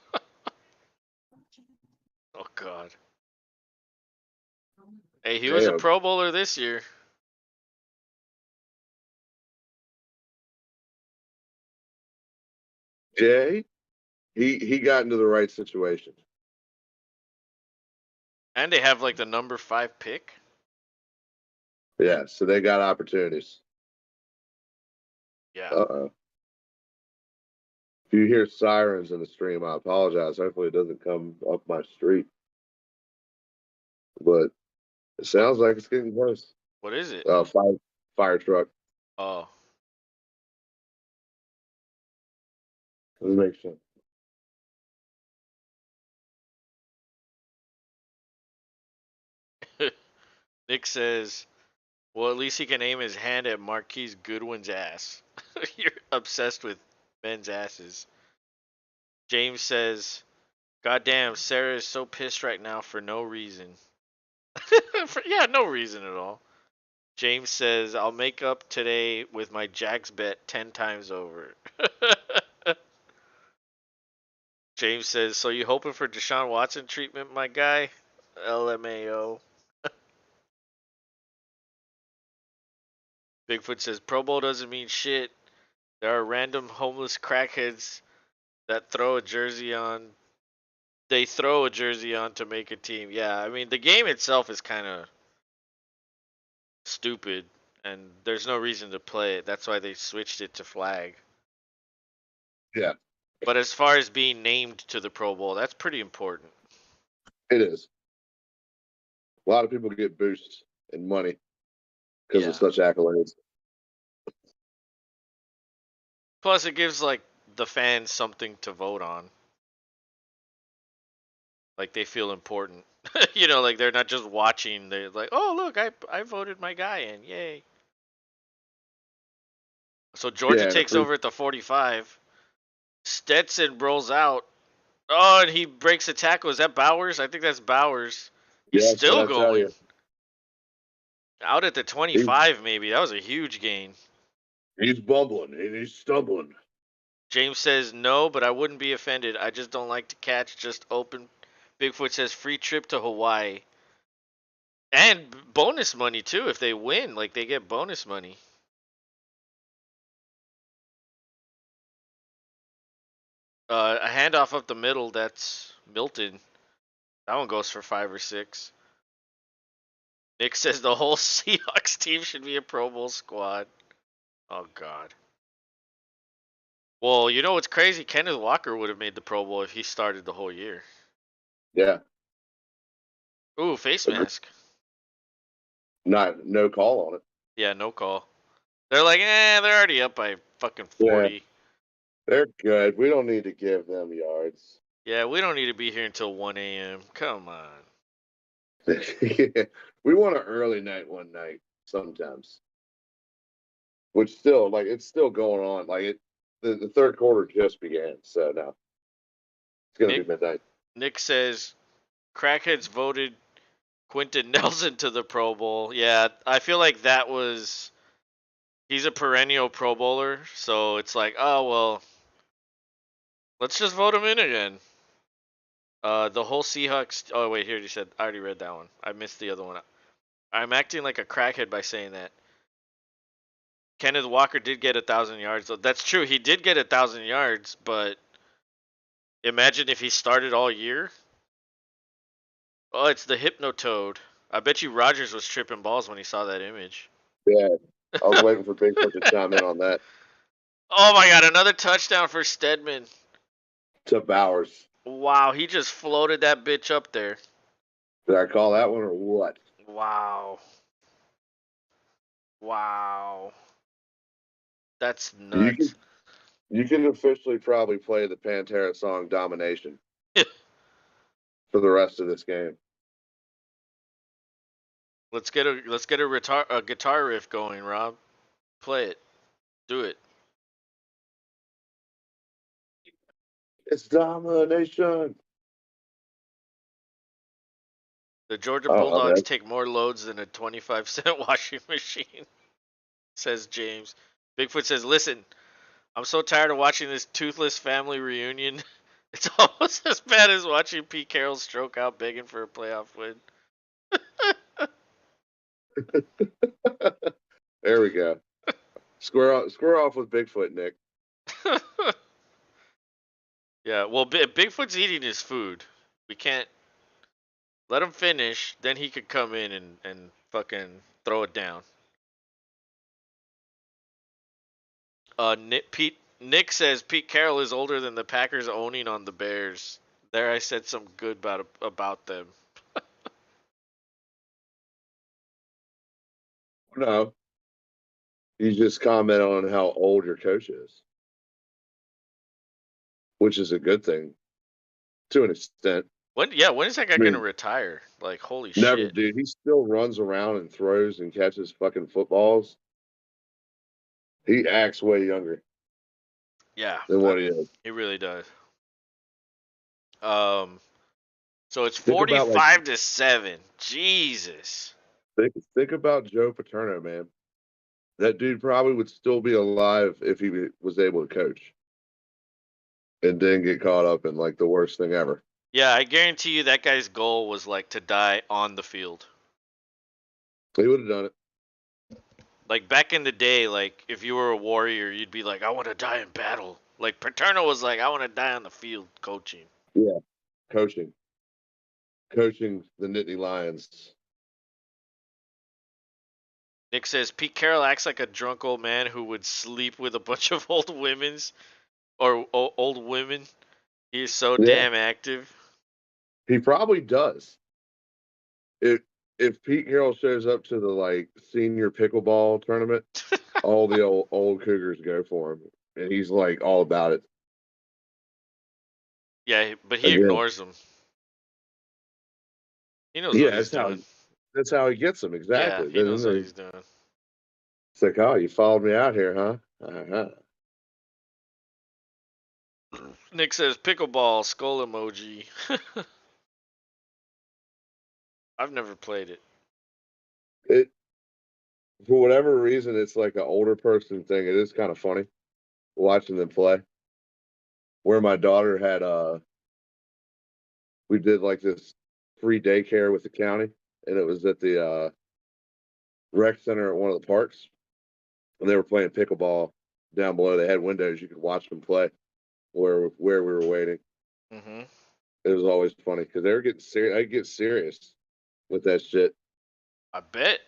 Oh God. Hey, he was a Damn. Pro Bowler this year, Jay, he got into the right situation. and they have like the number 5 pick. Yeah, so they got opportunities. Yeah. Uh-oh. If you hear sirens in the stream, I apologize. Hopefully it doesn't come up my street. But It sounds like it's getting close. What is it? Fire truck. Oh. Let's make sure. Nick says, well, at least he can aim his hand at Marquise Goodwin's ass. You're obsessed with men's asses. James says, goddamn, Sarah is so pissed right now for no reason. Yeah, no reason at all. James says, I'll make up today with my Jacks bet 10 times over. James says, so you hoping for Deshaun Watson treatment, my guy? LMAO. Bigfoot says, Pro Bowl doesn't mean shit. There are random homeless crackheads that throw a jersey on. They throw a jersey on to make a team. Yeah, I mean, the game itself is kind of stupid, and there's no reason to play it. That's why they switched it to flag. Yeah, But as far as being named to the Pro Bowl, that's pretty important. it is. A lot of people get boosts in money because of Yeah. such accolades. Plus, it gives like the fans something to vote on. Like they feel important. Like they're not just watching. They're like, oh look, I voted my guy in. Yay. So Georgia Yeah, and takes over at the 45. Stetson rolls out. Oh, and he breaks a tackle. Is that Bowers? I think that's Bowers. He's yes, what still I tell going. you, Out at the he's 25, maybe. That was a huge gain. he's bumbling and he's stumbling. James says, no, but I wouldn't be offended. I just don't like to catch just open. Bigfoot says, free trip to Hawaii. And bonus money, too, if they win. Like, they get bonus money. A handoff up the middle, that's Milton. That one goes for 5 or 6. Nick says the whole Seahawks team should be a Pro Bowl squad. Oh, God. Well, you know what's crazy? Kenneth Walker would have made the Pro Bowl if he started the whole year. Yeah, Ooh, face agree. mask. Not no call on it. Yeah, no call. They're like, they're already up by fucking Yeah, 40. they're good. We don't need to give them yards. Yeah, we don't need to be here until 1 a.m. Come on. We want an early night one night sometimes, which still like it's still going on. Like the third quarter just began, so now it's gonna be Nick midnight. Nick says crackheads voted Quentin Nelson to the Pro Bowl. Yeah, I feel like that was he's a perennial Pro Bowler, so it's like, oh well, let's just vote him in again. The whole Seahawks. Oh wait, here you said. I already read that one. I missed the other one. I'm acting like a crackhead by saying that. Kenneth Walker did get 1,000 yards. That's true. He did get 1,000 yards, but imagine if he started all year. Oh, it's the Hypnotoad. I bet you Rogers was tripping balls when he saw that image. Yeah, I was waiting for Bigfoot to chime in on that. Oh my God, another touchdown for Stedman. To Bowers, Wow, he just floated that bitch up there. did I call that one or what? Wow. Wow. That's You nuts. can you can officially probably play the Pantera song "Domination" for the rest of this game. let's get a guitar riff going, Rob. Play it. Do it. It's domination. The Georgia Oh, Bulldogs okay. take more loads than a 25-cent washing machine, says James. Bigfoot says, "Listen, I'm so tired of watching this toothless family reunion. It's almost as bad as watching Pete Carroll stroke out begging for a playoff win." There we go. Square off with Bigfoot, Nick. Yeah, well, Bigfoot's eating his food. We can't let him finish. Then he could come in and fucking throw it down. Nick says Pete Carroll is older than the Packers owning on the Bears. There, I said some good about them. No, you just comment on how old your coach is, which is a good thing to an extent. When is that guy I gonna mean, retire? Like, holy never, shit. dude. He still runs around and throws and catches fucking footballs. He acts way younger Yeah, than what he is. he really does. Um, so it's Think about like 45-7. Jesus. think about Joe Paterno, man. That dude probably would still be alive if he was able to coach and didn't get caught up in like the worst thing ever. Yeah, I guarantee you that guy's goal was like to die on the field. He would have done it. Like back in the day, like if you were a warrior, you'd be like, I want to die in battle. Like Paterno was like, I want to die on the field coaching. Yeah, coaching, coaching the Nittany Lions. Nick says Pete Carroll acts like a drunk old man who would sleep with a bunch of old women. He is so Yeah, damn active. he probably does. If if Pete Carroll shows up to the like senior pickleball tournament, all the old Cougars go for him, and he's like all about it. Yeah, but he Again, ignores them. He knows what yeah, he's doing. that's how he gets them Yeah, exactly. he Then knows what he's doing. it's like, oh, you followed me out here, huh? Uh-huh. Nick says pickleball skull emoji. I've never played it. It for whatever reason, it's like an older person thing. It is kind of funny watching them play. Where my daughter had we did like this free daycare with the county, and it was at the rec center at one of the parks, and they were playing pickleball down below. They had windows you could watch them play where we were waiting. Mhm. It was always funny because they were getting serious. I get serious with that shit. I bet.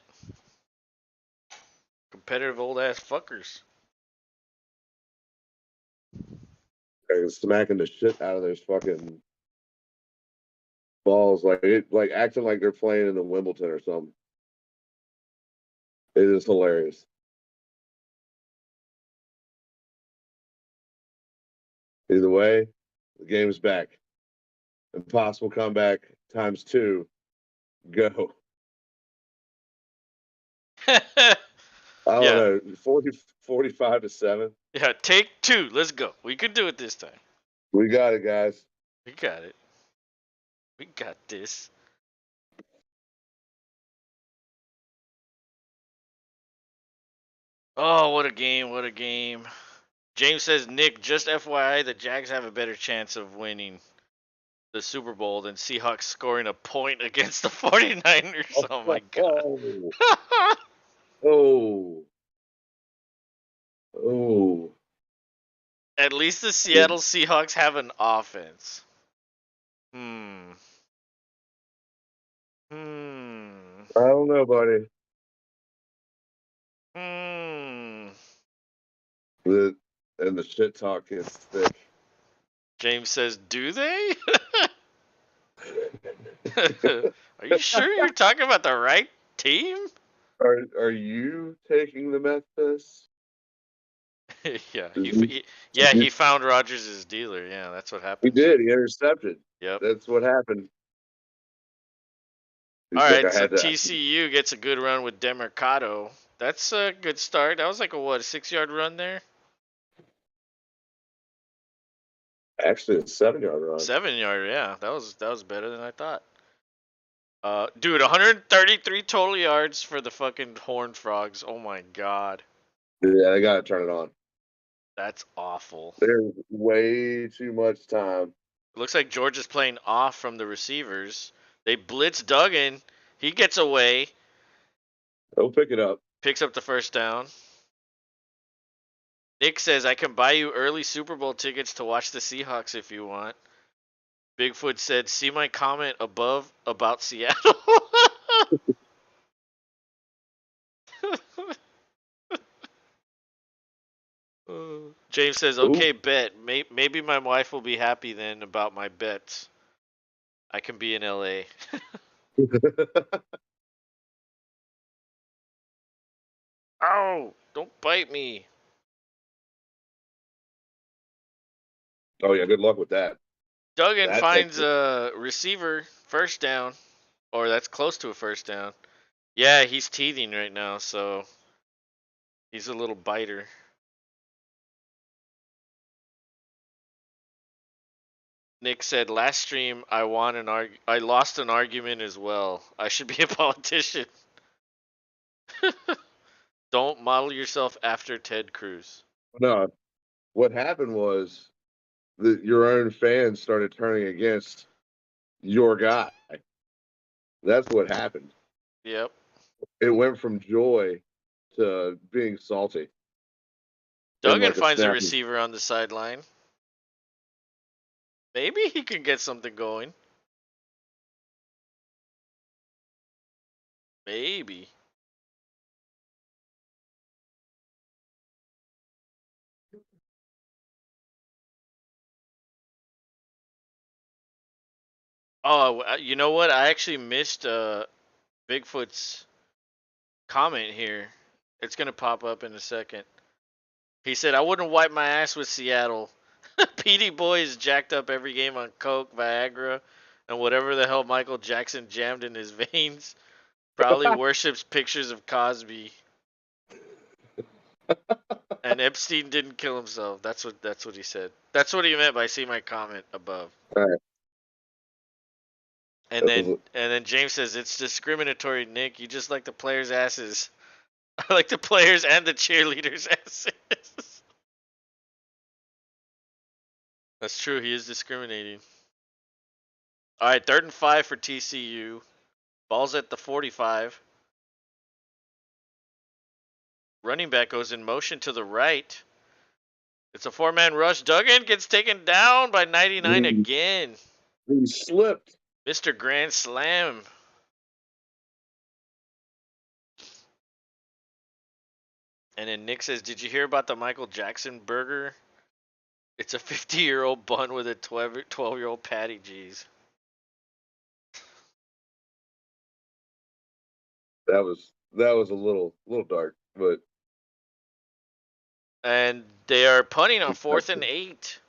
Competitive old ass fuckers. Like, smacking the shit out of those fucking balls, like acting like they're playing in the Wimbledon or something. It is hilarious. Either way, the game's back. Impossible comeback times two. Go. I don't Yeah. know. 45-7. Yeah, take two. Let's go. We can do it this time. We got it, guys. We got it. We got this. Oh, what a game. What a game. James says, Nick, just FYI, the Jags have a better chance of winning the Super Bowl than Seahawks scoring a point against the 49ers. Oh, Oh, my God. oh, oh, oh. At least the Seattle Seahawks have an offense. Hmm. Hmm. I don't know, buddy. Hmm. The and the shit talk is thick. James says, do they? Are you sure you're talking about the right team? Are you taking the Memphis? Yeah, Is he, he found Rogers' dealer. Yeah, that's what he happens. did. He intercepted. Yep. That's what happened. All He's like, right, I so had to. TCU gets a good run with Demercado. That's a good start. That was like a 6-yard run there? Actually, a 7-yard run. 7-yard, yeah. That was better than I thought. Dude, 133 total yards for the fucking Horned Frogs. Oh my God, Yeah, they got to turn it on. that's awful. There's way too much time. It looks like Georgia's playing off from the receivers. They blitz Duggan. He gets away, They'll pick it up. picks up the first down. Nick says, I can buy you early Super Bowl tickets to watch the Seahawks if you want. Bigfoot said, see my comment above about Seattle? James says, Ooh. okay, bet. Maybe my wife will be happy then about my bets. I can be in LA. Ow! Don't bite me. Oh yeah, good luck with that. Duggan That takes finds a receiver, first down, or that's close to a first down. Yeah, he's teething right now, so he's a little biter. Nick said last stream I lost an argument as well. I should be a politician. Don't model yourself after Ted Cruz. no. What happened was that your own fans started turning against your guy. That's what happened. Yep. It went from joy to being salty in Duggan like a finds a snap. receiver on the sideline. Maybe he can get something going. Maybe. Oh, you know what? I actually missed Bigfoot's comment here. It's gonna pop up in a second. He said, "I wouldn't wipe my ass with Seattle. PD Boy is jacked up every game on coke, Viagra, and whatever the hell Michael Jackson jammed in his veins. Probably worships pictures of Cosby. And Epstein didn't kill himself. That's what he said. That's what he meant by see my comment above." All right. And then James says it's discriminatory, Nick. You just like the players' asses. I like the players and the cheerleaders' asses. That's true. He is discriminating. All right, 3rd and 5 for TCU. Ball's at the 45. Running back goes in motion to the right. It's a 4-man rush. Duggan gets taken down by 99 again. He slipped. Mr. Grand Slam. And then Nick says, "Did you hear about the Michael Jackson burger? It's a 50-year-old bun with a 12-year-old patty." Jeez. That was a little dark, but And they are punting on 4th and 8.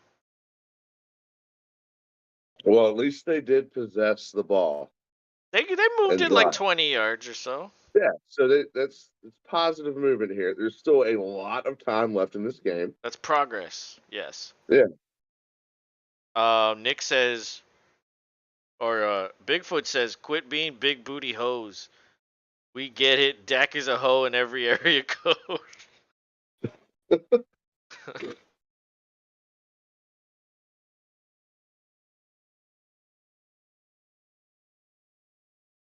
well, at least they did possess the ball They moved and it like drive. 20 yards or so. Yeah, so that's it's positive movement here. There's still a lot of time left in this game. That's progress. Yes. Yeah. Nick says, or Bigfoot says, "Quit being big booty hoes. We get it. Dak is a hoe in every area code."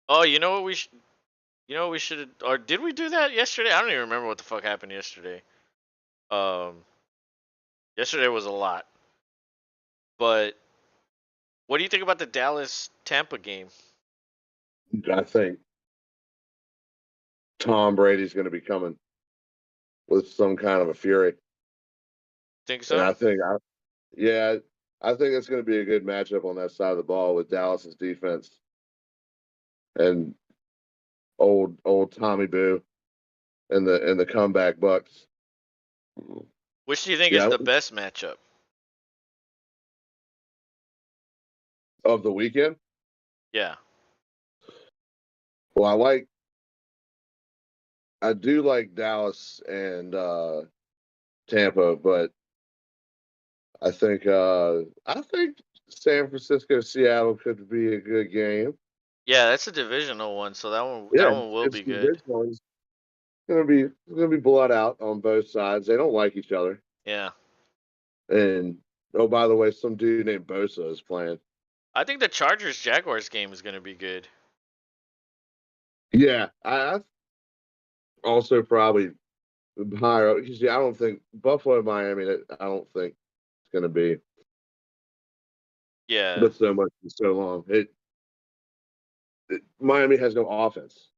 Oh, you know what we should, or did we do that yesterday? I don't even remember what the fuck happened yesterday. Um, Yesterday was a lot. But what do you think about the Dallas Tampa game? I think Tom Brady's going to be coming with some kind of a fury, Think and so? yeah, I think it's going to be a good matchup on that side of the ball with Dallas's defense and old Tommy Boo and the comeback Bucks. Which do you think is Yeah, the best matchup? of the weekend. Yeah. Well, I do like Dallas and Tampa, but I think San Francisco Seattle could be a good game. Yeah, that's a divisional one, so that Yeah, one will it's be the good. big ones. It's gonna be blood out on both sides. They don't like each other. Yeah. And oh, by the way, some dude named Bosa is playing. I think the Chargers Jaguars game is going to be good. Yeah, I also probably higher up because I don't think Buffalo Miami. I don't think it's gonna be, Yeah. but so much for so long. Miami has no offense.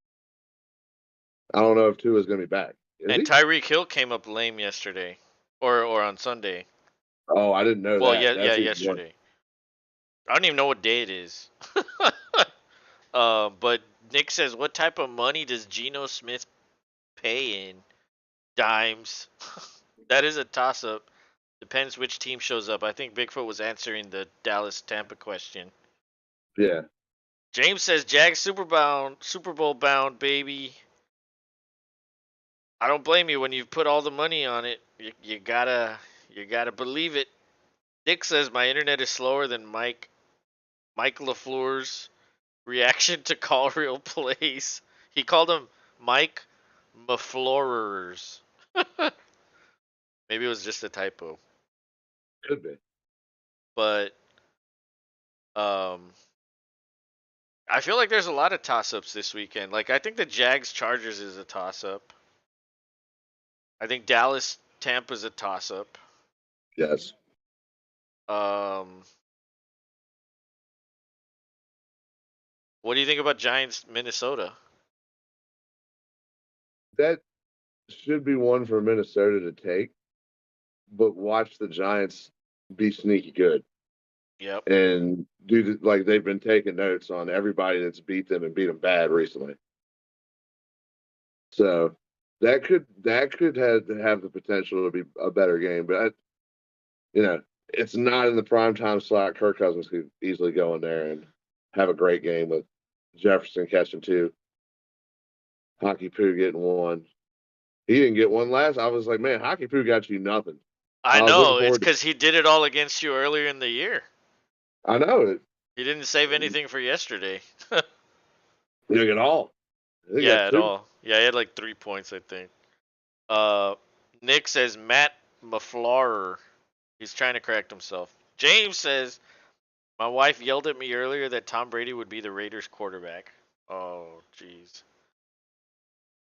I don't know if Tua is gonna be back. Is And he? Tyreek Hill came up lame yesterday, or on Sunday. Oh, I didn't know Well, that. yeah, That's even worse. yesterday. I don't even know what day it is. But Nick says, "What type of money does Geno Smith pay in?" Dimes. That is a toss-up. Depends which team shows up. I think Bigfoot was answering the Dallas Tampa question. Yeah. James says Jags Super Bowl bound, baby. I don't blame you when you've put all the money on it. You gotta believe it. Dick says my internet is slower than Mike LaFleur's reaction to call real plays. He called them Mike Maflorers. Maybe it was just a typo. Could be. But I feel like there's a lot of toss-ups this weekend. Like I think the Jags Chargers is a toss-up. I think Dallas Tampa's a toss-up. Yes. Um, what do you think about Giants Minnesota? That should be one for Minnesota to take, but watch the Giants be sneaky good Yep. and like they've been taking notes on everybody that's beat them and beat them bad recently. So that could have the potential to be a better game, but it's not in the prime time slot. Kirk Cousins could easily go in there and have a great game with Jefferson catching two, Hockey Poo getting one. He didn't get one last. I was like, man, Hockey Poo got you nothing. I I was looking know. It's forward to. because he did it all against you earlier in the year. I know it. He didn't save anything for yesterday. He didn't get all. I think he got Yeah, at two. all. Yeah, he had like 3 points, I think. Uh, Nick says Matt Maflaurer. He's trying to correct himself. James says my wife yelled at me earlier that Tom Brady would be the Raiders quarterback. Oh, jeez.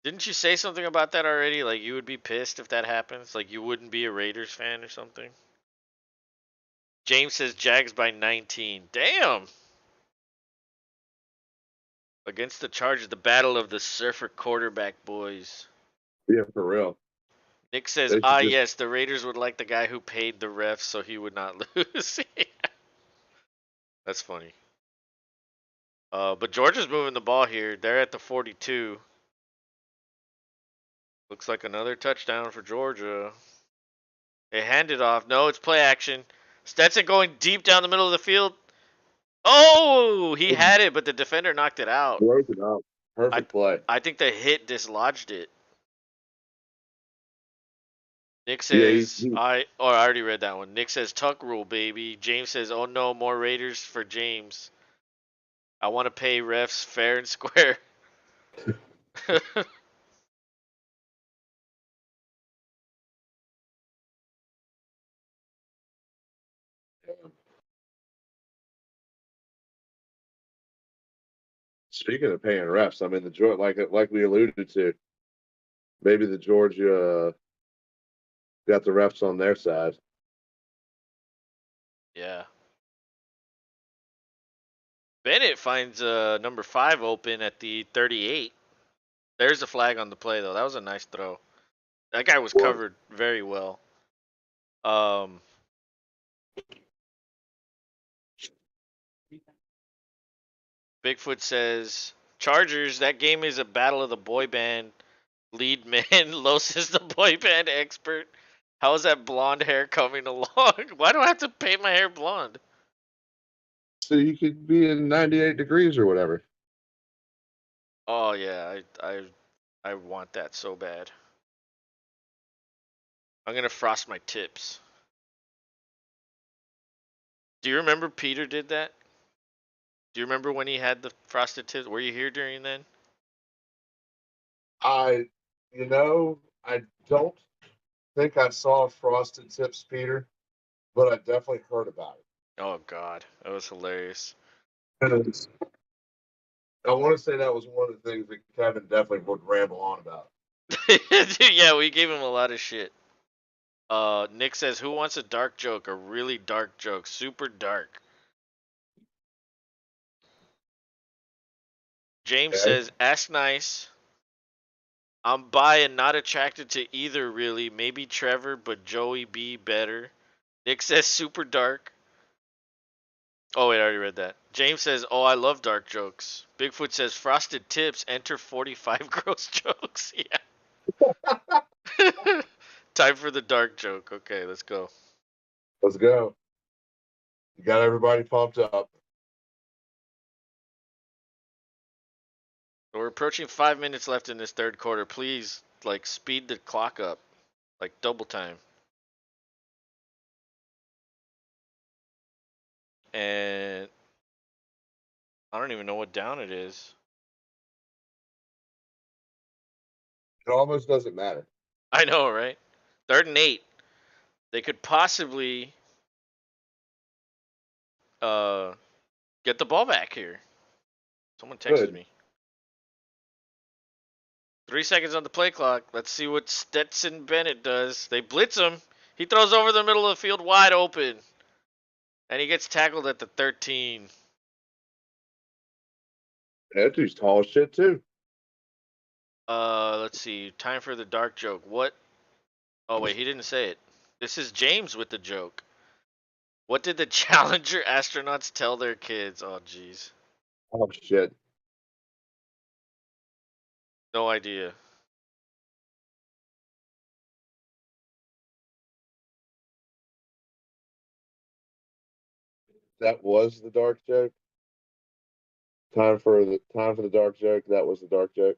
Didn't you say something about that already? Like you would be pissed if that happens? Like you wouldn't be a Raiders fan or something? James says Jags by 19. Damn. Against the Chargers, the battle of the surfer quarterback boys. Yeah, for real. Nick says, They should ah, just. yes, the Raiders would like the guy who paid the refs so he would not lose. That's funny. But Georgia's moving the ball here. They're at the 42. Looks like another touchdown for Georgia. They hand it off. No, it's play action. Stetson going deep down the middle of the field. Oh, he had it, but the defender knocked it out. Broke it up. I Perfect play. I think the hit dislodged it. Nick Yeah, says I already read that one. Nick says tuck rule, baby. James says, oh no, more Raiders for James. I want to pay refs fair and square. speaking of paying refs, I mean the Georgia, like we alluded to, maybe the Georgia got the refs on their side. Yeah. Bennett finds number 5 open at the 38. There's a flag on the play though. That was a nice throw. That guy was What? covered very well. Um, Bigfoot says Chargers. That game is a battle of the boy band lead man. Los is the boy band expert. How is that blonde hair coming along? Why do I have to paint my hair blonde? So you could be in 98 degrees or whatever. Oh yeah, I want that so bad. I'm gonna frost my tips. Do you remember Peter did that? Do you remember when he had the frosted tips? Were you here during then? I, I don't think I saw Frosted Tips, Peter, but I definitely heard about Oh God, that was hilarious. it. I want to say that was one of the things that Kevin definitely would ramble on about. Yeah, we gave him a lot of shit. Nick says, "Who wants a dark joke? A really dark joke, super dark." James Okay. says, "Ask nice. I'm bi and not attracted to either really. Maybe Trevor, but Joey B better." Nick says, "Super dark." Oh wait, I already read that. James says, "Oh, I love dark jokes." Bigfoot says, "Frosted tips. Enter 45 gross jokes." Yeah. Time for the dark joke. Okay, let's go. Let's go. You got everybody pumped up. We're approaching 5 minutes left in this third quarter. Please, like, speed the clock up, like double time. And I don't even know what down it is. It almost doesn't matter. I know, right? 3rd and 8. They could possibly uh get the ball back here. Someone texted Good. me. 3 seconds on the play clock. Let's see what Stetson Bennett does. They blitz him. He throws over the middle of the field wide open. And he gets tackled at the 13. That dude's tall as shit too. Let's see. Time for the dark joke. What? Oh, wait, he didn't say it. This is James with the joke. What did the Challenger astronauts tell their kids? Oh, jeez. Oh shit. No idea. That was the dark joke. Time for the dark joke. That was the dark joke.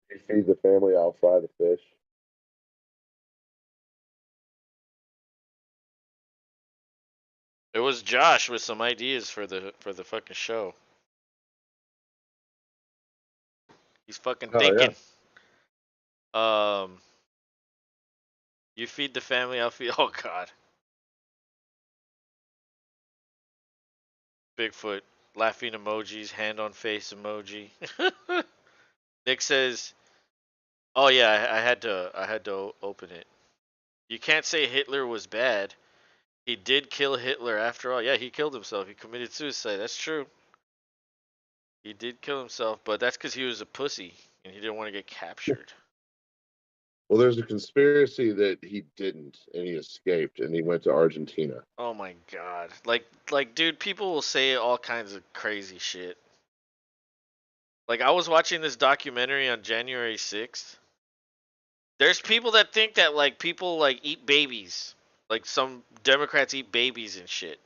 You feed the family, I'll fry the fish. It was Josh with some ideas for the fucking show. He's fucking Oh yeah. thinking. Um, you feed the family, I'll feed. Oh God, Bigfoot, laughing emojis, hand on face emoji. Nick says, "Oh yeah, I had to open it. You can't say Hitler was bad. He did kill Hitler after all. Yeah, he killed himself. He committed suicide. That's true. He did kill himself, but that's because he was a pussy and he didn't want to get captured. Well, there's a conspiracy that he didn't, and he escaped, and he went to Argentina. Oh my God, like, dude, people will say all kinds of crazy shit. Like, I was watching this documentary on January 6th. There's people that think that, like, people like eat babies. Like, some Democrats eat babies and shit.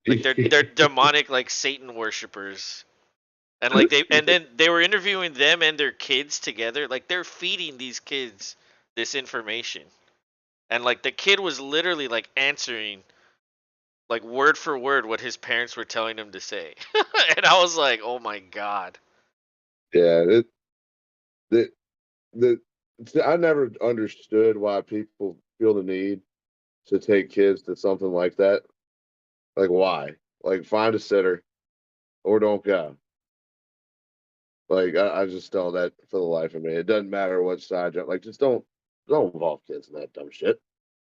Like, they're demonic, like, Satan worshippers. And like then they were interviewing them and their kids together. Like, they're feeding these kids this information. And like the kid was literally like answering like word for word what his parents were telling him to say. And I was like, "Oh my God." Yeah, the the I never understood why people feel the need to take kids to something like that. Like why? Like find a sitter or don't go. Like I just don't that for the life of me. It doesn't matter what side you're like, just don't involve kids in that dumb shit.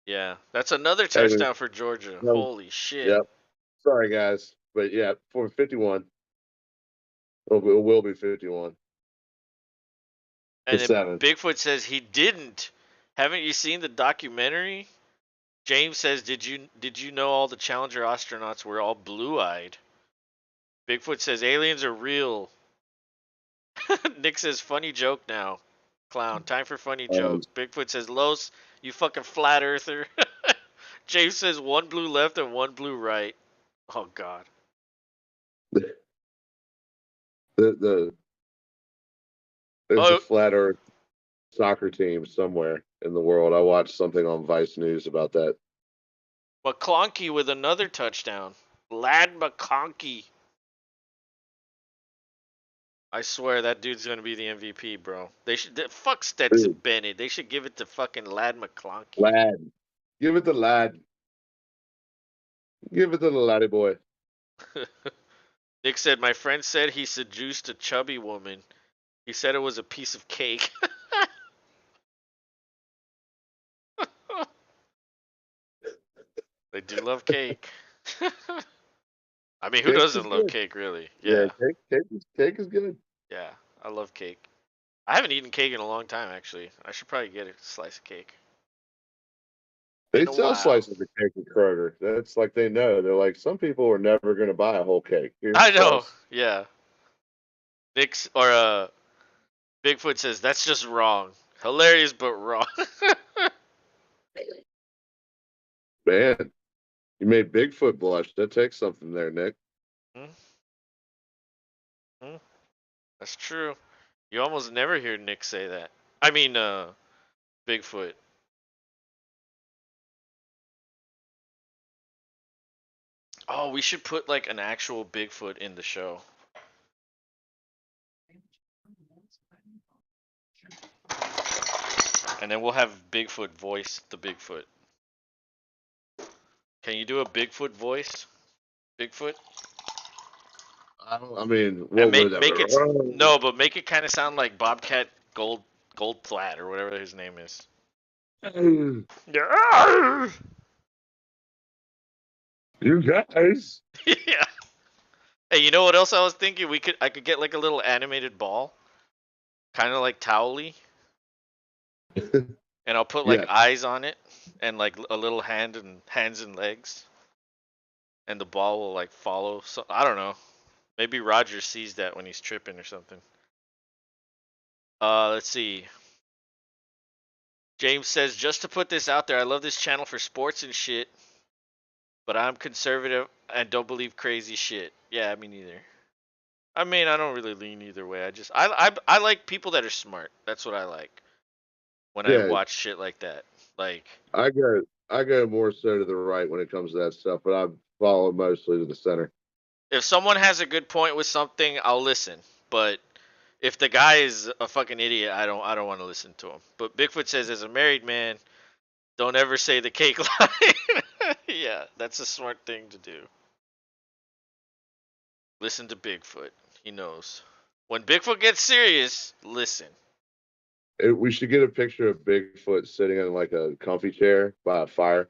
Yeah, that's another Anyway, touchdown for Georgia. no, Holy shit. yep. Sorry guys, but yeah, for 51, it will be 51 to And then 7. Bigfoot says he didn't. Haven't you seen the documentary? James says, "Did you know all the Challenger astronauts were all blue-eyed?" Bigfoot says aliens are real. Nick says funny joke now. Clown, time for funny Um, joke. Bigfoot says Los, you fucking flat earther. James says one blue left and one blue right. Oh God. the the there's a Oh, flat Earth soccer team somewhere in the world. I watched something on Vice News about that. McConkey with another touchdown. Lad McConkey. I swear that dude's gonna be the MVP, bro. They should fuck Stetson Dude, Bennett. They should give it to fucking Lad McConkey. lad, give it to lad, give it to the laddie boy. Nick said my friend said he seduced a chubby woman. He said it was a piece of cake. They do love cake. I mean, who Cake is doesn't love good. cake, really? Yeah, Yeah, cake is good. yeah. I love cake. I haven't eaten cake in a long time, actually. I should probably get a slice of cake. They in a sell while. slices of cake at Kroger. That's like they know. They're like, some people are never going to buy a whole cake. Here's a I know. slice. Yeah. Nick's or Bigfoot says that's just wrong. Hilarious but wrong. Man, you made Bigfoot blush. That takes something there, Nick. Hmm? Hmm? That's true. You almost never hear Nick say that. I mean, Bigfoot. Oh, we should put like an actual Bigfoot in the show. And then we'll have Bigfoot voice the Bigfoot. Can you do a Bigfoot voice? Bigfoot? I mean, And what would make it that? no, but make it kind of sound like Bobcat Goldflat or whatever his name is. Yeah. You guys. Yeah. Hey, you know what else I was thinking? I could get like a little animated ball, kind of like Towley, and I'll put like Yes. eyes on it and like a little hands and legs, and the ball will like follow. So I don't know. Maybe Roger sees that when he's tripping or something. Let's see. James says, just to put this out there, I love this channel for sports and shit, but I'm conservative and don't believe crazy shit. Yeah, me neither. I mean, I don't really lean either way. I like people that are smart. That's what I like when I Yeah, watch shit like that. Like I go more so to the right when it comes to that stuff, but I follow mostly to the center. if someone has a good point with something, I'll listen. But if the guy is a fucking idiot, I don't want to listen to him. But Bigfoot says, as a married man, don't ever say the cake line. Yeah, that's a smart thing to do. Listen to Bigfoot. He knows. When Bigfoot gets serious, listen. We should get a picture of Bigfoot sitting in like a comfy chair by a fire.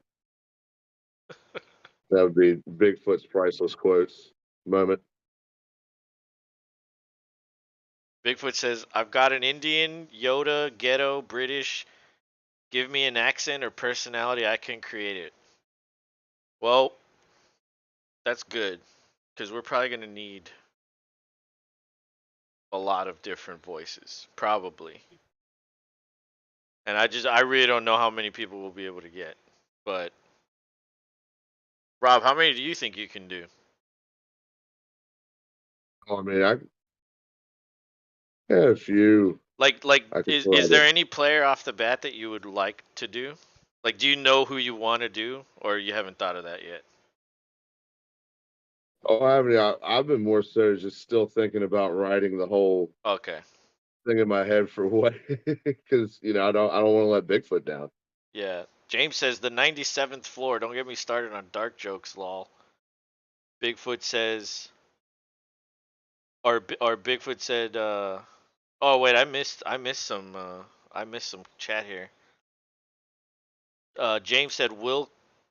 That would be Bigfoot's priceless quotes moment. Bigfoot says, I've got an Indian, Yoda, ghetto, British. Give me an accent or personality, I can create it. Well, that's good. Because we're probably going to need a lot of different voices. Probably. And I really don't know how many people we'll be able to get. But, Rob, how many do you think you can do? Oh, I mean, I yeah, a few Like I could is throw there it. any player off the bat that you would like to do? Like, do you know who you want to do, or you haven't thought of that yet? Oh, I mean, I've been more so just still thinking about writing the whole Okay, thing in my head for what, because I don't want to let Bigfoot down. yeah. James says the 97th floor. Don't get me started on dark jokes, lol. Bigfoot says, or Bigfoot said, oh wait, I missed some chat here. James said Will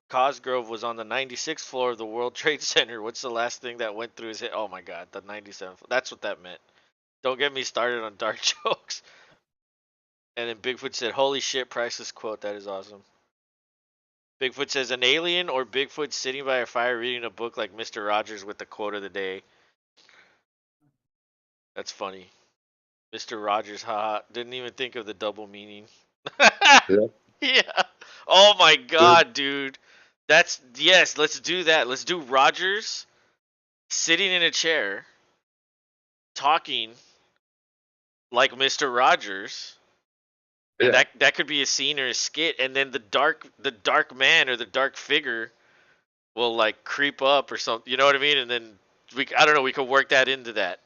Cosgrove was on the 96th floor of the World Trade Center. What's the last thing that went through his head? Oh my God, the 97th. That's what that meant. Don't get me started on dark jokes. And then Bigfoot said, "Holy shit, priceless quote. That is awesome." Bigfoot says, "An alien or Bigfoot sitting by a fire reading a book like Mister Rogers with the quote of the day." That's funny. Mister Rogers, haha. Didn't even think of the double meaning. Yeah, Yeah. Oh my good. God, dude. That's yes. Let's do that. Let's do Rogers sitting in a chair talking like Mister Rogers, and Yeah, that could be a scene or a skit, and then the dark man or the dark figure will like creep up or something. You know what I mean? And then I don't know. We could work that into that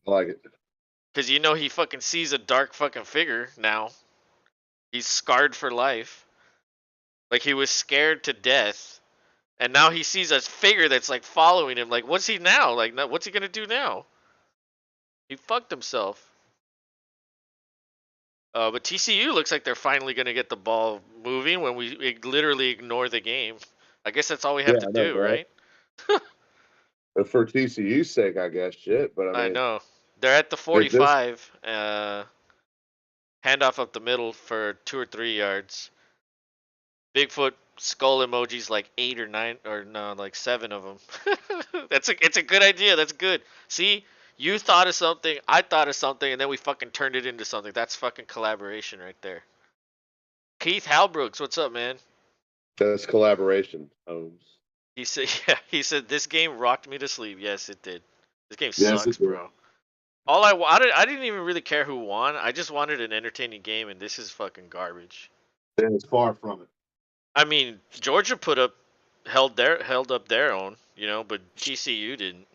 I like it. because you know he fucking sees a dark fucking figure now. He's scarred for life. Like he was scared to death, and now he sees a figure that's like following him. Like what's he now? Like what's he gonna do now? He fucked himself. But TCU looks like they're finally gonna get the ball moving when we literally ignore the game. I guess that's all we have Yeah, to I know, do, right? right? But for TCU's sake, I guess shit. But I I mean, know. They're at the at this 45. Handoff up the middle for 2 or 3 yards. Bigfoot skull emojis like 8 or 9 or no, like 7 of them. It's a good idea. That's good. See, you thought of something, I thought of something, and then we fucking turned it into something. That's fucking collaboration right there. Keith Halbrooks, what's up, man? That's collaboration, Holmes. He said, yeah, he said this game rocked me to sleep. Yes, it did. This game Yes, sucks, it did. bro. All I wanted, I didn't even really care who won. I just wanted an entertaining game, and this is fucking garbage. And it's far from it. I mean, Georgia held up their own, you know, but TCU didn't.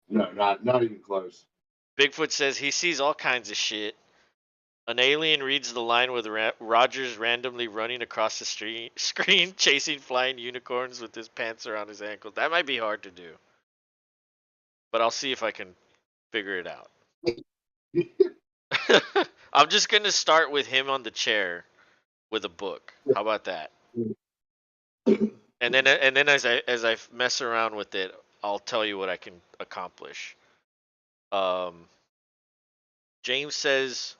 No, not even close. Bigfoot says he sees all kinds of shit. An alien reads the line with Rogers randomly running across the screen, chasing flying unicorns with his pants around his ankles. That might be hard to do, but I'll see if I can figure it out. I'm just gonna start with him on the chair with a book. How about that? And then as I mess around with it, I'll tell you what I can accomplish. Um, James says,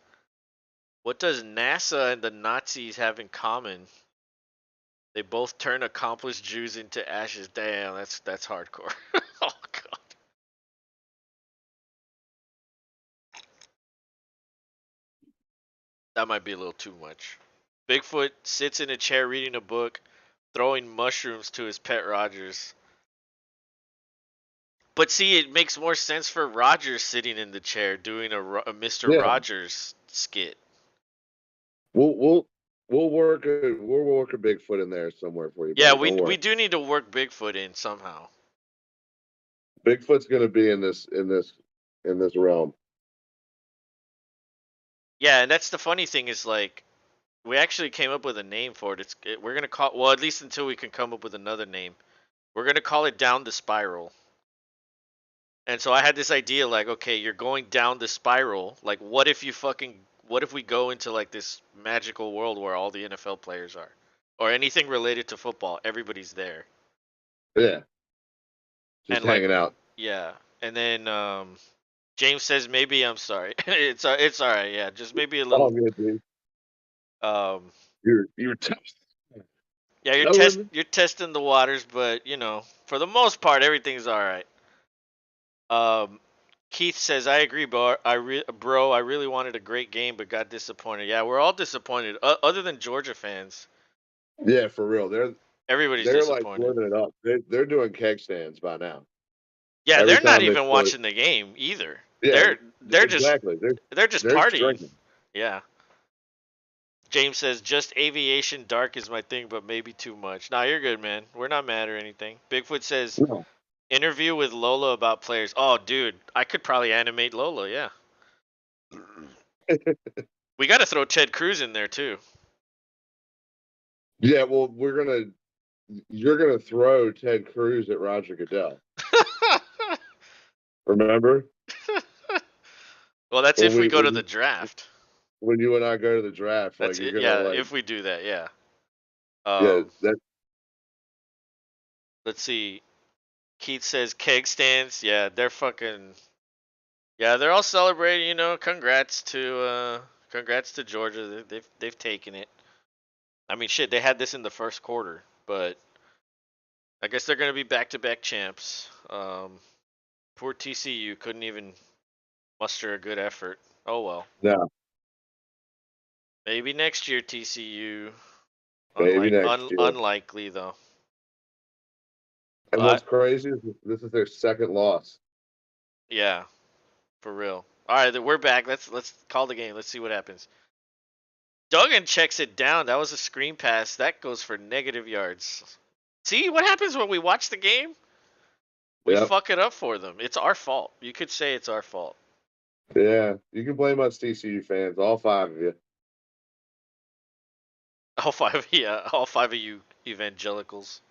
"What does NASA and the Nazis have in common? They both turn accomplished Jews into ashes." Damn, that's hardcore. Oh god. That might be a little too much. Bigfoot sits in a chair reading a book, throwing mushrooms to his pet Rogers. But see, it makes more sense for Rogers sitting in the chair doing a Mr. Yeah, Rogers skit. we'll we'll we'll work a Bigfoot in there somewhere for you, Yeah, buddy. we Don't we worry. do need to work Bigfoot in somehow. Bigfoot's going to be in this realm. Yeah, and that's the funny thing is like we actually came up with a name for it. We're gonna call, well, at least until we can come up with another name. We're gonna call it Down the Spiral. And so I had this idea like, okay, you're going down the spiral. Like, what if we go into like this magical world where all the NFL players are, or anything related to football? Everybody's there, Yeah, just and like, hanging out. yeah. And then James says maybe I'm sorry. It's all right. Yeah, just maybe a All little. good, dude. Um, You're tough. yeah, That with me? you're testing the waters, but for the most part, everything's all right. Um, Keith says, "I agree, bro. I really wanted a great game, but got disappointed." Yeah, we're all disappointed. Other than Georgia fans, Yeah, for real. They're everybody's they're like disappointed. living it up. They're doing keg stands by now. Yeah, Every they're not time they even score, watching the game either. yeah, They're just exactly. They're they're just they're partying. drinking. Yeah. James says, "Just aviation dark is my thing, but maybe too much." Nah, you're good, man. We're not mad or anything. Bigfoot says, No. "Interview with Lola about players." Oh, dude, I could probably animate Lola. Yeah. We got to throw Ted Cruz in there too. Yeah, well, you're gonna throw Ted Cruz at Roger Goodell. Remember Well, that's when if we we go when to the you, draft. when you and I go to the draft, like That's you're it. gonna Yeah, like if we do that, yeah. yeah Um, that let's see. Keith says keg stands. Yeah, they're fucking. Yeah, they're all celebrating. Congrats to Georgia. They've taken it. I mean, shit, they had this in the first quarter, but I guess they're gonna be back-to-back champs. Poor TCU couldn't even muster a good effort. Oh well. no Maybe next year TCU. maybe next year. Unlikely though. And what's But crazy is this is their second loss. yeah, for real. All right, we're back. Let's call the game. Let's see what happens. Duggan checks it down. That was a screen pass. That goes for negative yards. See what happens when we watch the game? We Yep. fuck it up for them. It's our fault. You could say it's our fault. Yeah, you can blame us TCU fans, all five of you. All five of you evangelicals.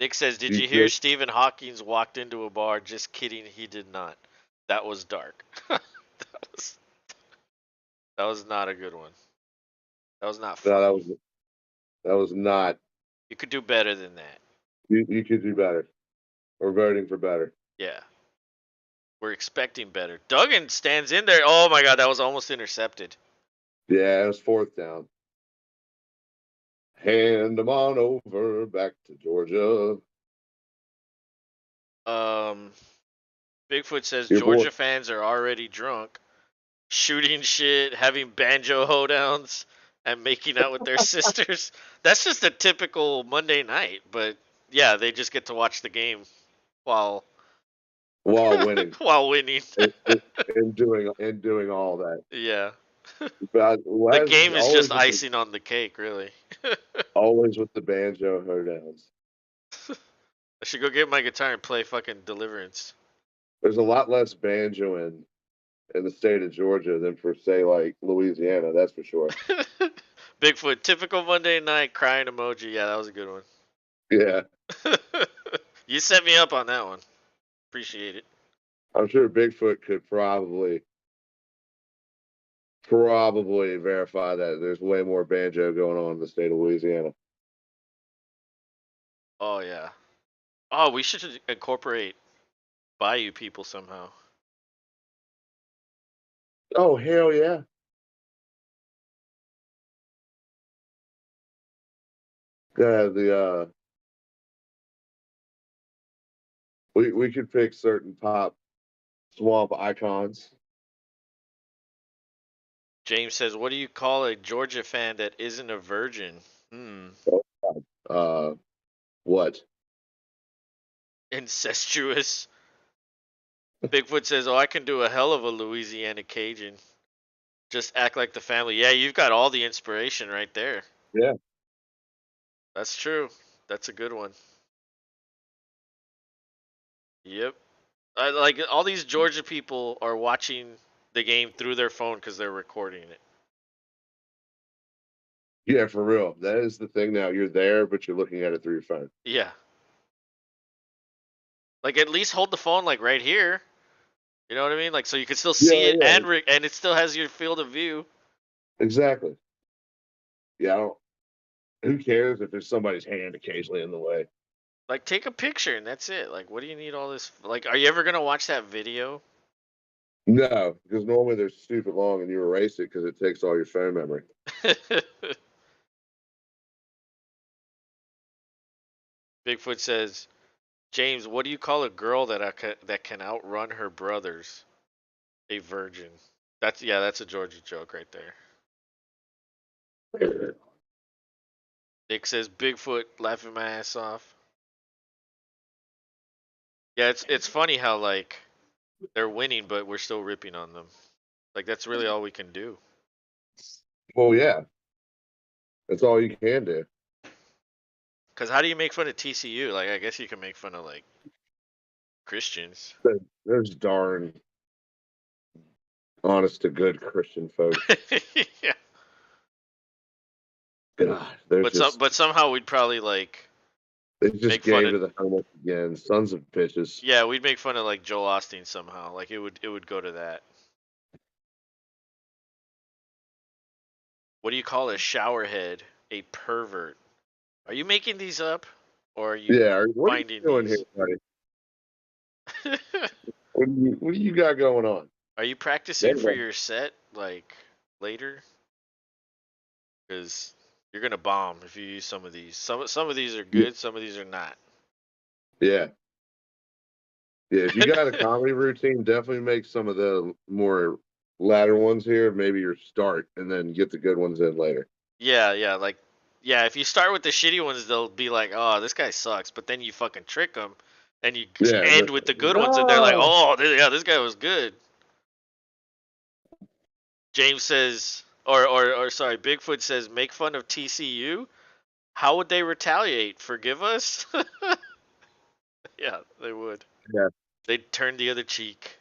Nick says, "Did You you hear just Stephen Hawking's walked into a bar?" Just kidding, he did not. That was dark. was that was not a good one. That was not no, funny. that was not. You could do better than that. You could do better. We're voting for better. Yeah. We're expecting better. Duggan stands in there. Oh my god, that was almost intercepted. Yeah, it was fourth down. Hand them on over back to Georgia. Bigfoot says Your boy. Georgia fans are already drunk, shooting shit, having banjo hoedowns, and making out with their sisters. That's just a typical Monday night, but yeah, they just get to watch the game while While winning while winning. and doing all that. Yeah. But The Wes game is just icing on the cake, really. always with the banjo hoedowns. I should go get my guitar and play fucking Deliverance. There's a lot less banjo in the state of Georgia than for say like Louisiana. That's for sure. Bigfoot, typical Monday night crying emoji. Yeah, that was a good Yeah, one. You set me up on that one. Appreciate it. I'm sure Bigfoot could probably verify that there's way more banjo going on in the state of Louisiana. Oh yeah. Oh, we should incorporate Bayou people somehow. Oh hell yeah! The we could pick certain pop swamp icons. James says, "What do you call a Georgia fan that isn't a virgin?" Uh, what? Incestuous. Bigfoot says, "Oh, I can do a hell of a Louisiana Cajun. Just act like the family." Yeah, you've got all the inspiration right there. Yeah, That's true. That's a good one. Yep. Like all these Georgia people are watching the game through their phone because they're recording it. yeah, for real. That is the thing now. You're there, but you're looking at it through your phone. Yeah. Like at least hold the phone like right here. You know what I mean? Like so you can still see Yeah, it yeah, and it still has your field of view. exactly. Yeah, I don't. Who cares if there's somebody's hand occasionally in the way? Like take a picture and that's it. Like what do you need all this? Like are you ever gonna watch that video? No, because normally they're stupid long and you erase it because it takes all your phone memory. Bigfoot says, James, what do you call a girl that can outrun her brothers? A virgin. That's a Georgia joke right there. Nick says Bigfoot laughing my ass off. Yeah, it's funny how like they're winning but we're still ripping on them. Like that's really all we can do. Well, yeah, that's all you can do. Cause how do you make fun of TCU? Like I guess you can make fun of like Christians. There's darn honest to good Christian folk. Yeah. God, they're just But somehow we'd probably like they just make fun gave of to the homeless again. Sons of bitches. yeah, we'd make fun of like Joel Osteen somehow. Like it would go to that. What do you call a showerhead? A pervert. Are you making these up or are you Yeah, what are you finding doing here, these? buddy? What do you got going on? Are you practicing for Yeah, your set like later? Because you're gonna bomb if you use some of these. Some of these are good. Some of these are not. yeah. Yeah, if you got a comedy routine, definitely make some of the more latter ones here, maybe your start, and then get the good ones in later. Yeah. Like yeah, if you start with the shitty ones, they'll be like, "Oh, this guy sucks," but then you fucking trick them, and you Yeah. end with the good ones, and they're like, No. "Oh, yeah, this guy was good." James says, or sorry, Bigfoot says, make fun of TCU. How would they retaliate? Forgive us? Yeah, they would. Yeah. They'd turn the other cheek.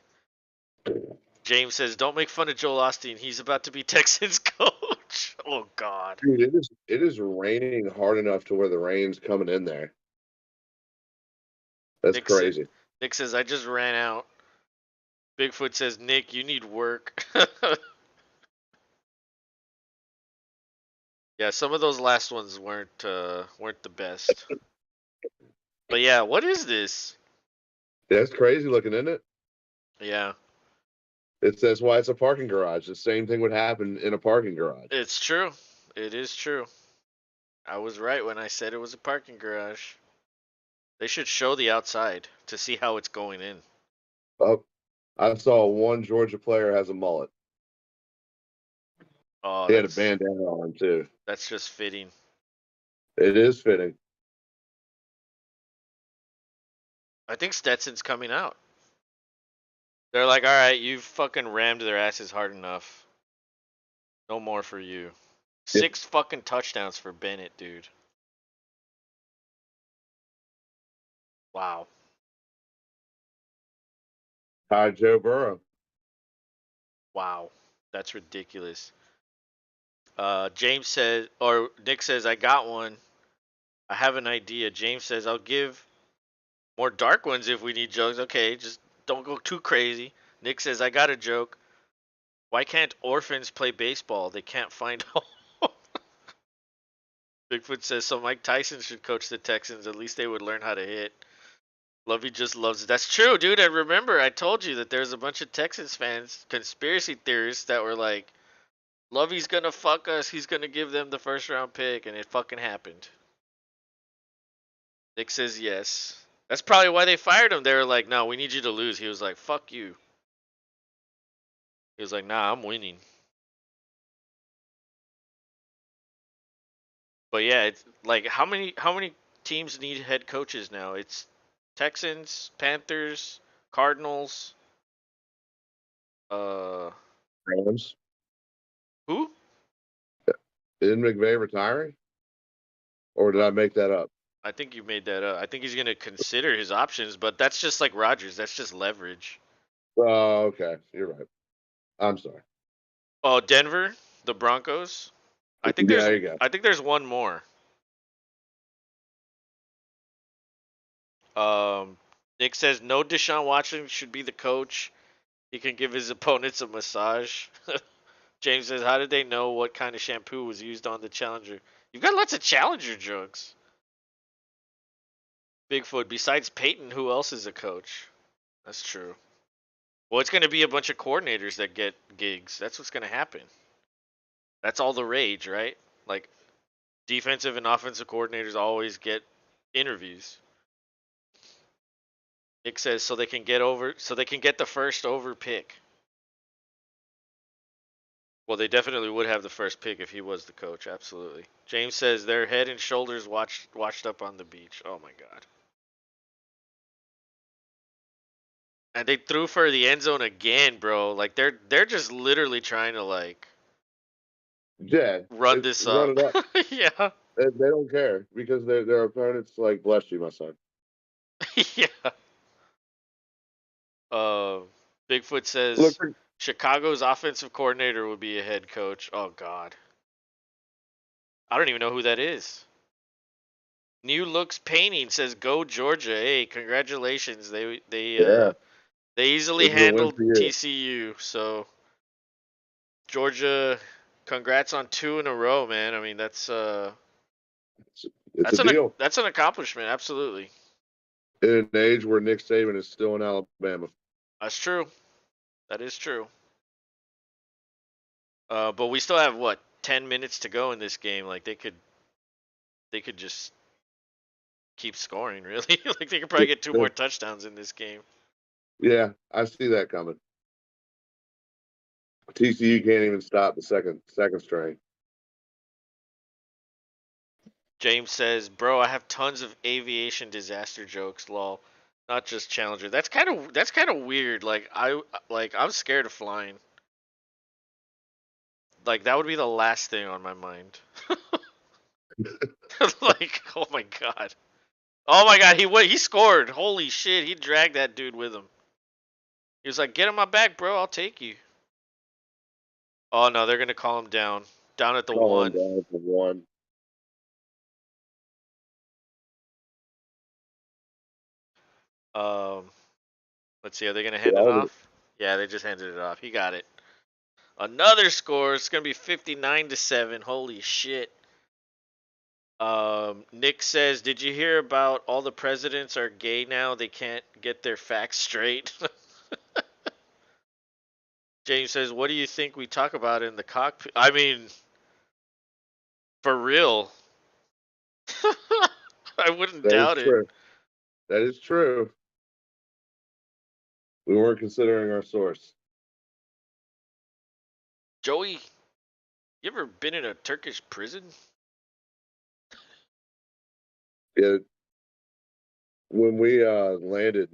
James says, don't make fun of Joel Osteen. He's about to be Texans coach. Oh God. Dude, it is raining hard enough to where the rain's coming in there. That's Nick says, crazy. Nick says, I just ran out. Bigfoot says, Nick, you need work. Yeah, some of those last ones weren't the best. But yeah, what is this? That's crazy looking, isn't it? Yeah, That's why it's a parking garage. The same thing would happen in a parking garage. it's true. It is true. I was right when I said it was a parking garage. They should show the outside to see how it's going in. Oh, I saw one Georgia player has a mullet. Oh, He had a bandana on too. that's just fitting. It is fitting. I think Stetson's coming out. They're like, all right, you've fucking rammed their asses hard enough. No more for you. Yep. 6 fucking touchdowns for Bennett, dude. Wow. Hi, Joe Burrow. Wow. That's ridiculous. James says, or Nick says, I got one. I have an idea. James says, I'll give more dark ones if we need jokes. Okay, just don't go too crazy. Nick says, I got a joke. Why can't orphans play baseball? They can't find home. Bigfoot says, so Mike Tyson should coach the Texans. At least they would learn how to hit. Lovey just loves it. That's true, dude. And remember, I told you that there's a bunch of Texans fans, conspiracy theorists, that were like, Lovey's gonna fuck us. He's gonna give them the first round pick, and it fucking happened. Nick says yes. That's probably why they fired him. They were like, no, we need you to lose. He was like, fuck you. He was like, nah, I'm winning. But yeah, it's like how many teams need head coaches now? It's Texans, Panthers, Cardinals, uh Rams. who? Isn't McVay retiring? Or did I make that up? I think you made that up. I think he's gonna consider his options, but that's just like Rodgers. That's just leverage. Oh, okay. You're right. I'm sorry. Oh, Denver, the Broncos. I think Yeah, there's there you go. I think there's one more. Um, Nick says no. Deshaun Watson should be the coach. He can give his opponents a massage. James says, how did they know what kind of shampoo was used on the Challenger? You've got lots of Challenger jokes. Bigfoot. Besides Peyton, who else is a coach? That's true. Well, it's going to be a bunch of coordinators that get gigs. That's what's going to happen. That's all the rage, right? Like defensive and offensive coordinators always get interviews. Nick says so they can get the first over pick. Well, they definitely would have the first pick if he was the coach. Absolutely. James says they're head and shoulders washed up on the beach. Oh my god. And they threw for the end zone again, bro. Like they're just literally trying to like Yeah, run it's this run up. it up. Yeah. They don't care because their opponents like bless you, my son. Yeah. Uh, Bigfoot Look, says Chicago's offensive coordinator would be a head coach. Oh God, I don't even know who that is. New Looks Painting says go Georgia. Hey, congratulations. yeah, They easily this is a win handled for you. TCU. So Georgia, congrats on 2 in a row, man. I mean It's a deal that's an accomplishment. Absolutely, in an age where Nick Saban is still in Alabama. that's true. That is true. But we still have what 10 minutes to go in this game. Like they could just keep scoring. Really, like they could probably get 2 more touchdowns in this game. Yeah, I see that coming. TCU can't even stop the second string. James says, "Bro, I have tons of aviation disaster jokes. Lol, not just Challenger. That's kind of weird. I'm scared of flying. Like that would be the last thing on my mind. Like, oh my god, oh my god, he scored. Holy shit, he dragged that dude with him. He was like, get on my back, bro. I'll take you. Oh no, they're gonna call him down at the Calling 1. down for one. Um, let's see. Are they gonna hand it Yeah, off? Yeah, they just handed it off. He got it. Another score. It's gonna be 59-7. Holy shit. Nick says, "Did you hear about all the presidents are gay now? They can't get their facts straight." James says, "What do you think we talk about in the cockpit?" I mean, for real. I wouldn't That is doubt it. true. That is true. We weren't considering our source. Joey, you ever been in a Turkish prison? Yeah, when we landed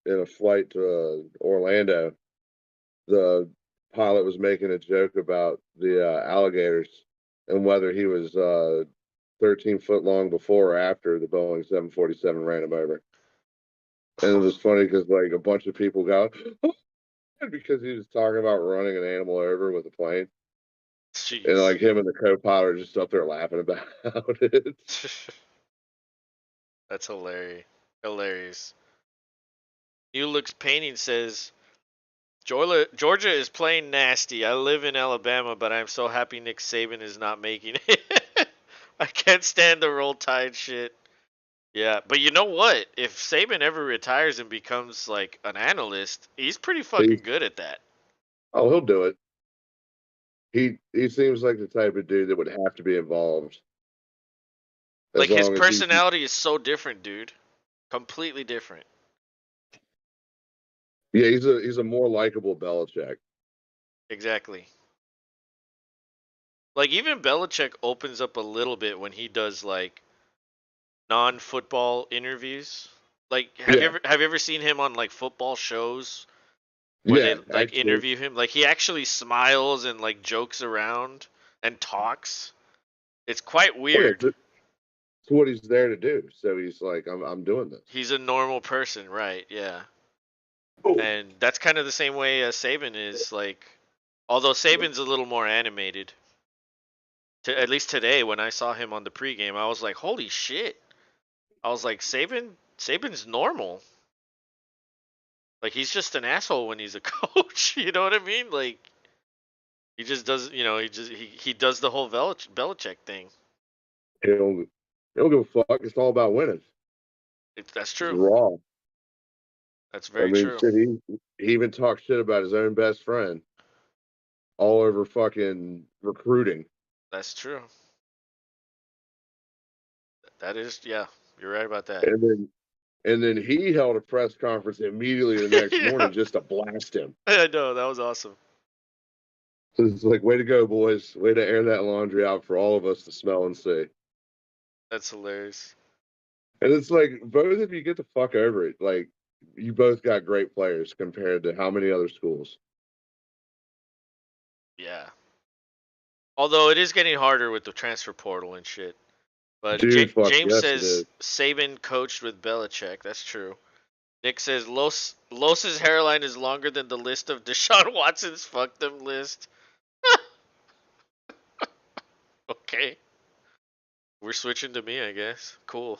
in a flight to Orlando, the pilot was making a joke about the alligators and whether he was 13 foot long before or after the Boeing 747 ran him over. And it was funny because like a bunch of people got because he was talking about running an animal over with a plane, and Jeez. like him and the co-pilot are just up there laughing about it. That's hilarious. Hilarious. New Looks Painting says, Georgia is playing nasty. I live in Alabama, but I'm so happy Nick Saban is not making it. I can't stand the roll tide shit. Yeah, but you know what? If Saban ever retires and becomes like an analyst, he's pretty fucking He's, good at that. oh, he'll do it. He seems like the type of dude that would have to be involved as Like his long as he. personality is so different, dude. Completely different. Yeah, he's a more likable Belichick. Exactly. Like even Belichick opens up a little bit when he does like non-football interviews. Like Yeah, have you ever seen him on like football shows where they yeah, like actually. interview him? Like he actually smiles and like jokes around and talks. It's quite Oh yeah, weird. it's what he's there to do. So he's like, I'm doing this. He's a normal person, right? Yeah. Oh, And that's kind of the same way Saban is like although Saban's a little more animated. At least today when I saw him on the pregame, I was like, "Holy shit." I was like, Saban's normal. Like he's just an asshole when he's a coach. You know what I mean? Like he just does. He does the whole Belichick thing. He don't give a fuck. It's all about winning. That's It's true. raw. That's I very mean, true. shit. He even talked shit about his own best friend all over fucking recruiting. That's true. That is, yeah. You're right about that. And then he held a press conference immediately the next Yeah, morning just to blast him. I know that was awesome. So it's like, way to go, boys. Way to air that laundry out for all of us to smell and see. That's hilarious. And it's like, both of you get the fuck over it. Like, you both got great players compared to how many other schools? Yeah. Although it is getting harder with the transfer portal and shit. But Dude, fuck James yes, it is. says Saban coached with Belichick. That's true. Nick says Los's hairline is longer than the list of Deshaun Watson's fuck them list. Okay. We're switching to me, I guess. Cool.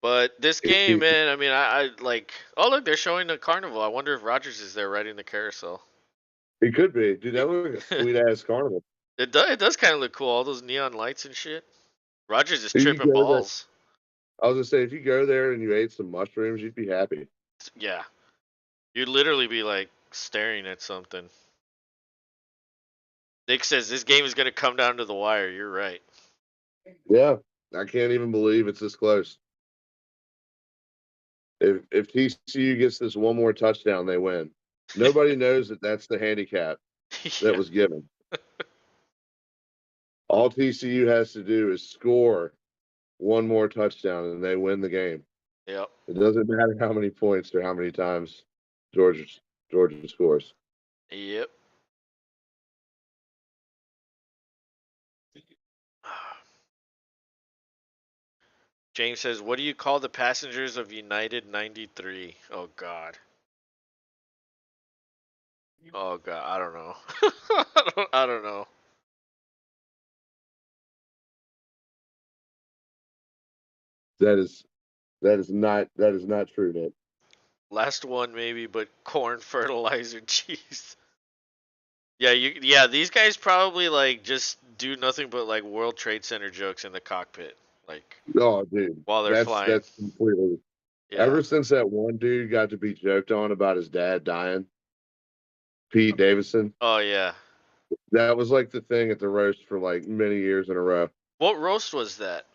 But this game, He, man, I mean, I like. Oh, look, they're showing the carnival. I wonder if Rogers is there riding the carousel. he could be. Dude, that It, looked like a sweet ass carnival. it does kind of look cool. All those neon lights and shit. Rogers is If you tripping go there, balls. I was gonna say, if you go there and you ate some mushrooms, you'd be happy. Yeah, you'd literally be like staring at something. Nick says this game is gonna come down to the wire. You're right. Yeah, I can't even believe it's this close. If TCU gets this one more touchdown, they win. Nobody knows that that's the handicap that Yeah. was given. All TCU has to do is score one more touchdown, and they win the game. Yep. It doesn't matter how many points or how many times Georgia Georgia scores. Yep. James says, "What do you call the passengers of United 93?" Oh God. Oh God. I don't know. I don't know. That is that is not true, Nick. Last one maybe, but corn fertilizer cheese. Yeah, these guys probably like just do nothing but like World Trade Center jokes in the cockpit, like Oh, dude, while they're that's flying. that's completely. Yeah. Ever since that one dude got to be joked on about his dad dying, Pete Davidson, Oh yeah. That was like the thing at the roast for like many years in a row. What roast was that?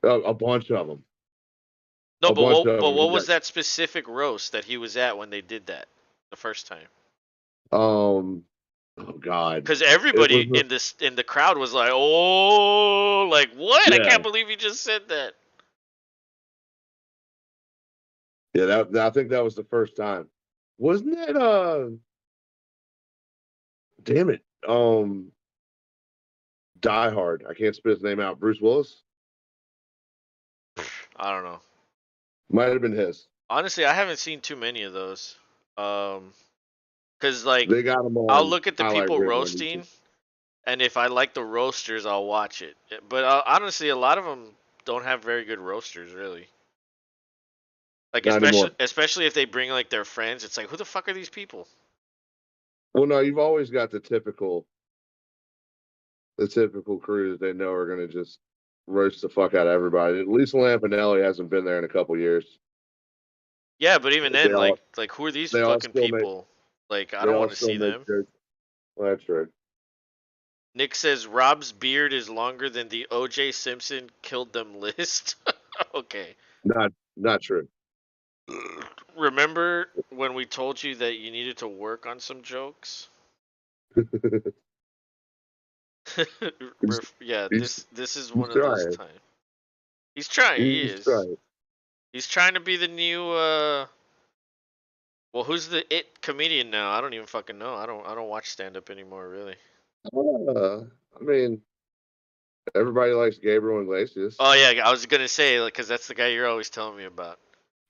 A bunch of them. No, A but bunch what of but them. what was that specific roast that he was at when they did that the first time? Oh God, Because it was everybody in the crowd was like, "Oh, like what? I yeah, can't believe you just said that." yeah. I think that was the first time. Wasn't it? Damn it. Die Hard. I can't spit his name out. Bruce Willis I don't know. might have been his. Honestly, I haven't seen too many of those. Cause like They got him I'll on look at the highlight people reel on YouTube. roasting, and if I like the roasters, I'll watch it. But honestly, a lot of them don't have very good roasters, really. Like Not anymore. especially if they bring like their friends, it's like, who the fuck are these people? Well, no, you've always got the typical crew that they know are going to just roast the fuck out of everybody. At least Lampanelli hasn't been there in a couple years. Yeah, but even They then, all like who are these they all fucking still make people? Like I they don't all want to still see make them. jokes. Well, that's true. Nick says Rob's beard is longer than the O.J. Simpson killed them list. Okay. Not true. Remember when we told you that you needed to work on some jokes? he's, Yeah, he's this is he's one of those trying. times. He's trying. He He's is. trying. He's trying to be the new. Well, who's the it comedian now? I don't even fucking know. I don't watch stand up anymore, really. I mean, everybody likes Gabriel Iglesias. Oh yeah, I was gonna say like, cause that's the guy you're always telling me about.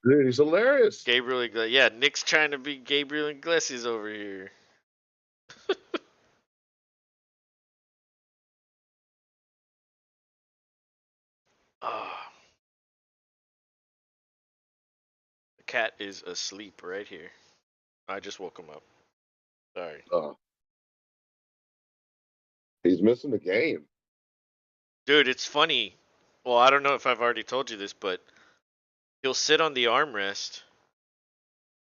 Dude, he's hilarious. Gabriel Iglesias. Yeah, Nick's trying to be Gabriel Iglesias over here. Ah, the cat is asleep right here. I just woke him up. Sorry. Uh, he's missing the game. Dude, it's funny. Well, I don't know if I've already told you this, but he'll sit on the armrest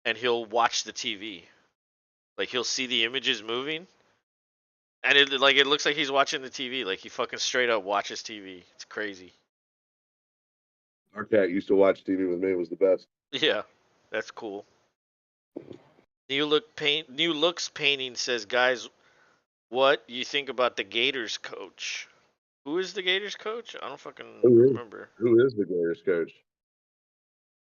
and he'll watch the TV. Like he'll see the images moving, and it looks like he's watching the TV. Like he fucking straight up watches TV. It's crazy. Our cat used to watch TV with me. It was the best. Yeah, that's cool. New looks painting says, guys, what you think about the Gators coach? Who is the Gators coach? I don't fucking Who is remember. who is the Gators coach?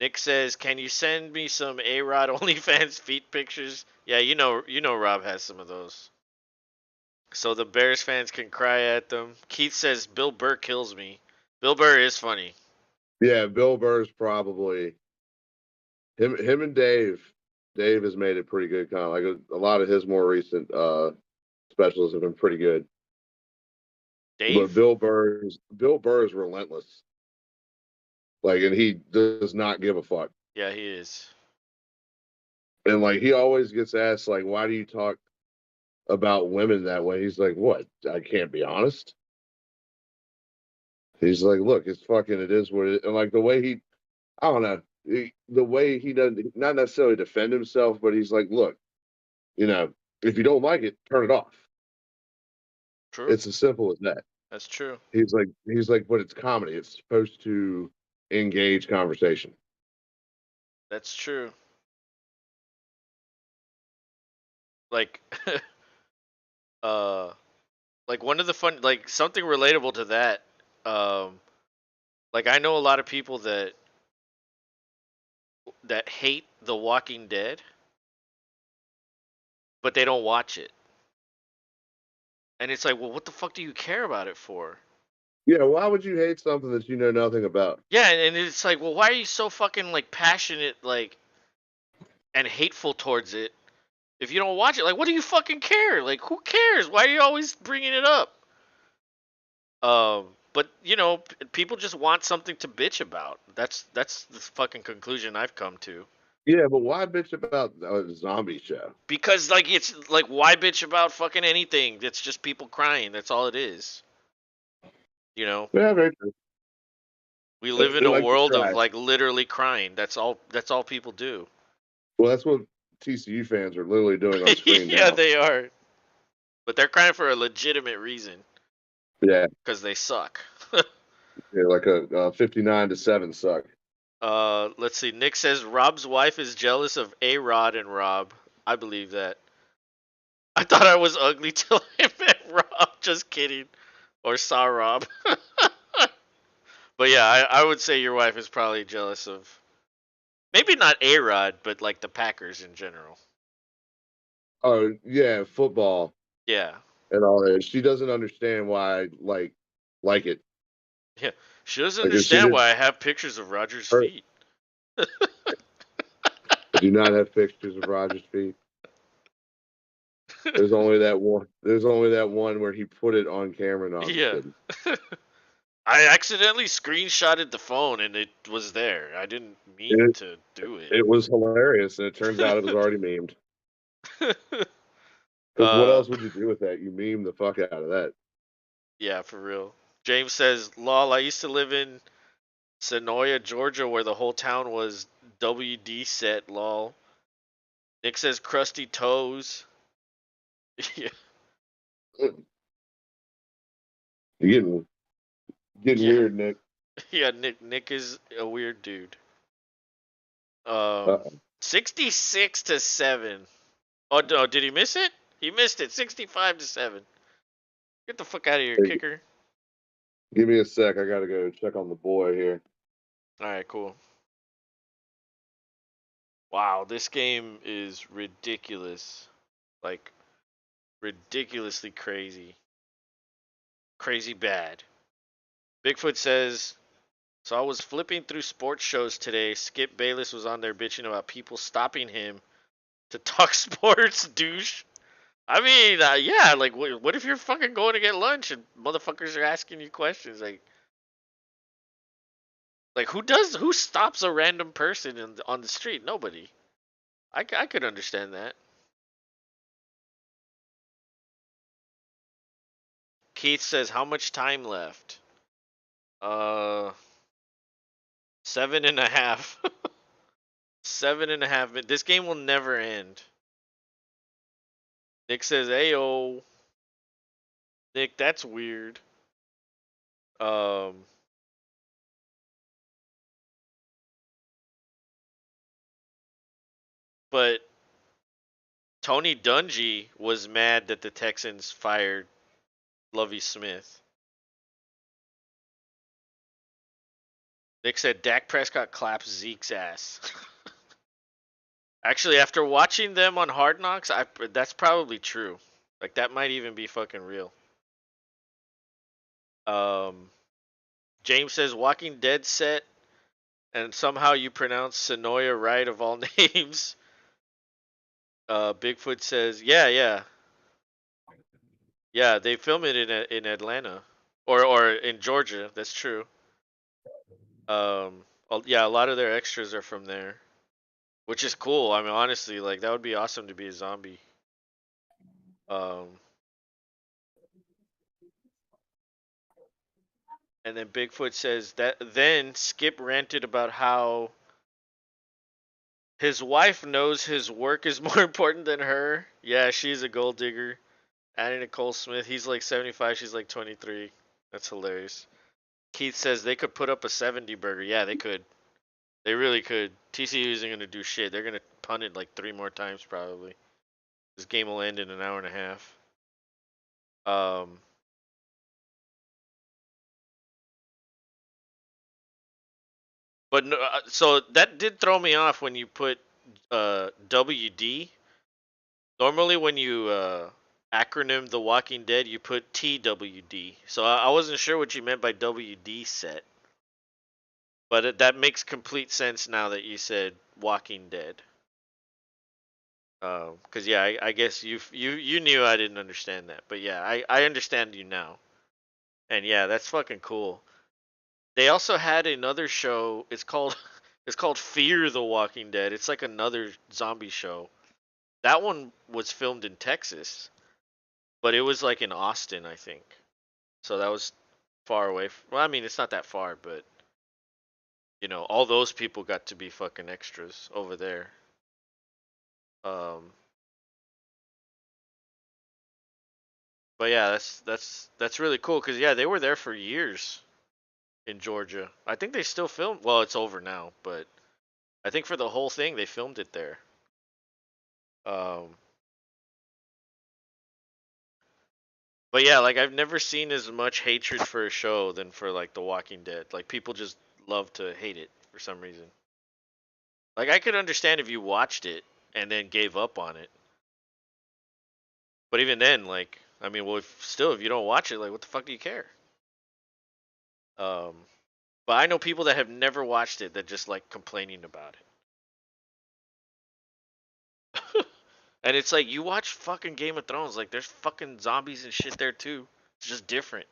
Nick says, "Can you send me some A Rod OnlyFans feet pictures?" Yeah, you know, Rob has some of those. So the Bears fans can cry at them. Keith says, "Bill Burr kills me." Bill Burr is funny. Yeah, Bill Burr's probably him and Dave. Dave has made it pretty good. Kind of like a lot of his more recent specials have been pretty good. But Dave? Bill Burr is relentless. Like, and he does not give a fuck. Yeah, he is. And like, he always gets asked, like, why do you talk about women that way? He's like, what? I can't be honest. He's like, look, it's fucking, it is what it is. And like the way I don't know, the way he doesn't, not necessarily defend himself, but he's like, look, you know, if you don't like it, turn it off. True. It's as simple as that. That's true. He's like, but it's comedy. It's supposed to engage conversation. That's true. Like, uh, like one of the fun, like something relatable to that. Um, like I know a lot of people that hate The Walking Dead, but they don't watch it. And it's like, well, what the fuck do you care about it for? Yeah, why would you hate something that you know nothing about? Yeah, and it's like, well, why are you so fucking like passionate, like, and hateful towards it if you don't watch it? Like, what do you fucking care? Like, who cares? Why are you always bringing it up? But people just want something to bitch about. That's the fucking conclusion I've come to. Yeah, but why bitch about a zombie show? Because like it's like why bitch about fucking anything? It's just people crying. That's all it is. You know, Yeah, very true. we live in They a like to world of cry. like literally crying. That's all people do. Well, that's what TCU fans are literally doing on screen Yeah, now. they are. but they're crying for a legitimate reason Yeah, because they suck. yeah, like a 59-7 suck. Let's see. Nick says Rob's wife is jealous of A Rod and Rob. I believe that. I thought I was ugly till I met Rob. Just kidding. Or saw Rob. But yeah, I would say your wife is probably jealous of maybe not A Rod, but like the Packers in general. Oh yeah, football Yeah. and all that. She doesn't understand why I like it. Yeah. She doesn't Like if she understand did, why I have pictures of Roger's her, feet. I do not have pictures of Roger's feet. There's only that one. There's only that one where he put it on camera. No, I'm just Yeah. kidding. I accidentally screenshotted the phone and it was there. I didn't mean It to do it. it was hilarious, and it turns out it was already memed. Because what uh else would you do with that? You meme the fuck out of that. yeah, for real. James says, "Lol, I used to live in Senoia, Georgia, where the whole town was WD set." Lol. Nick says, "Crusty toes." Yeah, You're getting yeah, weird, Nick. yeah. Nick is a weird dude. Uh, 66-7. Oh no, did he miss it? He missed it. 65-7. Get the fuck out of here, hey, kicker. give me a sec. I gotta go check on the boy here. All right, cool. Wow, this game is ridiculous. Like ridiculously crazy. Crazy bad. Bigfoot says, so I was flipping through sports shows today. Skip Bayless was on there bitching about people stopping him to talk sports, douche. I mean, yeah, like, what if you're fucking going to get lunch and motherfuckers are asking you questions? Like who stops a random person on the street? Nobody. I could understand that. Keith says, how much time left? Uh, 7.5. 7.5 minutes. This game will never end. Nick says, "Ayo, Nick, that's weird." Um, but Tony Dungy was mad that the Texans fired Lovie Smith. Nick said Dak Prescott claps Zeke's ass. Actually, after watching them on Hard Knocks, that's probably true. Like that might even be fucking real. Um, James says Walking Dead set, and somehow you pronounce Sonoya right of all names. Bigfoot says, yeah, yeah, yeah. They film it in Atlanta, or in Georgia. That's true. Yeah, a lot of their extras are from there, which is cool. I mean, honestly, like that would be awesome to be a zombie. Um, and then Bigfoot says that then Skip ranted about how his wife knows his work is more important than her. Yeah, she's a gold digger. Annie Nicole Smith, he's like 75, she's like 23. That's hilarious. Keith says they could put up a 70 burger. Yeah, they could. They really could. TCU isn't going to do shit. They're going to punt it like 3 more times probably. This game will end in an hour and a half. Um, but no, so that did throw me off when you put WD. Normally, when you acronym The Walking Dead, you put TWD. So I wasn't sure what you meant by WD set, but that makes complete sense now that you said Walking Dead. Cause yeah, I guess you knew I didn't understand that, but yeah, I understand you now, and yeah, that's fucking cool. They also had another show. It's called it's called Fear the Walking Dead. It's like another zombie show. That one was filmed in Texas, but it was like in Austin, I think. So that was far away. Well, I mean, it's not that far, but all those people got to be fucking extras over there. Um, But yeah, that's really cool because yeah, they were there for years in Georgia. I think they still film. Well, it's over now, but I think for the whole thing they filmed it there. Um, but yeah, like I've never seen as much hatred for a show than for like The Walking Dead. Like people just love to hate it for some reason. Like I could understand if you watched it and then gave up on it. But even then, like I mean, well, if you don't watch it, like what the fuck do you care? Um, but I know people that have never watched it that just like complaining about it. And it's like you watch fucking Game of Thrones, like there's fucking zombies and shit there too. It's just different.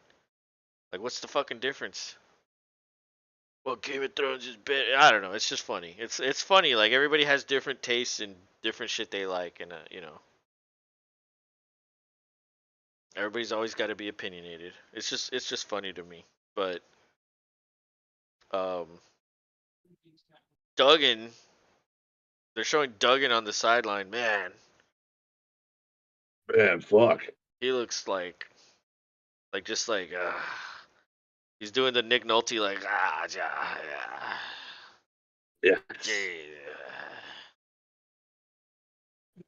Like what's the fucking difference? Well, Game of Thrones is better. I don't know. It's just funny. It's funny. Like everybody has different tastes and different shit they like, and everybody's always got to be opinionated. It's just funny to me. But um, Duggan, they're showing Duggan on the sideline. Man, Man, fuck. he looks like just like he's doing the Nick Nolte like ja, Yes. yeah.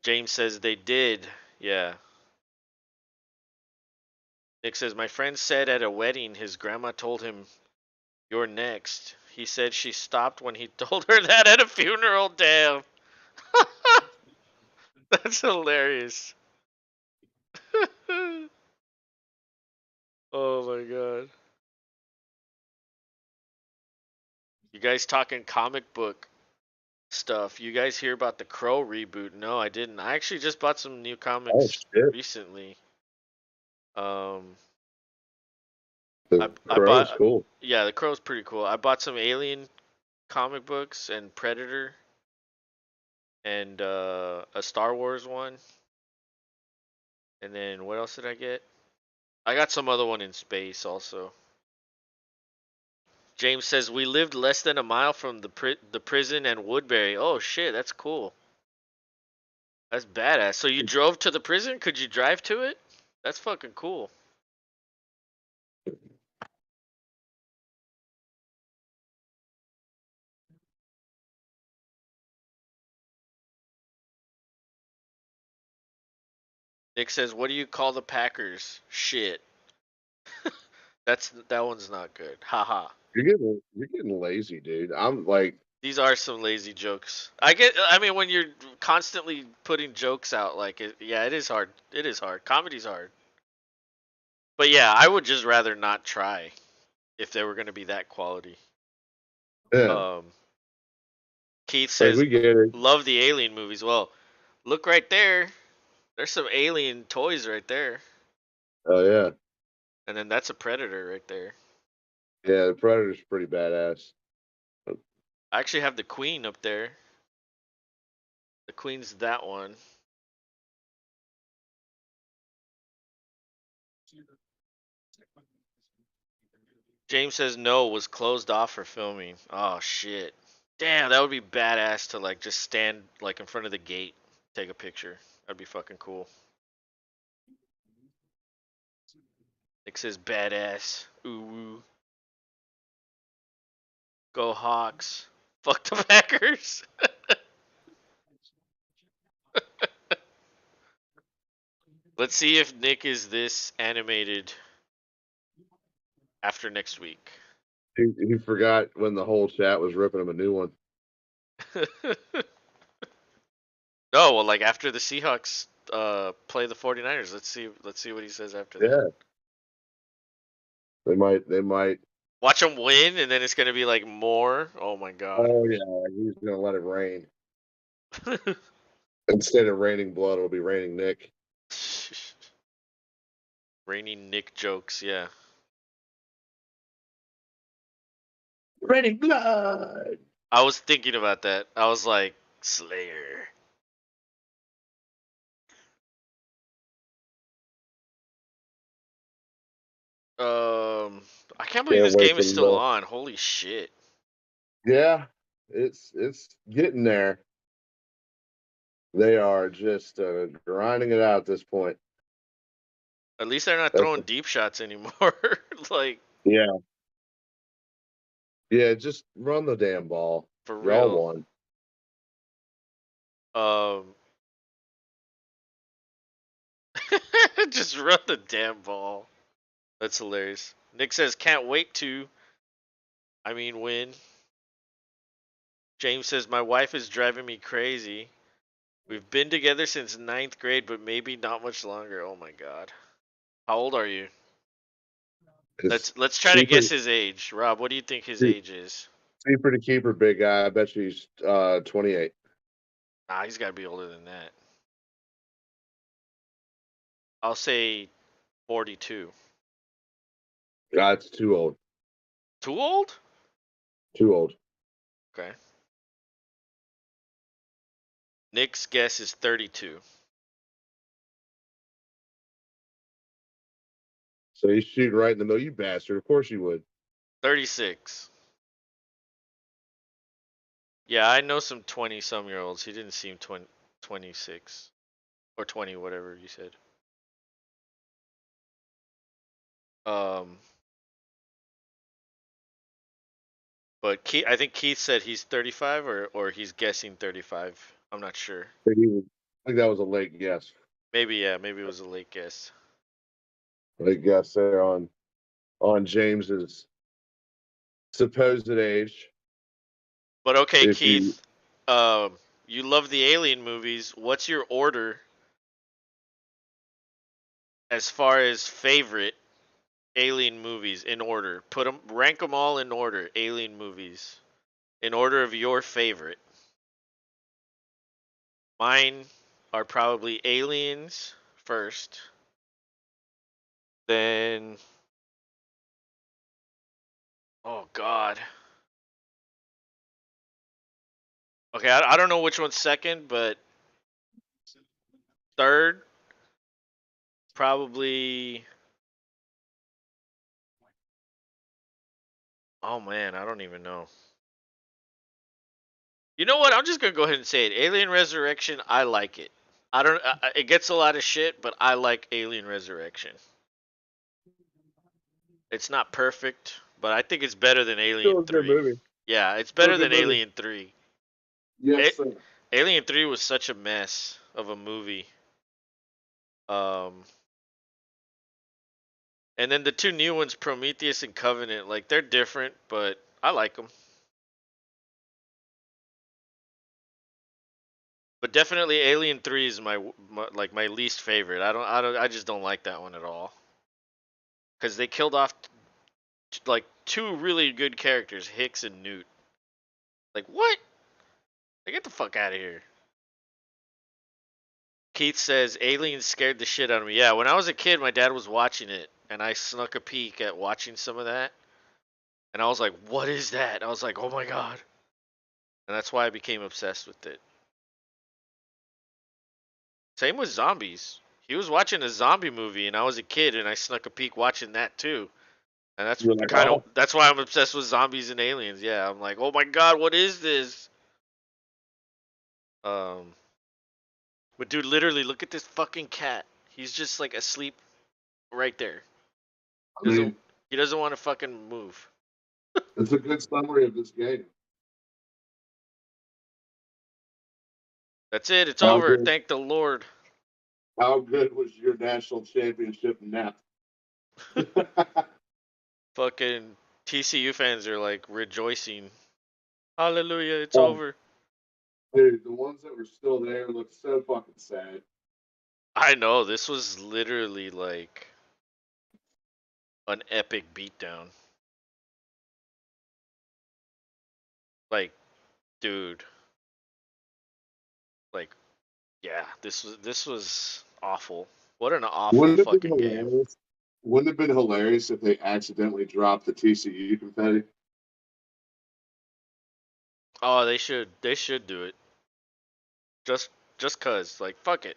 James says they did. Yeah. Nick says my friend said at a wedding his grandma told him you're next. He said she stopped when he told her that at a funeral. Damn. That's hilarious. Oh my god. You guys talking comic book stuff. You guys hear about the Crow reboot? No, I didn't. I actually just bought some new Oh comics shit. recently. Um I The I Crow is bought cool. yeah, the Crow's pretty cool. I bought some Alien comic books and Predator and a Star Wars one. And then what else did I get? I got some other one in space also. James says we lived less than a mile from the prison and Woodbury. Oh shit, that's cool. That's badass. So you drove to the prison? Could you drive to it? That's fucking cool. Nick says, "What do you call the Packers?" Shit. That one's not good. Haha. You're getting lazy, dude. I'm like, These are some lazy jokes. I mean when you're constantly putting jokes out like yeah, it is hard. It is hard. Comedy's hard. But yeah, I would just rather not try if they were going to be that quality. yeah, Um Keith like says, we get it. "Love the Alien movies." Well, look right there. There's some Alien toys right there. Oh yeah, And then that's a Predator right there. yeah. The Predator's pretty badass. I actually have the Queen up there. The Queen's that one. James says no, was closed off for filming. Oh shit. Damn, that would be badass to like just stand like in front of the gate, take a picture. That'd be fucking cool. It says badass. Ooh, go Hawks. Fuck the Packers. Let's see if Nick is this animated after next week. He forgot when the whole chat was ripping him a new one. No, well, like after the Seahawks play the 49ers, let's see what he says after that. Yeah, they might. Watch them win, and then it's gonna be like more. Oh my god. Oh yeah, he's gonna let it rain. Instead of raining blood, it'll be raining Nick. Raining Nick jokes, yeah. Raining blood. I was thinking about that. I was like, Slayer. I can't believe Can't this wait game for is still the. on. Holy shit. Yeah, it's getting there. They are just grinding it out at this point. At least they're not That's throwing deep shots anymore. Like, yeah, yeah. Just run the damn ball. for Y'all real. won. Um, just run the damn ball. That's hilarious. Nick says, can't wait to, I mean, win. James says, my wife is driving me crazy. We've been together since ninth grade, but maybe not much longer. Oh my god. How old are you? Cause Let's try to keeper, guess his age. Rob, what do you think his keep- age is? keeper to keeper, big guy. I bet you he's 28. Nah, he's got to be older than that. I'll say 42. That's too old. Too old? Too old. Okay. Nick's guess is 32. So he's shooting right in the middle. You bastard. Of course you would. 36. Yeah, I know some 20-some-year-olds. He didn't seem 26 or 20, whatever you said. Um, but I think Keith said he's 35 or he's guessing 35. I'm not sure. I think that was a late guess. Maybe yeah, maybe it was a late guess. Late guess there on James's supposed age. But okay, If you Keith, you love the Alien movies. What's your order as far as favorite Alien movies in order? Rank them all in order. Alien movies in order of your favorite. Mine are probably Aliens first, then oh god. Okay, I don't know which one's second, but third probably. Oh man, I don't even know. You know what? I'm just gonna go ahead and say it. Alien Resurrection, I like it. I don't. It gets a lot of shit, but I like Alien Resurrection. It's not perfect, but I think it's better than still Alien a good 3. movie. Yeah, it's Still a better good than movie. Alien 3. Yes, It, sir. Alien 3 was such a mess of a movie. Um, and then the two new ones, Prometheus and Covenant, like they're different, but I like them. But definitely Alien 3 is my least favorite. I just don't like that one at all. Cuz they killed off like two really good characters, Hicks and Newt. Like what? Like, get the fuck out of here. Keith says Aliens scared the shit out of me. Yeah, when I was a kid, my dad was watching it and I snuck a peek at watching some of that. And I was like, "What is that?" I was like, "Oh my god." And that's why I became obsessed with it. Same with zombies. He was watching a zombie movie and I was a kid and I snuck a peek watching that too. And You're like, oh, that's why I'm obsessed with zombies and aliens. Yeah, I'm like, "Oh my god, what is this?" Um but dude, literally look at this fucking cat. He's just like asleep right there. I Doesn't mean, he doesn't want to fucking move. it's a good summary of this game. That's it. It's How over. good? Thank the Lord. How good was your national championship nap? Fucking TCU fans are like rejoicing. Hallelujah, it's Oh, over. dude, the ones that were still there look so fucking sad. I know this was literally like an epic beatdown. Like, dude, like yeah, this was awful. What an awful Wouldn't it have been fucking game. hilarious? Wouldn't it have been hilarious if they accidentally dropped the TCU confetti? Oh, they should do it. Just just cuz like fuck it.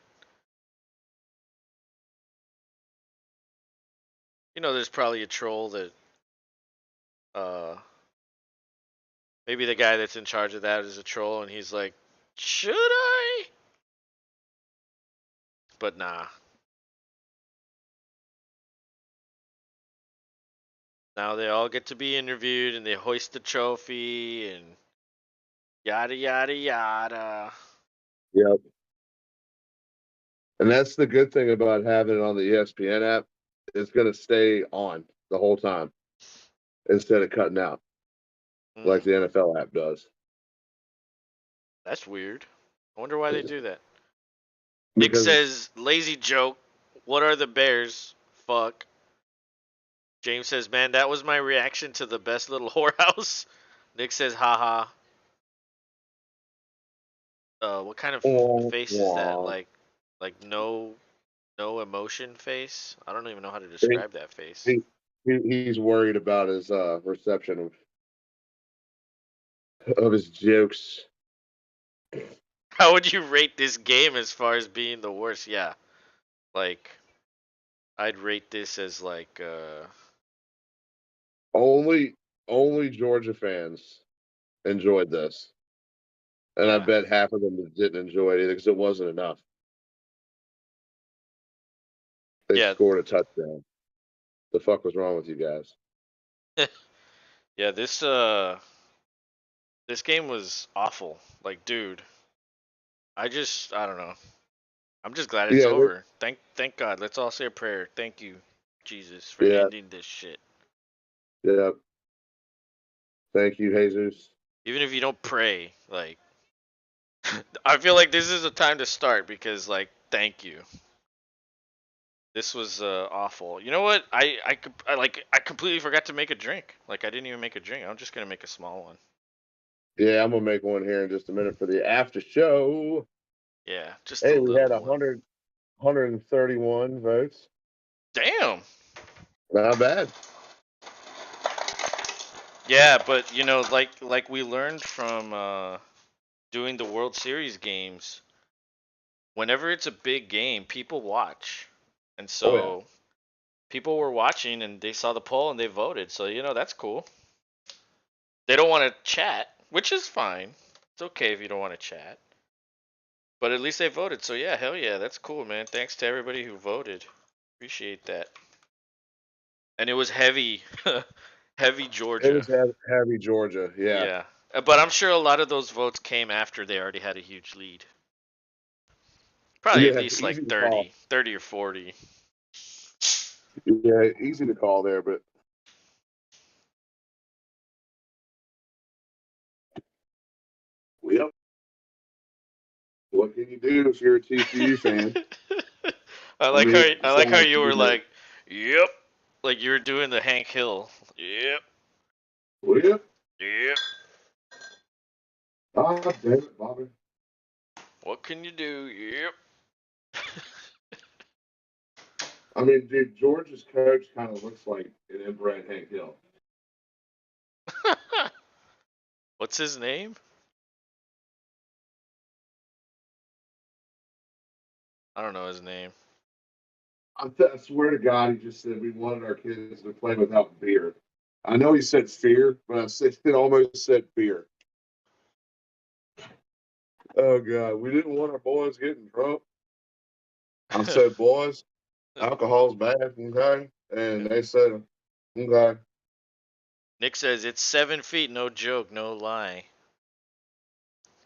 You know there's probably a troll that uh maybe the guy that's in charge of that is a troll and he's like, "Should I?" But nah. Now they all get to be interviewed and they hoist the trophy and yada yada yada. Yep. And that's the good thing about having it on the ESPN app. It's going to stay on the whole time instead of cutting out like Mm, the NFL app does. that's weird. I wonder why they do that. Nick Because says, lazy joke. What are the Bears? Fuck. James says, man, that was my reaction to the best little whorehouse. Nick says, haha. What kind of face is that? Like no emotion face? I don't even know how to he, describe that face. he's worried about his reception of his jokes. How would you rate this game as far as being the worst? Yeah, like I'd rate this as like Only only Georgia fans enjoyed this. And I yeah. bet half of them didn't enjoy it either because it wasn't enough. They Yeah. scored a touchdown. The fuck was wrong with you guys? Yeah, this game was awful. Like, dude, I don't know. I'm just glad it's Yeah, over. Thank God. Let's all say a prayer. Thank you, Jesus, for yeah, ending this shit. yeah. Thank you, Jesus. Even if you don't pray, like I feel like this is a time to start because like thank you. This was awful. You know what? I completely forgot to make a drink. Like I didn't even make a drink. I'm just gonna make a small one. Yeah, I'm gonna make one here in just a minute for the after show. Yeah, just a Hey, we little had one. 131 votes. Damn. Not bad. Yeah, but you know, like we learned from doing the World Series games, whenever it's a big game, people watch. And Oh yeah, so people were watching and they saw the poll and they voted. So, you know, that's cool. They don't want to chat, which is fine. It's okay if you don't want to chat. But at least they voted. So, yeah, hell yeah, that's cool, man. Thanks to everybody who voted. Appreciate that. And it was heavy, heavy it Georgia. was heavy Georgia. Yeah, Yeah. But I'm sure a lot of those votes came after they already had a huge lead. Probably at yeah, least easy like to call. 30 or 40. Yeah, easy to call there, but yep. What can you do if you're a TCU fan? I mean, I like how sorry, you were like, "Yep," like you were doing the Hank Hill. Yep, will you? yep. Ah, damn it, Bobby. What can you do? Yep. I mean, dude, Georgia's coach kind of looks like an inbred Hank Hill. What's his name? I don't know his name. I swear to God, he just said we wanted our kids to play without beer. I know he said fear, but it almost said fear. Oh God, we didn't want our boys getting drunk. I said, boys, alcohol's bad, okay? And they said, okay. Nick says it's 7 feet, no joke, no lie.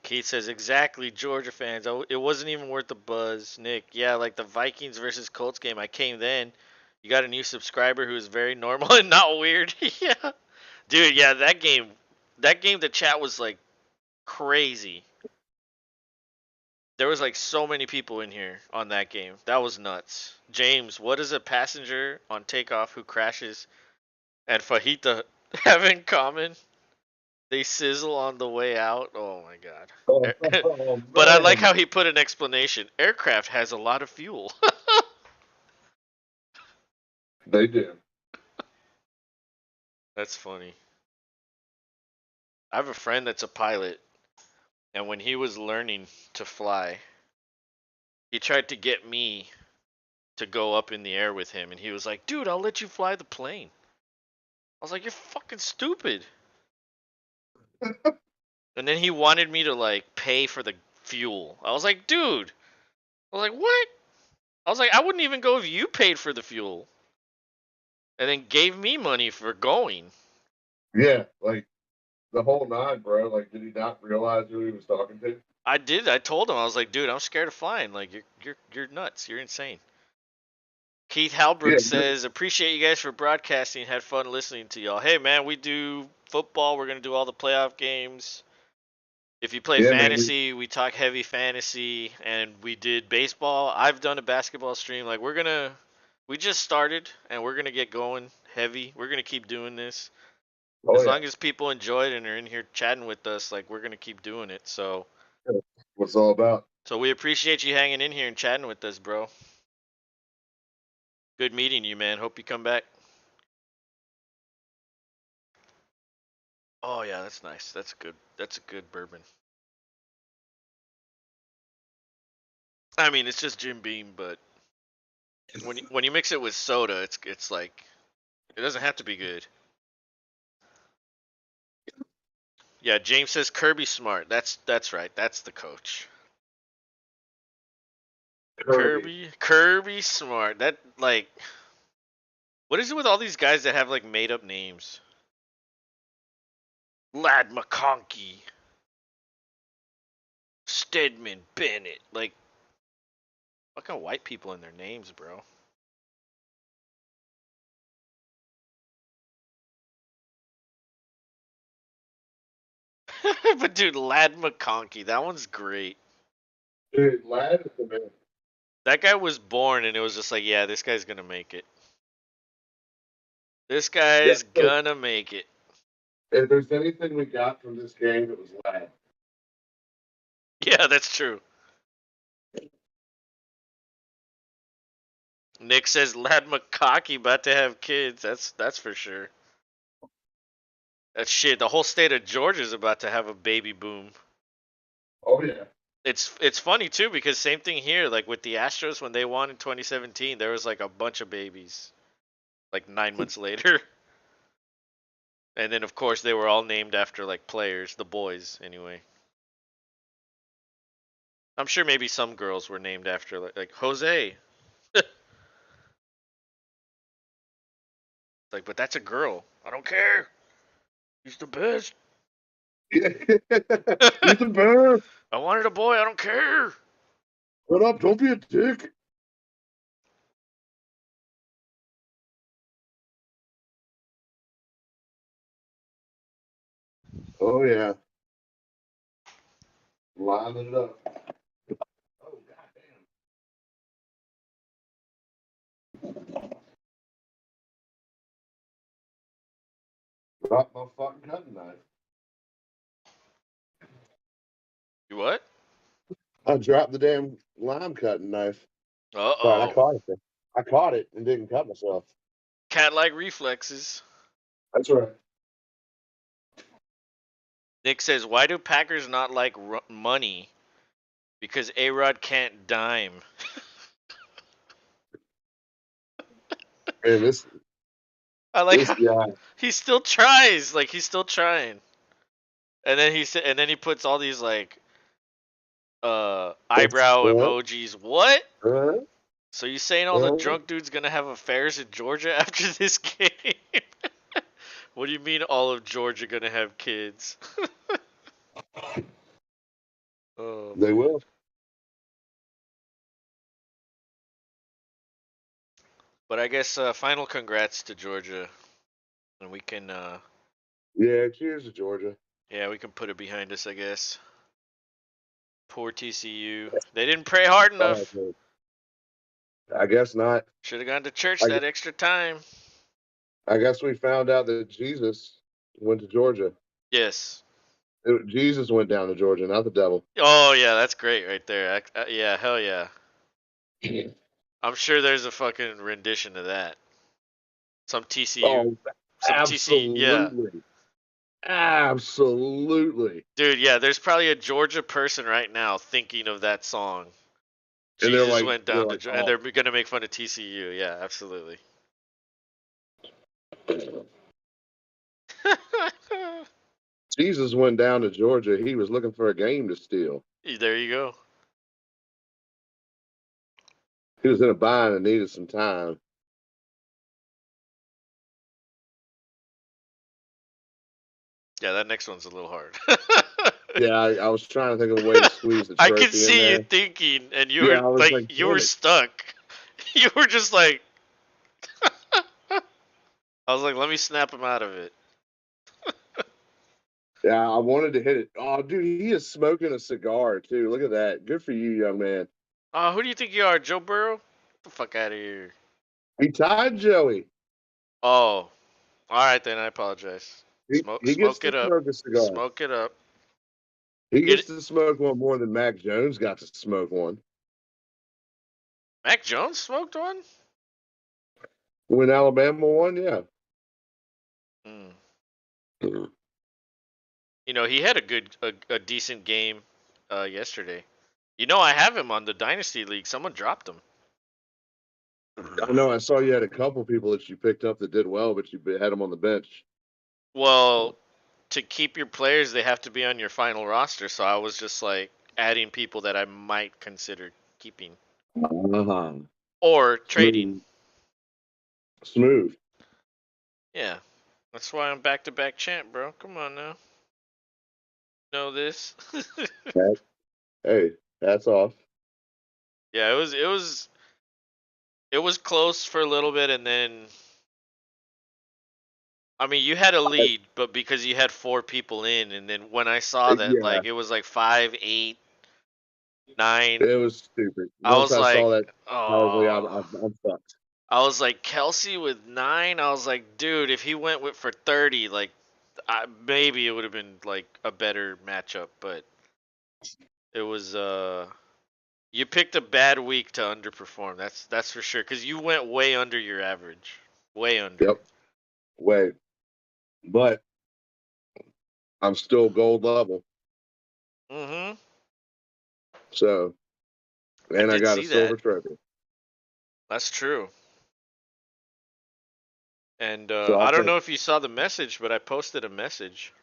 Keith says exactly, Georgia fans. It wasn't even worth the buzz. Nick, yeah, like the Vikings versus Colts game. I came then. You got a new subscriber who is very normal and not weird. Yeah, dude. Yeah, that game. That game. The chat was like crazy. There was like so many people in here on that game. That was nuts. James, what does a passenger on takeoff who crashes and fajita have in common? They sizzle on the way out. Oh my god. Oh, But I like man. how he put an explanation. Aircraft has a lot of fuel. They do. That's funny. I have a friend that's a pilot, and when he was learning to fly, he tried to get me to go up in the air with him, and he was like, "Dude, I'll let you fly the plane." I was like, "You're fucking stupid." And then he wanted me to like pay for the fuel. I was like, "Dude." I was like, "What?" I was like, "I wouldn't even go if you paid for the fuel." and then gave me money for going. Yeah, like the whole nine, bro. Like, did he not realize who he was talking to? I did. I told him I was like, dude, I'm scared of flying. Like you're nuts. You're insane. Keith Yeah, Halbrook says, appreciate you guys for broadcasting. Had fun listening to y'all. Hey man, we do football. We're gonna do all the playoff games. If you play yeah, man. fantasy, we talk heavy fantasy, and we did baseball. I've done a basketball stream. Like we just started, and we're gonna get going heavy. We're gonna keep doing this Oh as yeah, long as people enjoy it and are in here chatting with us. Like we're gonna keep doing it. what's it all about? So we appreciate you hanging in here and chatting with us, bro. Good meeting you, man. Hope you come back. Oh yeah, that's nice. That's good. That's a good bourbon. I mean, it's just Jim Beam, but when you mix it with soda, it's like it doesn't have to be good. Yeah, James says Kirby Smart. That's right. That's the coach. Kirby. Kirby Smart. That like what is it with all these guys that have like made up names? Lad McConkey, Stedman Bennett. Like fucking white people in their names, bro. But dude, Lad McConkey, that one's great. Dude, Lad is the man. That guy was born and it was just like, yeah, this guy's gonna make it. This Yeah, guy's so gonna make it. if there's anything we got from this game, it was Lad. Yeah, that's true. Nick says Lad McConkey about to have kids. That's for sure. That's shit. The whole state of Georgia's about to have a baby boom. Oh yeah. It's funny too because same thing here. Like with the Astros when they won in 2017, there was like a bunch of babies. Like 9 months later, and then of course they were all named after like players, the boys anyway. I'm sure maybe some girls were named after like Jose. Like, but that's a girl. I don't care. He's the best. He's the best. I wanted a boy. I don't care. Shut up! Don't be a dick. Oh yeah, lining it up. Oh goddamn! Drop my fucking cutting knife. You what? I dropped the damn lime cutting knife. Uh Sorry, I oh. caught it. I caught it and didn't cut myself. Cat-like reflexes. That's right. Nick says, "Why do Packers not like money? Because A-Rod can't dime." Man, I like this how guy. he still tries. Like he's still trying. And then he puts all these like eyebrow Uh, emojis. What? uh, So you saying all the uh, drunk dudes gonna have affairs in Georgia after this game? What do you mean all of Georgia gonna have kids? Oh they man. will. But I guess final congrats to Georgia, and we can Yeah, cheers to Georgia. yeah we can put it behind us I guess. Poor TCU. They didn't pray hard Oh, enough. man. I guess not. Should have gone to church I, that extra time. I guess we found out that Jesus went to Georgia. Yes. Jesus went down to Georgia, not the devil. Oh yeah, that's great right there. Yeah, hell yeah. I'm sure there's a fucking rendition of that. Some TCU, Oh, some TCU. Yeah, absolutely. Absolutely. dude. Yeah, there's probably a Georgia person right now thinking of that song. And Jesus went they're down to, like, and oh, they're gonna make fun of TCU. Yeah, absolutely. Jesus went down to Georgia. He was looking for a game to steal. There you go. He was in a bind and needed some time. Yeah, that next one's a little hard. Yeah, I was trying to think of a way to squeeze the I can trophy in see you there. thinking, and Yeah, I was like, you were damn it. stuck. You were just like, I was like, let me snap him out of it. Yeah, I wanted to hit it. Oh, dude, he is smoking a cigar too. Look at that. Good for you, young man. Who do you think you are, Joe Burrow? Get the fuck out of here. He tied Joey. Oh, all right then. I apologize. He gets Smoke to it up. smoke a cigar. Smoke it up. He Get gets it. to smoke one more than Mac Jones got to smoke one. Mac Jones smoked one. When Alabama won, yeah. Mm. You know, he had a decent game yesterday. You know, I have him on the Dynasty League. Someone dropped him. I know I saw you had a couple people that you picked up that did well, but you had them on the bench. Well, to keep your players, they have to be on your final roster. So I was just like adding people that I might consider keeping Uh-huh. or trading. Smooth. Smooth. Yeah, that's why I'm back-to-back champ, bro. Come on now, know this. Hey, hats off. Yeah, it was close for a little bit, and then I mean you had a lead, but because you had four people in, and then when I saw that Yeah, like it was like 5, 8, 9, it was stupid. I Once was I like, saw that, I was like, oh. I'm fucked. I was like Kelsey with 9. I was like, dude, if he went with for 30, like maybe it would have been like a better matchup, but it was you picked a bad week to underperform. That's for sure cuz you went way under your average. Way under. Yep. Way. But I'm still gold level. Mhm. So, I and I did got a see that. silver trophy. That's true. And So I'll I don't take. know if you saw the message, but I posted a message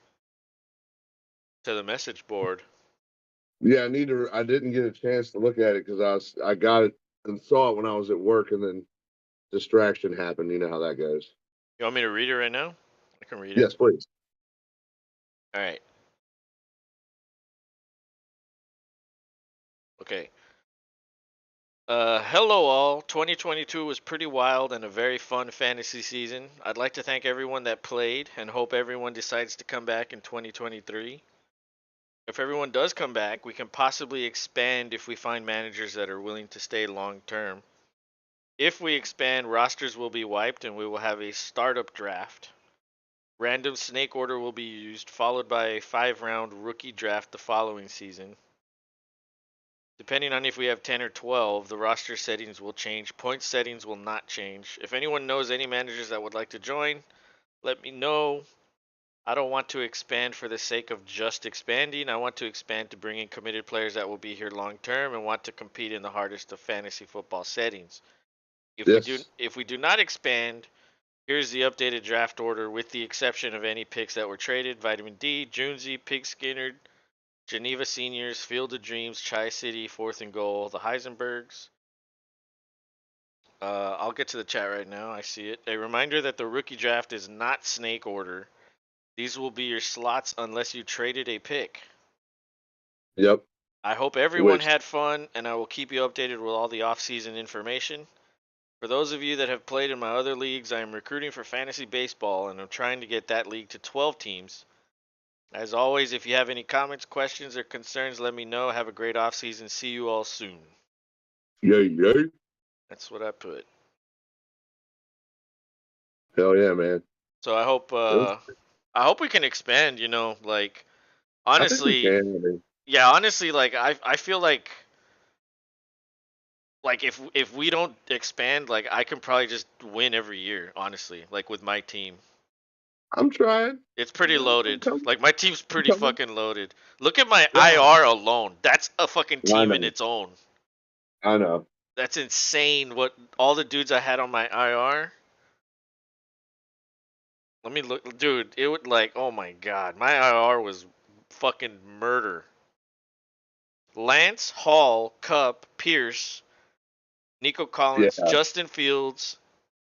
to the message board. Yeah, I didn't get a chance to look at it because I got it and saw it when I was at work, and then distraction happened. You know how that goes. You want me to read it right now? I can read it. Yes, please. All right. Okay. Hello all. 2022 was pretty wild and a very fun fantasy season. I'd like to thank everyone that played and hope everyone decides to come back in 2023. If everyone does come back, we can possibly expand if we find managers that are willing to stay long term. If we expand, rosters will be wiped and we will have a startup draft. Random snake order will be used, followed by a 5 round rookie draft the following season. Depending on if we have 10 or 12, the roster settings will change. Point settings will not change. If anyone knows any managers that would like to join, let me know. I don't want to expand for the sake of just expanding. I want to expand to bring in committed players that will be here long term and want to compete in the hardest of fantasy football settings. Yes. If we do not expand, here's the updated draft order with the exception of any picks that were traded. Vitamin D, Junzi, Pig Skinner, Geneva Seniors, Field of Dreams, Chi City, fourth and goal, the Heisenbergs. I'll get to the chat right now. I see it. A reminder that the rookie draft is not snake order. These will be your slots unless you traded a pick. Yep. I hope everyone Which had fun, and I will keep you updated with all the off-season information. For those of you that have played in my other leagues, I am recruiting for fantasy baseball, and I'm trying to get that league to 12 teams. As always, if you have any comments, questions, or concerns, let me know. Have a great off-season. See you all soon. yay yay. That's what I put. Hell yeah, man. So It was, I hope we can expand. You know, like I think we honestly, can. I mean, yeah, honestly, like I feel like if we don't expand, like I can probably just win every year. Honestly, like with my team, I'm trying. it's pretty I'm loaded. coming. Like my team's I'm pretty coming. fucking loaded. Look at my Yeah, IR alone. That's a fucking I team in know. its own. I know. That's insane. What all the dudes I had on my IR. Let me look, dude. It would like, oh my god, my IR was fucking murder. Lance, Hall, Cup, Pierce, Nico Yeah. Collins, Justin Fields,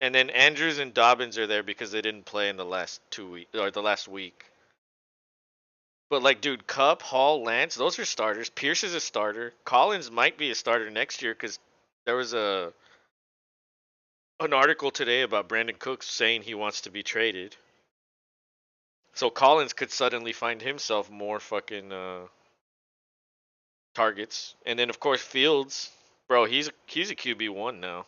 and then Andrews and Dobbins are there because they didn't play in the last 2 weeks or the last week. But like, dude, Cup, Hall, Lance, those are starters. Pierce is a starter. Collins might be a starter next year because there was an article today about Brandon Cooks saying he wants to be traded. So Collins could suddenly find himself more fucking targets, and then of course Fields, bro, he's a QB1 now.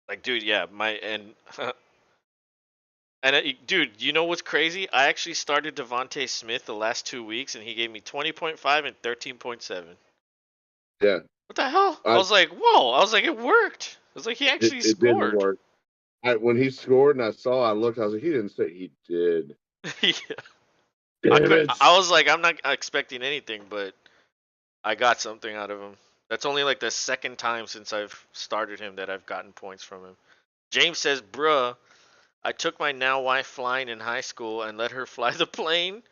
Like, dude, yeah, my and and dude, you know what's crazy? I actually started Devontae Smith the last 2 weeks, and he gave me 20.5 and 13.7. Yeah, What the hell? I I was like, whoa! I was like, it worked. I was like, he actually it didn't scored. work. When he scored and I looked, I was like, he didn't say he did. Yeah. I Damn could. it! I was like, I'm not expecting anything, but I got something out of him. That's only like the second time since I've started him that I've gotten points from him. James says, bruh, I took my now wife flying in high school and let her fly the plane.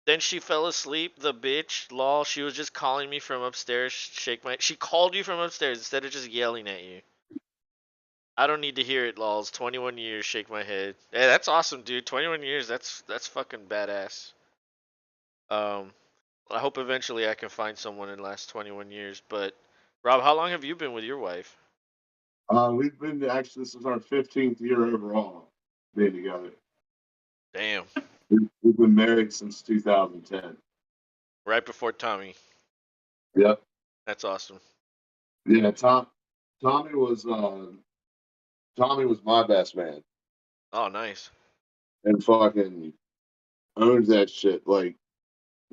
Then she fell asleep, the bitch. Lol, she was just calling me from upstairs. She called you from upstairs instead of just yelling at you. I don't need to hear it, lols. 21 years, shake my head. Hey, that's awesome, dude. 21 years, that's fucking badass. Um, I hope eventually I can find someone in the last 21 years. But Rob, how long have you been with your wife? We've been actually this is our 15th year overall being together. Damn, We've been married since 2010. right before Tommy. Yep. That's awesome. Yeah. Tommy was Tommy was my best man Oh, nice. and fucking owned that shit. Like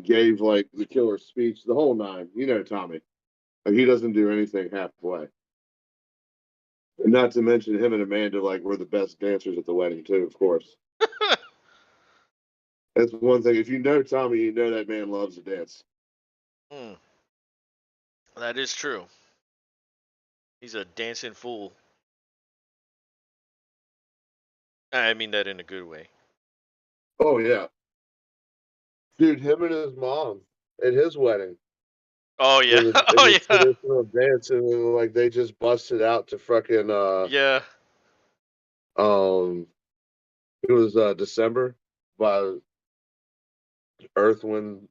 gave like the killer speech, the whole nine. You know Tommy. Like he doesn't do anything halfway. And not to mention him and Amanda like were the best dancers at the wedding too, of course. That's one thing. If you know Tommy, you know that man loves to dance. Hmm, that is true. He's a dancing fool. I mean that in a good way. Oh yeah. Dude, him and his mom at his wedding Oh yeah. in Oh the yeah. traditional dance, and like they just busted out to fucking Yeah. um it was December by Earth Wind.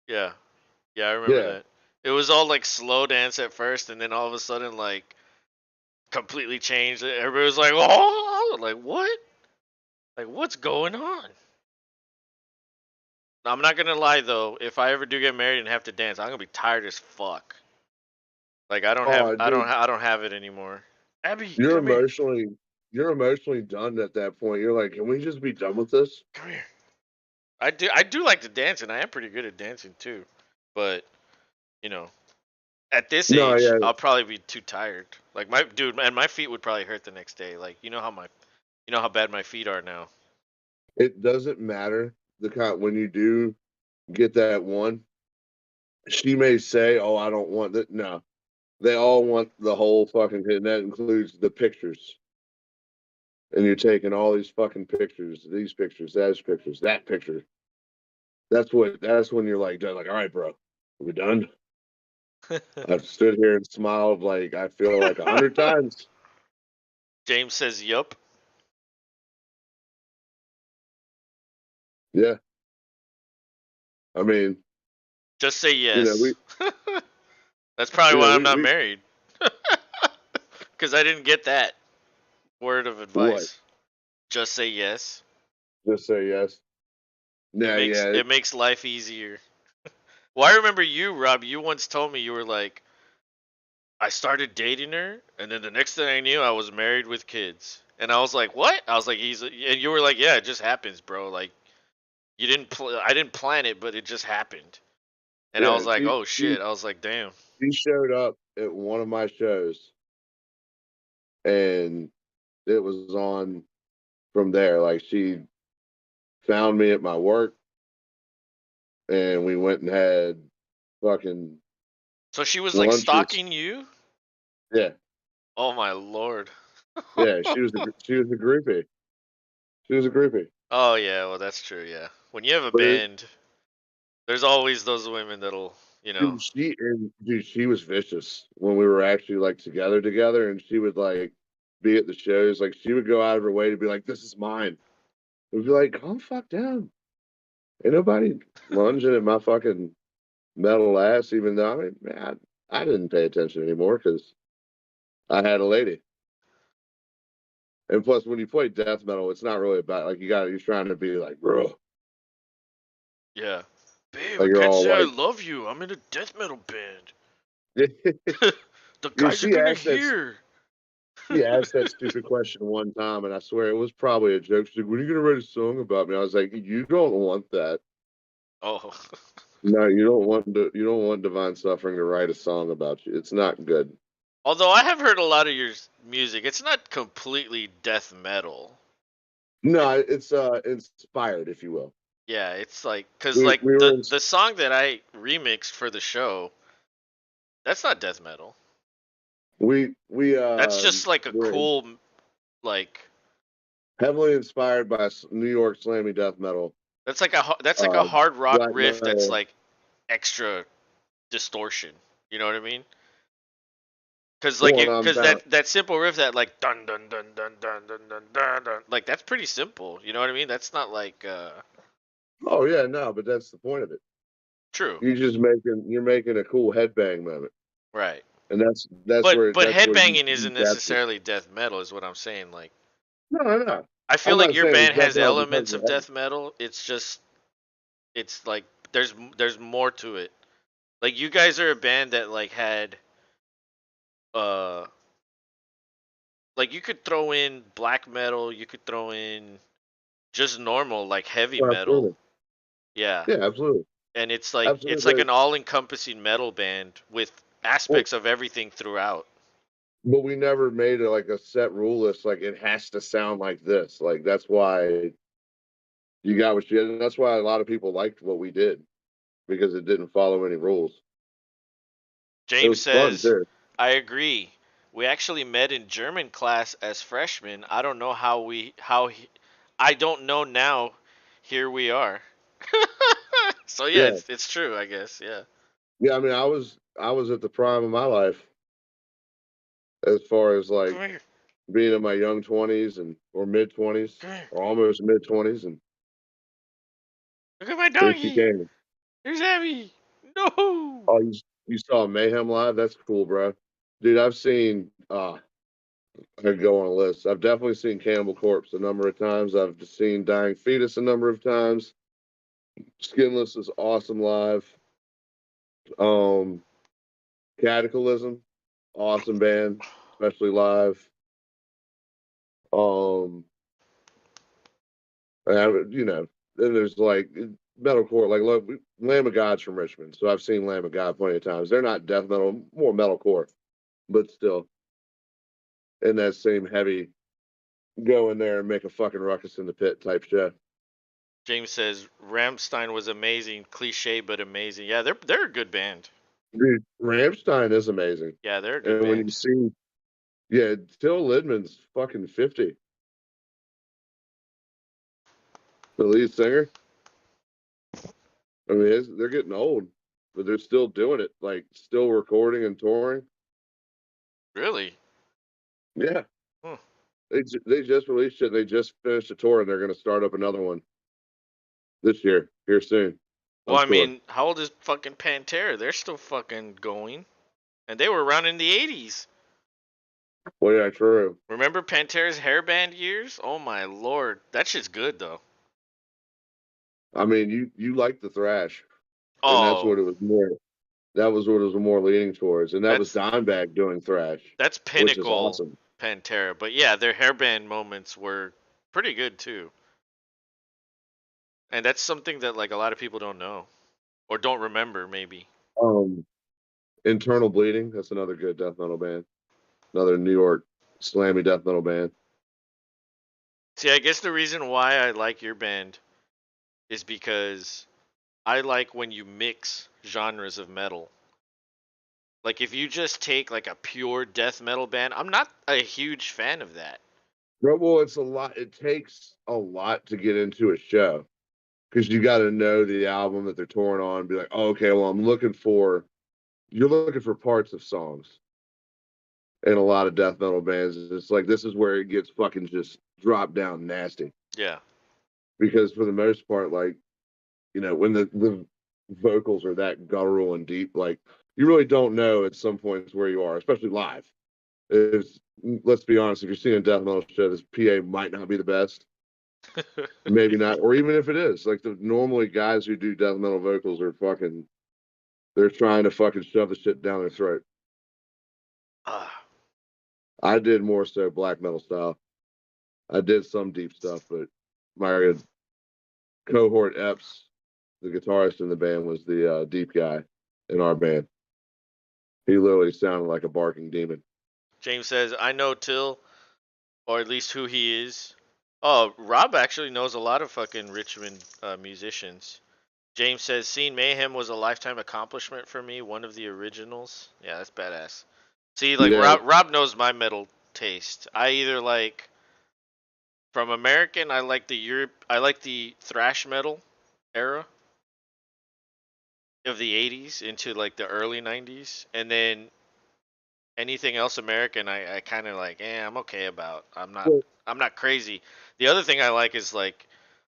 Yeah. Yeah, I remember Yeah. that. It was all like slow dance at first, and then all of a sudden, like, completely changed. Everybody was like, "Oh, like what? Like what's going on?" I'm not gonna lie though. If I ever do get married and have to dance, I'm gonna be tired as fuck. Like I don't have, Oh dude, I don't have it anymore. Abby, you're come here, emotionally you're emotionally done at that point. You're like, can we just be done with this? come here. I do like to dance, and I am pretty good at dancing too. But you know, at this No, age, yeah. I'll probably be too tired. Like my dude, and my feet would probably hurt the next day. Like you know how bad my feet are now. It doesn't matter the kind when you do get that one, she may say, oh, I don't want that. No. They all want the whole fucking thing. That includes the pictures. And you're taking all these fucking pictures, these pictures, those pictures, that picture. That's when you're like done, like, all right, bro, are we done? I've stood here and smiled like I feel like 100 times. James says, "Yup." Yeah. I mean, Just say you know, yes. That's probably why I'm not we married. Because I didn't get that word of what? advice. Just say yes. Just say yes. It Nah, makes yeah. it makes life easier. Well, I remember you, Rob. You once told me you were like, I started dating her, and then the next thing I knew, I was married with kids. And I was like, what? I was like, and you were like, yeah, it just happens, bro. Like you didn't, I didn't plan it, but it just happened. And I Yeah, was like, oh shit. I was like, damn. she showed up at one of my shows and it was on from there. Like she found me at my work and we went and had fucking So she was like lunches. stalking you? Yeah, Oh my lord. yeah. She was a groupie. She was a groupie. Oh yeah, well that's true. Yeah, when you have a But band, there's always those women that'll, you know. dude, she was vicious when we were actually like together, and she would like be at the shows. Like she would go out of her way to be like, "This is mine." We'd be like, calm the fuck down. Ain't nobody lunging at my fucking metal ass, even though, I mean, man, I didn't pay attention anymore because I had a lady. And plus, when you play death metal, it's not really about, like, you're trying to be like, bro. Yeah. Babe, I Like, you're can't all say I like, love you. I'm in a death metal band. The yeah, guys are gonna hear. she asked that stupid question one time, and I swear it was probably a joke. She's like, when are you going to write a song about me? I was like, you don't want that. Oh. No, you don't want divine suffering to write a song about you. It's not good. Although I have heard a lot of your music, it's not completely death metal. No, it's inspired, if you will. Yeah, it's like cuz We like we were the in, the song that I remixed for the show, that's not death metal. we That's just like a were cool like heavily inspired by New York slammy death metal, that's like a uh, hard rock black riff that's metal. like extra distortion. You know what I mean? Cuz like Well, and it I'm cuz down. that simple riff that like dun dun dun dun dun dun dun dun dun like that's pretty simple. You know what I mean? That's not like Oh yeah, no, but that's the point of it. true. You're making a cool headbang moment, Right. and But that's where you headbanging see isn't death. necessarily death metal is what I'm saying. Like No, no, I feel I'm like not your saying it's band death has metal because elements of of the death metal. It's just it's like there's more to it. Like you guys are a band that like had uh like you could throw in black metal, you could throw in just normal like heavy head. metal. Absolutely, Yeah. yeah, absolutely, And it's like absolutely. an all-encompassing metal band with Well, aspects of everything throughout. but we never made it like a set rule list. Like it has to sound like this. Like that's why you got what you did, and that's why a lot of people liked what we did because it didn't follow any rules. It James was fun says, too. "I agree. We actually met in German class as freshmen. I don't know I don't know now. Here we are." So yeah, Yeah, it's true, I guess. Yeah. yeah. I mean, I was at the prime of my life as far as like Come here. being in my young 20s and or mid 20s Come here. or almost mid 20s, and Look at my here she doggy. came. There's Abby. No. Oh, you saw Mayhem live? That's cool, bro. Dude, I've seen. I could go on a list. I've definitely seen Cannibal Corpse a number of times. I've seen Dying Fetus a number of times. Skinless is awesome live. Um, Cataclysm, awesome band, especially live. Um, you know, then there's like metalcore, like look, Lamb of God's from Richmond, so I've seen Lamb of God plenty of times. They're not death metal, more metalcore, but still in that same heavy go in there and make a fucking ruckus in the pit type shit. James says Ramstein was amazing, cliche but amazing. Yeah, they're a good band. Dude, Ramstein is amazing, Yeah, they're a good and when you band. see, yeah, Till Lidman's fucking 50, the lead singer. I mean, they're getting old, but they're still doing it, like still recording and touring. Really? Yeah, Hmm. they just released it. They just finished a tour, and they're going to start up another one this year, here soon. Well, I'm I sure. mean, how old is fucking Pantera? They're still fucking going. And they were around in the 80s. Well, yeah, true. Remember Pantera's hairband years? Oh my lord. That shit's good though. I mean, you like the thrash, and that's Oh, what it was more. That was what it was more leaning towards, and that was that's Dimebag doing thrash, that's which is pinnacle awesome. Pantera. But yeah, their hairband moments were pretty good too. And that's something that like a lot of people don't know or don't remember maybe. Um, Internal Bleeding, that's another good death metal band. Another New York slammy death metal band. See, I guess the reason why I like your band is because I like when you mix genres of metal. Like if you just take like a pure death metal band, I'm not a huge fan of that. Well, it's a lot. It takes a lot to get into a show because you got to know the album that they're touring on. And be like, oh, okay, well, you're looking for parts of songs in a lot of death metal bands. It's like this is where it gets fucking just dropped down nasty. Yeah. because for the most part, like, when the vocals are that guttural and deep, like, you really don't know at some points where you are, especially live. Is Let's be honest, if you're seeing a death metal show, this PA might not be the best, maybe not, or even if it is, like, the normally guys who do death metal vocals are fucking, they're trying to fucking shove the shit down their throat. Ah, I did more so black metal style. I did some deep stuff, but my cohort Epps, the guitarist in the band, was the deep guy in our band. He literally sounded like a barking demon. James says, I know Till, or at least who he is. Oh, Rob actually knows a lot of fucking Richmond musicians. James says, seeing Mayhem was a lifetime accomplishment for me, one of the originals. Yeah, that's badass. See, like Yeah, Rob knows my metal taste. I either like from American, I like the thrash metal era of the 80s into like the early 90s, and then anything else American I kind of like, I'm okay about. well, I'm not crazy. The other thing I like is like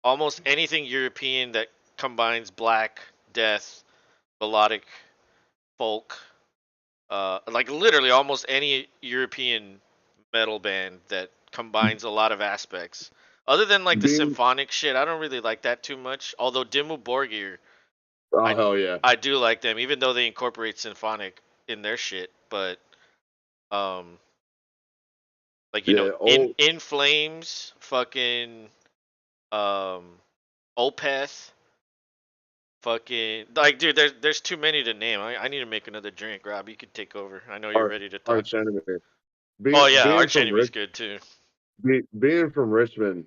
almost anything European that combines black, death, melodic, folk, like literally almost any European metal band that combines a lot of aspects. Other than like the being symphonic shit, I don't really like that too much. Although Dimmu Borgir, oh I hell yeah, I do like them, even though they incorporate symphonic in their shit. But um, like yeah, in Flames, fucking um, Opeth, fucking like dude, there's too many to name. I need to make another drink. Rob, you could take over. I know you're our ready to talk. arch enemy. Oh Being yeah, being Arch from Enemy's Rich, good too. being from Richmond,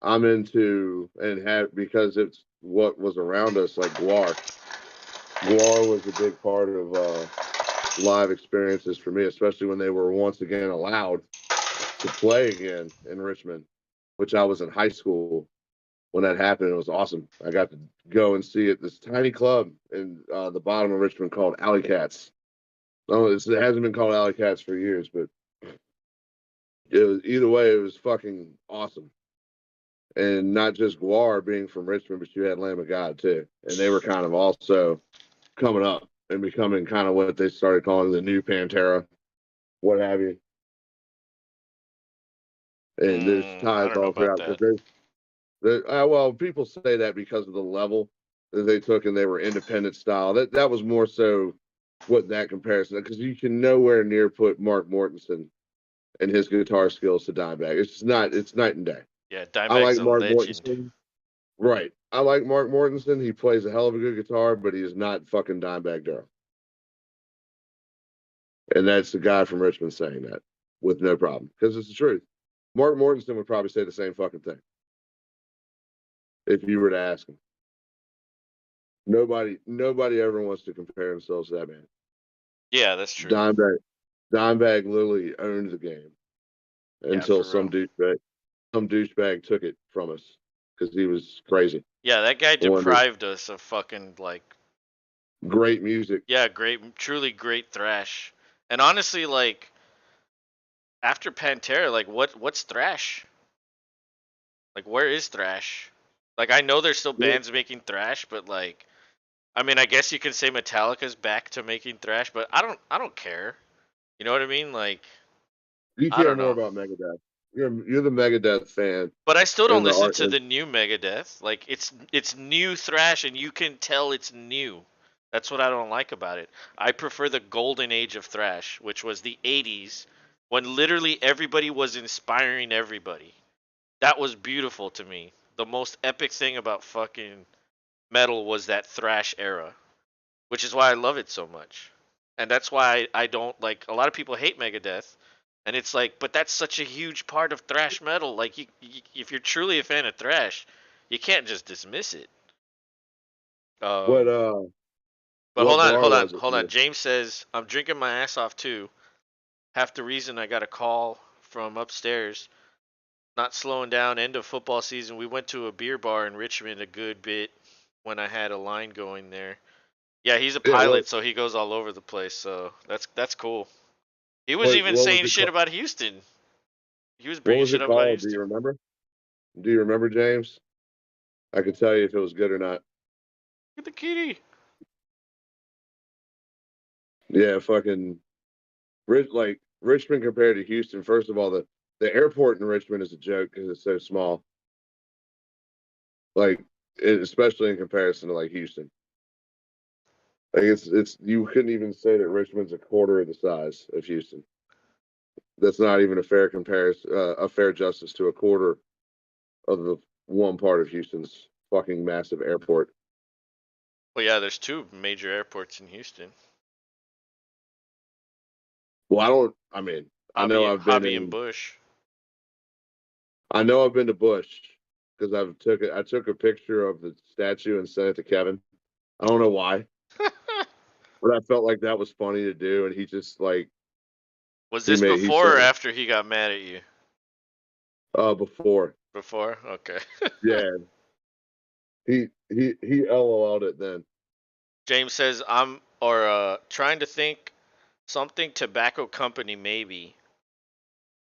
I'm into and have because it's what was around us, like Guar. Guar was a big part of live experiences for me, especially when they were once again allowed to play again in Richmond, which I was in high school when that happened. It was awesome. I got to go and see it. This tiny club in the bottom of Richmond called Alley Cats. No, it hasn't been called Alley Cats for years, but it was either way. It was fucking awesome, and not just Guar being from Richmond, but you had Lamb of God too, and they were kind of also coming up and becoming kind of what they started calling the new Pantera, what have you. And there's I ties don't know all about throughout that. because well, people say that because of the level that they took and they were independent style. That was more so what that comparison, because you can nowhere near put Mark Mortensen and his guitar skills to Dimebag. It's just not. It's night and day. Yeah, I Dimebag's like a Mark legend. Mortensen. Right. I like Mark Mortensen. He plays a hell of a good guitar, but he is not fucking Dimebag Darrell. And that's the guy from Richmond saying that with no problem because it's the truth. Mark Mortensen would probably say the same fucking thing if you were to ask him. Nobody ever wants to compare themselves to that man. Yeah, that's true. Dimebag, Dimebag literally owned the game Yeah, until for real. some douchebag took it from us because he was crazy. Yeah, that guy Wanted deprived us of fucking like great music. yeah, truly great thrash. And honestly, like after Pantera, like what's thrash? Like where is thrash? Like I know there's still Yeah, bands making thrash, but like I mean, I guess you can say Metallica's back to making thrash, but I don't care. You know what I mean? Like you I care don't more know. about Megadeth. You're the Megadeth fan But I still don't and the listen art. to the new Megadeth. Like it's new thrash and you can tell it's new. That's what I don't like about it. I prefer the golden age of thrash, which was the 80s when literally everybody was inspiring everybody. That was beautiful to me. The most epic thing about fucking metal was that thrash era, which is why I love it so much. And that's why I don't like a lot of people hate Megadeth, and it's like, but that's such a huge part of thrash metal. Like, if you're truly a fan of thrash, you can't just dismiss it. What Um, uh but what bar hold on, was it? hold on. James says I'm drinking my ass off too. Half the reason I got a call from upstairs, not slowing down. End of football season. We went to a beer bar in Richmond a good bit when I had a line going there. Yeah, he's a Yeah, pilot, so he goes all over the place. So that's cool. He was even what was saying it shit called? about Houston. He was What bringing was shit it up about called? Do Houston. you remember? Do you remember, James? I could tell you if it was good or not. Get the kitty. Yeah, fucking Richmond compared to Houston. First of all, the airport in Richmond is a joke because it's so small. Like, especially in comparison to like Houston. Like it's you couldn't even say that Richmond's a quarter of the size of Houston. That's not even a fair comparison, a fair justice to a quarter of the one part of Houston's fucking massive airport. Well, yeah, there's two major airports in Houston. Well, I don't. I mean, Hobby and Bush. I know I've been to Bush because I took a picture of the statue and sent it to Kevin. I don't know why, but I felt like that was funny to do, and he just like Was this he before sent or it after he got mad at you? before. Before? Okay. Yeah, he LOL'd it then. James says I'm or trying to think something tobacco company maybe.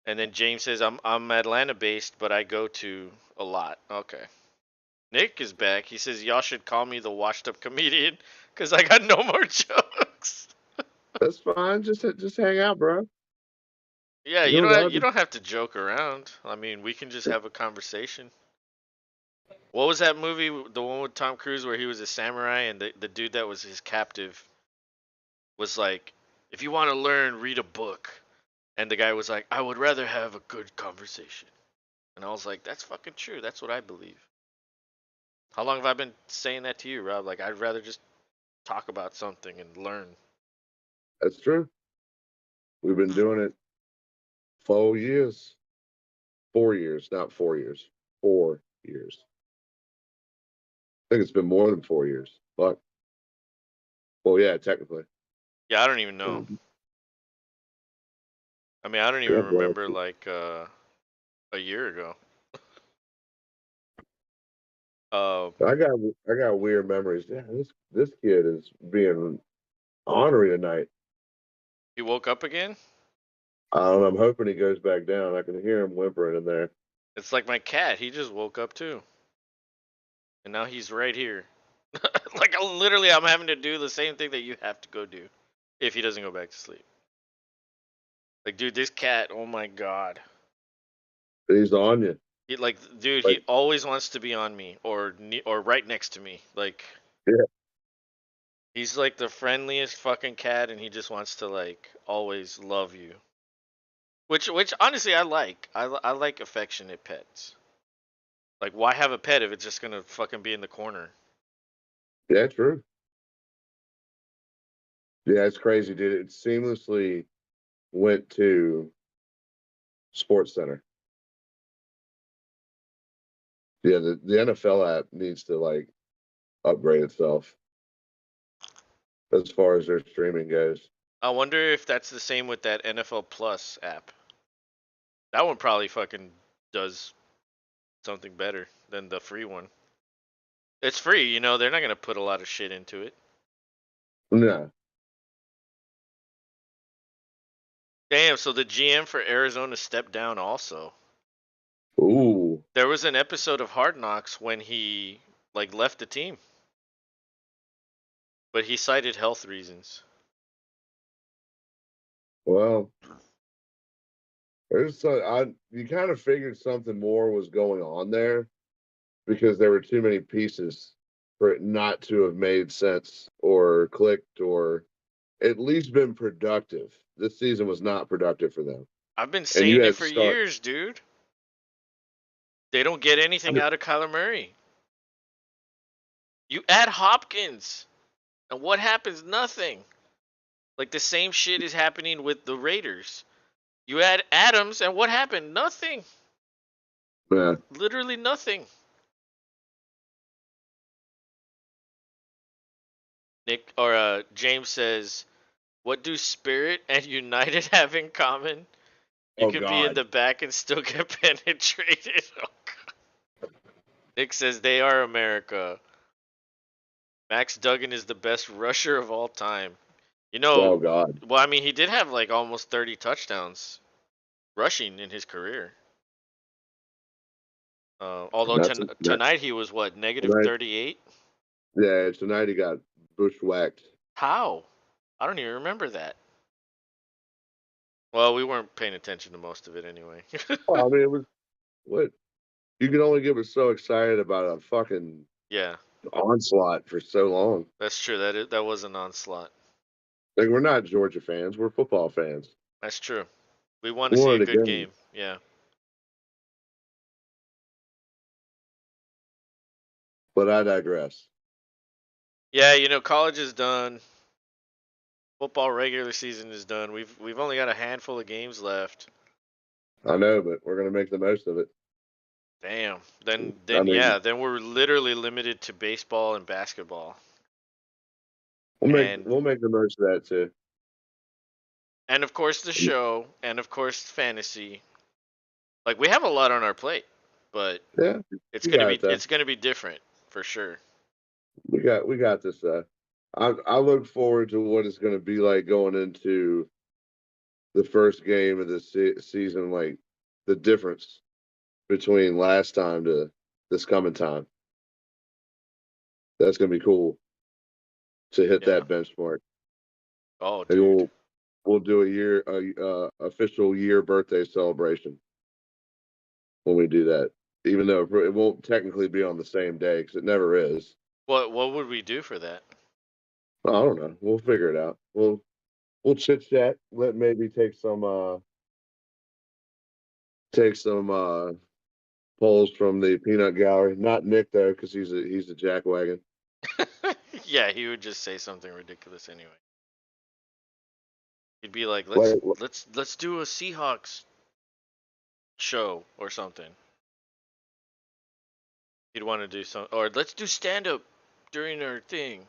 And then James says I'm Atlanta based, but I go to a lot. Okay. Nick is back. He says y'all should call me the washed up comedian because I got no more jokes. That's fine. Just hang out, bro. Yeah, You don't gotta you be. don't have to joke around. I mean, we can just have a conversation. What was that movie, the one with Tom Cruise where he was a samurai and the dude that was his captive was like, if you want to learn, read a book. And the guy was like, I would rather have a good conversation. And I was like, that's fucking true. That's what I believe. How long have I been saying that to you, Rob? Like, I'd rather just talk about something and learn. That's true. We've been doing it 4 years. 4 years, not 4 years. 4 years. I think it's been more than 4 years. But well, yeah, technically. Yeah, I don't even know. I mean, I don't even God bless remember you. like a year ago. Uh, I got weird memories. Yeah, this kid is being ornery tonight. he woke up again. I don't know. I'm hoping he goes back down. I can hear him whimpering in there. It's like my cat. He just woke up too, and now he's right here. Like literally, I'm having to do the same thing that you have to go do if he doesn't go back to sleep. Like, dude, this cat. Oh my god. He's on you. He like, dude, he Like, always wants to be on me or right next to me. Like, yeah, he's like the friendliest fucking cat, and he just wants to like always love you. Which honestly I like. I like affectionate pets. Like, why have a pet if it's just gonna fucking be in the corner? yeah, true. Yeah, it's crazy, dude. It seamlessly went to Sports Center. Yeah, the NFL app needs to like upgrade itself as far as their streaming goes. I wonder if that's the same with that NFL Plus app. That one probably fucking does something better than the free one. It's free, you know. They're not gonna put a lot of shit into it. No. Damn. So the GM for Arizona stepped down also. Ooh. There was an episode of Hard Knocks when he like left the team, but he cited health reasons. Well, there's you kind of figured something more was going on there because there were too many pieces for it not to have made sense or clicked or at least been productive. This season was not productive for them. I've been And you saying it had for start years, dude. They don't get I anything mean, out of Kyler Murray. You add Hopkins, and what happens? Nothing. Like the same shit is happening with the Raiders. You add Adams, and what happened? Nothing. yeah. Literally nothing. Nick or James says, "What do Spirit and United have in common? You Oh can be in God. the back and still get penetrated." Oh, Nick says they are America. Max Duggan is the best rusher of all time. You Oh know, God. well, I mean, he did have like almost 30 touchdowns rushing in his career. Although tonight he was what, negative tonight, 38? yeah, tonight he got bushwhacked. How? I don't even remember that. Well, we weren't paying attention to most of it anyway. Well, I mean, it was what you can only get so excited about a fucking Yeah, onslaught for so long. that's true. That was an onslaught. Like we're not Georgia fans, we're football fans. That's true. We want to We see a wanted good again, game. Yeah. but I digress. Yeah, college is done. Football regular season is done. We've only got a handful of games left. I know, but we're gonna make the most of it. Damn. I Then mean, yeah, then we're literally limited to baseball and basketball. we'll make And we'll make the most of that too. and of course the show, and of course fantasy. Like we have a lot on our plate, but Yeah, it's we gonna got be it though. it's gonna be different for sure. We got this. I look forward to what it's going to be like going into the first game of the season. Like the difference between last time to this coming time. That's going to be cool to hit Yeah. that benchmark. Oh, And dude. we'll do a official year birthday celebration when we do that. Even though it won't technically be on the same day because it never is. What would we do for that? I don't know. We'll figure it out. We'll chit chat. Let maybe take some polls from the peanut gallery. Not Nick though, because he's a jackwagon. Yeah, he would just say something ridiculous anyway. He'd be like, Like, let's do a Seahawks show or something. He'd want to do some, or let's do stand up during our thing,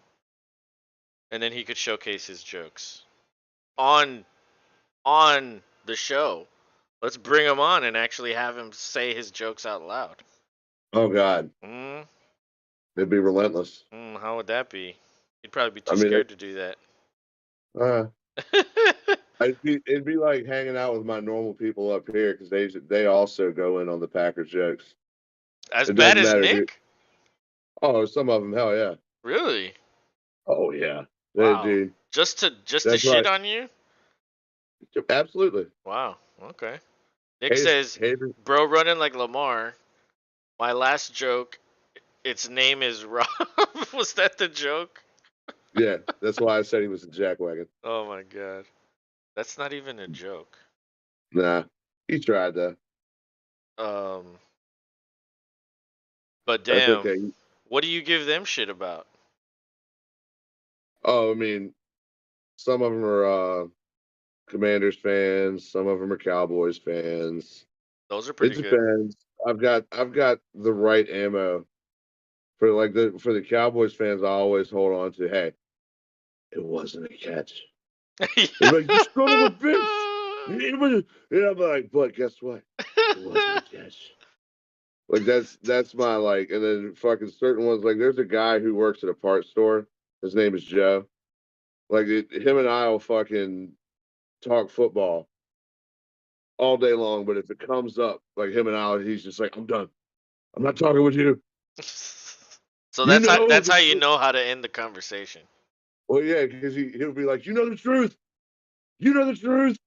and then he could showcase his jokes on the show. Let's bring him on and actually have him say his jokes out loud. oh God, Mm, it'd be relentless. how would that be? He'd probably be I too mean, scared to do that. uh, it'd be like hanging out with my normal people up here because they also go in on the Packers jokes. As It bad doesn't as matter who. Nick? Oh, some of them, hell yeah. Really? Oh yeah, hey, Wow. dude. Just to That's shit right. on you? Absolutely. Wow. Okay. Nick Hey, says, hey, "Bro, running like Lamar." My last joke, its name is Rob. Was that the joke? yeah. That's why I said he was a jackwagon. Oh my god. That's not even a joke. Nah, he tried though. Um, but That's damn, okay. what do you give them shit about? Oh, I mean, some of them are Commanders fans. Some of them are Cowboys fans. Those are It pretty good. depends. I've got the right ammo for the Cowboys fans. I always hold on to. Hey, it wasn't a catch. They're like, you son of a bitch. It was, and I'm like, but guess what? It wasn't a catch. Like that's my like, and then fucking certain ones like there's a guy who works at a parts store. His name is Joe. Like him and I will fucking talk football all day long, but if it comes up, like him and I, he's just like, I'm done. I'm not talking with you. So You that's how know that's the how you truth. know how to end the conversation. Well, yeah, because he'll be like, you know the truth. You know the truth.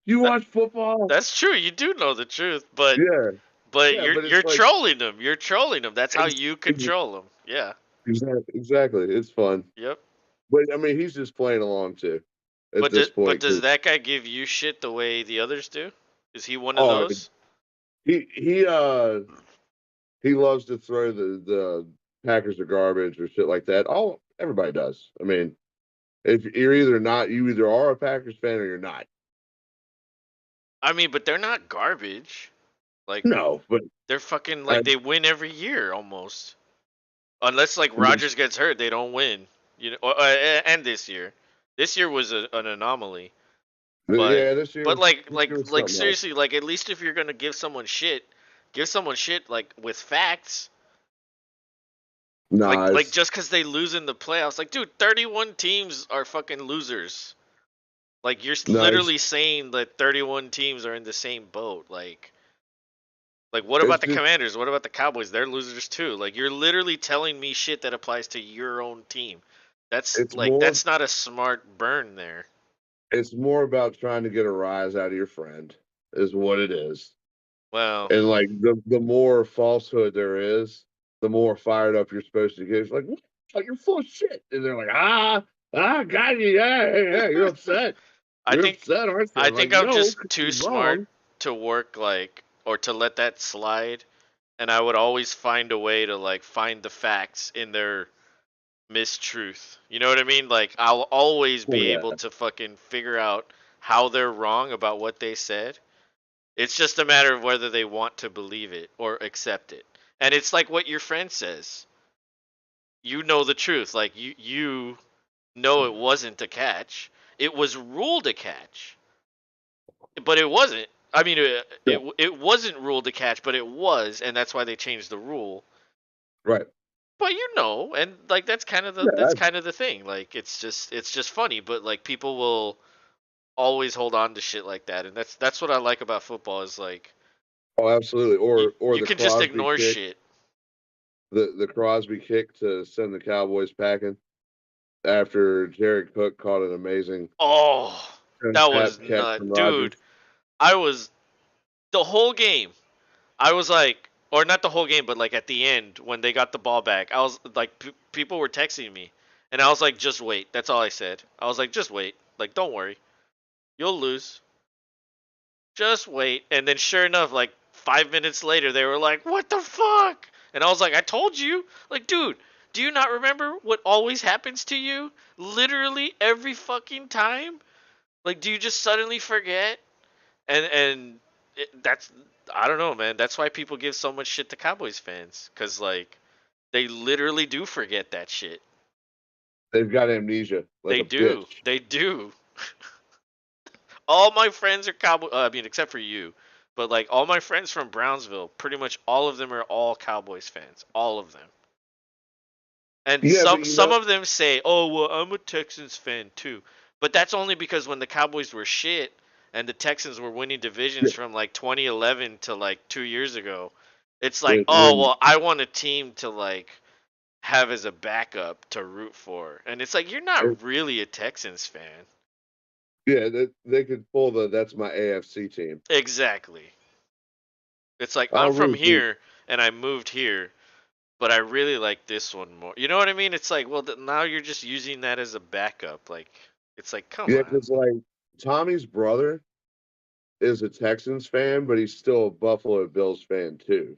You That, watch football. that's true. You do know the truth, but Yeah, but yeah, you're but you're it's like trolling them. You're trolling them. That's how ex- you ex- control them. Yeah. exactly. It's fun, Yep. but I mean, he's just playing along too at But this but point. does 'Cause, that guy give you shit the way the others do? Is he one of oh, those? he loves to throw the Packers are garbage or shit like that. All everybody does. I mean, if you're either not, you either are a Packers fan or you're not. I mean, but they're not garbage. Like No, but they're fucking I, like they win every year almost. Unless like but Rodgers gets hurt, they don't win. And this year was an anomaly. But yeah, but this year was like something else. seriously, like at least if you're gonna give someone shit like with facts. Nah, Like it's just because they lose in the playoffs, like dude, 31 teams are fucking losers. Like you're nice. literally saying that 31 teams are in the same boat. Like Like, what It's about the just Commanders? What about the Cowboys? They're losers too. Like, you're literally telling me shit that applies to your own team. it's more That's not a smart burn there. it's more about trying to get a rise out of your friend, is what it is. Well, And like the more falsehood there is, the more fired up you're supposed to get. It's like, what? You're full of shit. And they're like, got you. Yeah. You're upset. I You're think upset, aren't you? I I'm like, think I'm no, just 'cause too you're smart wrong. to work like or to let that slide, and I would always find a way to like find the facts in their mistruth. You know what I mean? Like I'll always Oh be able yeah. to fucking figure out how they're wrong about what they said. It's just a matter of whether they want to believe it or accept it. And it's like what your friend says. You know the truth. Like you know it wasn't a catch. It was ruled a catch, but it wasn't. I mean, Yeah. it wasn't ruled a catch, but it was, and that's why they changed the rule. Right. But you know, and like that's Yeah. kind of the thing. Like it's just funny, but like people will always hold on to shit like that, and that's what I like about football is like Oh, absolutely. Or you the can just Crosby ignore kick, shit. the Crosby kick to send the Cowboys packing after Jared Cook caught an amazing Oh, that was catch nut, from dude. Rodgers. I was the whole game. I was like, or not the whole game, but like at the end when they got the ball back, I was like, people were texting me, and I was like, just wait. That's all I said. I was like, just wait. Like, don't worry, you'll lose. Just wait. And then sure enough, like 5 minutes later, they were like, what the fuck? And I was like, I told you. Like, dude, do you not remember what always happens to you? Literally every fucking time? Like, do you just suddenly forget? And that's I don't know, man. That's why people give so much shit to Cowboys fans, cause like they literally do forget that shit. They've got amnesia like They a do. bitch. They do. All my friends are Cowboy. I mean, except for you, but like all my friends from Brownsville, pretty much all of them are all Cowboys fans. All of them. And Yeah, but some of them say, "Oh, well, I'm a Texans fan too." But that's only because when the Cowboys were shit and the Texans were winning divisions yeah, from like 2011 to like 2 years ago, it's like, "Oh, when well, I want a team to like have as a backup to root for." And it's like you're it, not really a Texans fan. yeah, they could pull the that's my AFC team. Exactly. It's like I'm I'll from root for here and I moved here, but I really like this one more. You know what I mean? It's like, well, now you're just using that as a backup. Like, it's like, come yeah, on. because like Tommy's brother is a Texans fan, but he's still a Buffalo Bills fan too,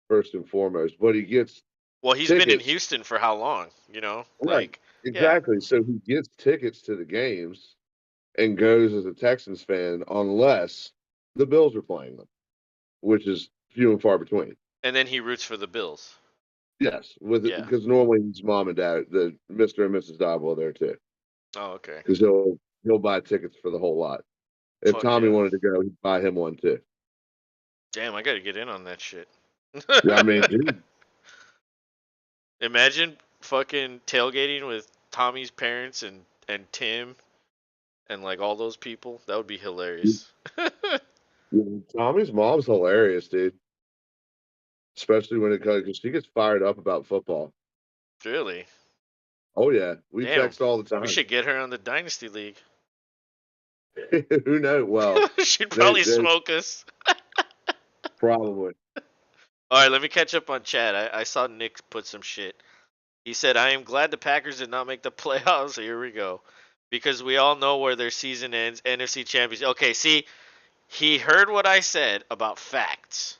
first and foremost. But he gets Well, he's been in tickets. Houston for how long? You know, Right. like, yeah. Exactly. So he gets tickets to the games and goes as a Texans fan unless the Bills are playing them, which is few and far between. And then he roots for the Bills. Yes, with Yeah. because normally his mom and dad, the Mr. and Mrs. Dobwell, there too, Oh, okay. because he'll buy tickets for the whole lot. If Fuck Tommy yeah. wanted to go, he'd buy him one too. Damn, I gotta get in on that shit. Yeah, I mean, dude, Imagine fucking tailgating with Tommy's parents and Tim and like all those people. That would be hilarious. Tommy's mom's hilarious, dude. Especially when it comes, because she gets fired up about football. Really? Oh yeah, we Damn. text all the We time. should get her on the Dynasty League. Who knows? Well, She'd they probably smoke us. probably. All right, let me catch up on chat. I saw Nick put some shit. He said, I am glad the Packers did not make the playoffs. Here we go. Because we all know where their season ends. NFC Champions. Okay, see, he heard what I said about facts.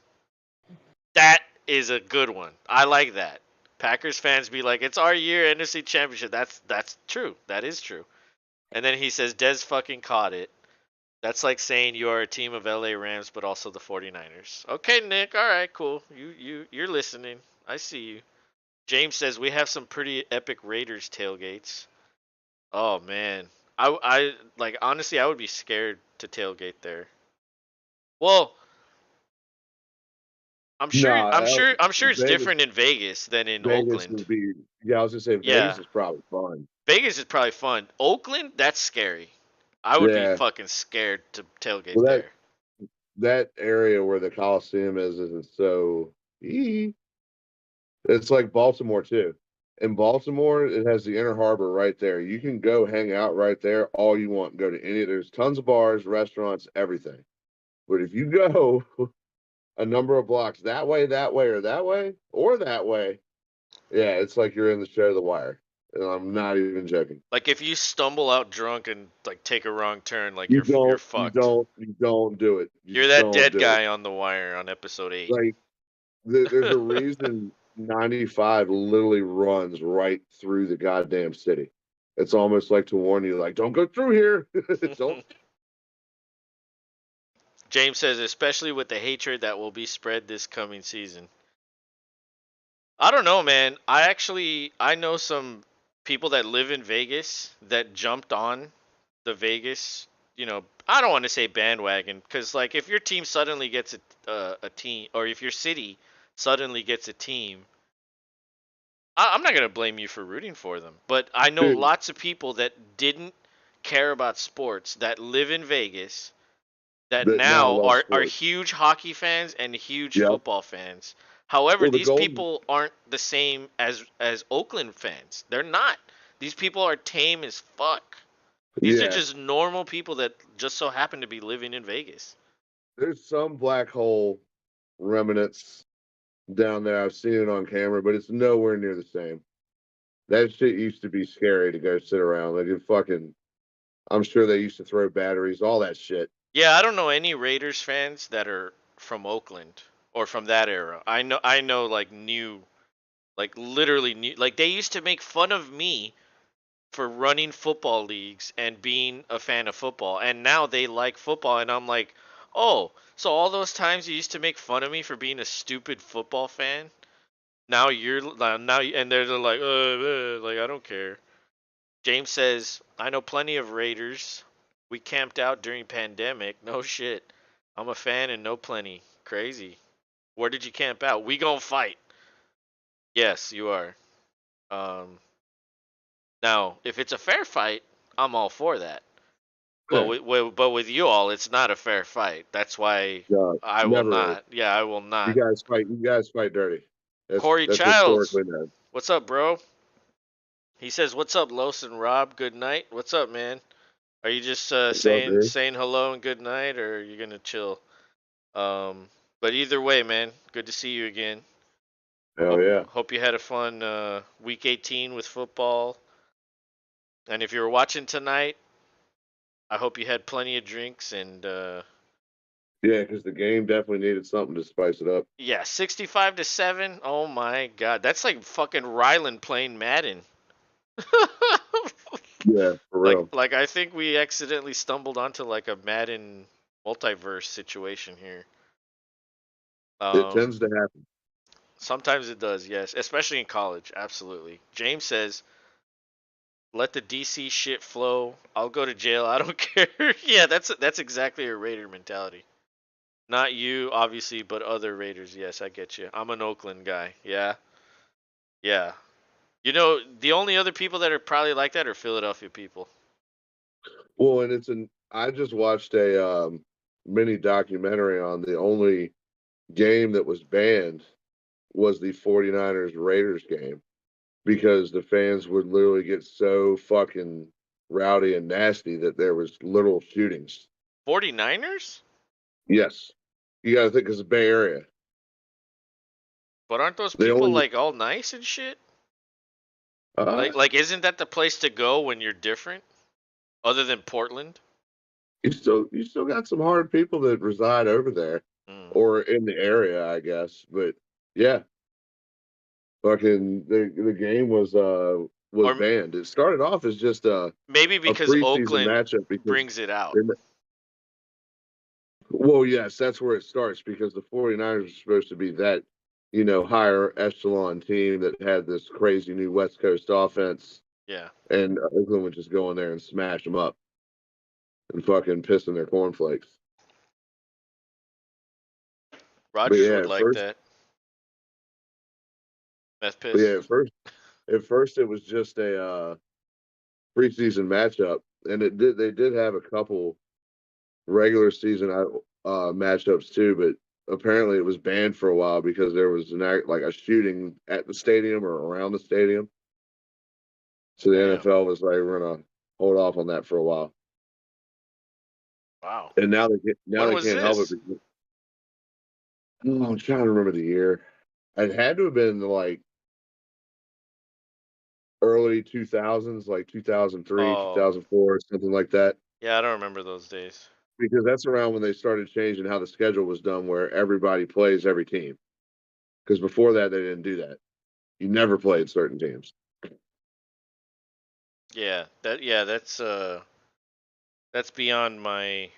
That is a good one. I like that. Packers fans be like, it's our year, NFC Championship. That's true. That is true. And then he says, Dez fucking caught it. That's like saying you are a team of LA Rams, but also the 49ers. Okay, Nick. All right, cool. You're listening. I see you. James says we have some pretty epic Raiders tailgates. Oh man, I like honestly I would be scared to tailgate there. Well, No, I'm sure it's Vegas different in Vegas than in Vegas Oakland. would be. Yeah, I was gonna say Vegas Yeah, is probably fun. Vegas is probably fun. Oakland, that's scary. I would be Yeah. fucking scared to tailgate Well, that there. that area where the Coliseum is isn't so. It's like Baltimore too. In Baltimore, it has the Inner Harbor right there. You can go hang out right there all you want. Go to any. There's tons of bars, restaurants, everything. But if you go a number of blocks that way, or that way, yeah, it's like you're in the show The Wire. And I'm not even joking. Like if you stumble out drunk and like take a wrong turn, like You you're don't, fucked. you don't do it. You You're just that don't dead do it. guy on the wire on episode 8. Like there's a reason 95 literally runs right through the goddamn city. It's almost like to warn you, like, don't go through here. Don't. James says, especially with the hatred that will be spread this coming season. I don't know, man. I know some people that live in Vegas that jumped on the Vegas. I don't want to say bandwagon because like if your team suddenly gets a team, or if your city suddenly gets a team, I'm not gonna blame you for rooting for them. But I know Dude, lots of people that didn't care about sports that live in Vegas that that now now love are sports. huge hockey fans and huge Yep. football fans. However, Well, the these Golden, people aren't the same as Oakland fans. They're not. These people are tame as fuck. These are yeah, just normal people that just so happen to be living in Vegas. there's some black hole remnants down there. I've seen it on camera, but it's nowhere near the same. That shit used to be scary to go sit around. Like, it fucking, I'm sure they used to throw batteries, all that shit. Yeah, I don't know any Raiders fans that are from Oakland or from that era. I know like literally new, like they used to make fun of me for running football leagues and being a fan of football, and now they like football, and I'm like, oh, so all those times you used to make fun of me for being a stupid football fan, now and they're like, like I don't care. James says, I know plenty of Raiders. We camped out during pandemic. No shit. I'm a fan and know plenty. Crazy. Where did you camp out? We gonna fight. Yes, you are. Um, Now, if it's a fair fight, I'm all for that. But Yeah, with you all, it's not a fair fight. That's why God, I will never is. not. Yeah, I will You not. guys fight. You guys fight dirty. Corey That's Childs, historically known. what's up, bro? He says, "What's up, Los and Rob? Good night. What's up, man? Are you just What's up, saying dude? saying hello and good night, or are you gonna chill?" But either way, man, good to see you again. Hell Hope yeah. hope you had a fun week 18 with football. And if you were watching tonight, I hope you had plenty of drinks and Yeah, because the game definitely needed something to spice it up. yeah, 65-7. Oh my god. That's like fucking Rylan playing Madden. Yeah, for like real. like I think we accidentally stumbled onto like a Madden multiverse situation here. It Um tends to happen. Sometimes it does, yes, especially in college. Absolutely. James says, "Let the DC shit flow. I'll go to jail. I don't care." Yeah, that's exactly a Raider mentality. Not you, obviously, but other Raiders. Yes, I get you. I'm an Oakland guy. Yeah. Yeah. The only other people that are probably like that are Philadelphia people. Well, and I just watched a mini documentary on the only game that was banned was the 49ers Raiders game because the fans would literally get so fucking rowdy and nasty that there was literal shootings. 49ers? Yes. You got to think it's the Bay Area. But aren't those They people only, like all nice and shit? uh, Like isn't that the place to go when you're different? Other than Portland? you still got some hard people that reside over there Mm. or in the area, I guess. But yeah, fucking the game was Or banned. It started off as just maybe a because preseason Oakland matchup because brings it out. they, well, yes, that's where it starts because the 49ers are supposed to be that, higher echelon team that had this crazy new West Coast offense, Yeah. and Oakland would just go in there and smash them up and fucking piss in their cornflakes. But Rogers yeah, would like that. Meth but piss. yeah, at first it was just a preseason matchup, and they did have a couple regular season. matchups too, but apparently it was banned for a while because there was like a shooting at the stadium or around the stadium. So the Damn. NFL was like, we're gonna hold off on that for a while, Wow. and now When they was can't help it. this? Because, oh, I'm trying to remember the year. It had to have been like early 2000s, like 2003, Oh, 2004, something like that. yeah, I don't remember those days. Because that's around when they started changing how the schedule was done, where everybody plays every team. Because before that, they didn't do that. You never played certain teams. That's beyond my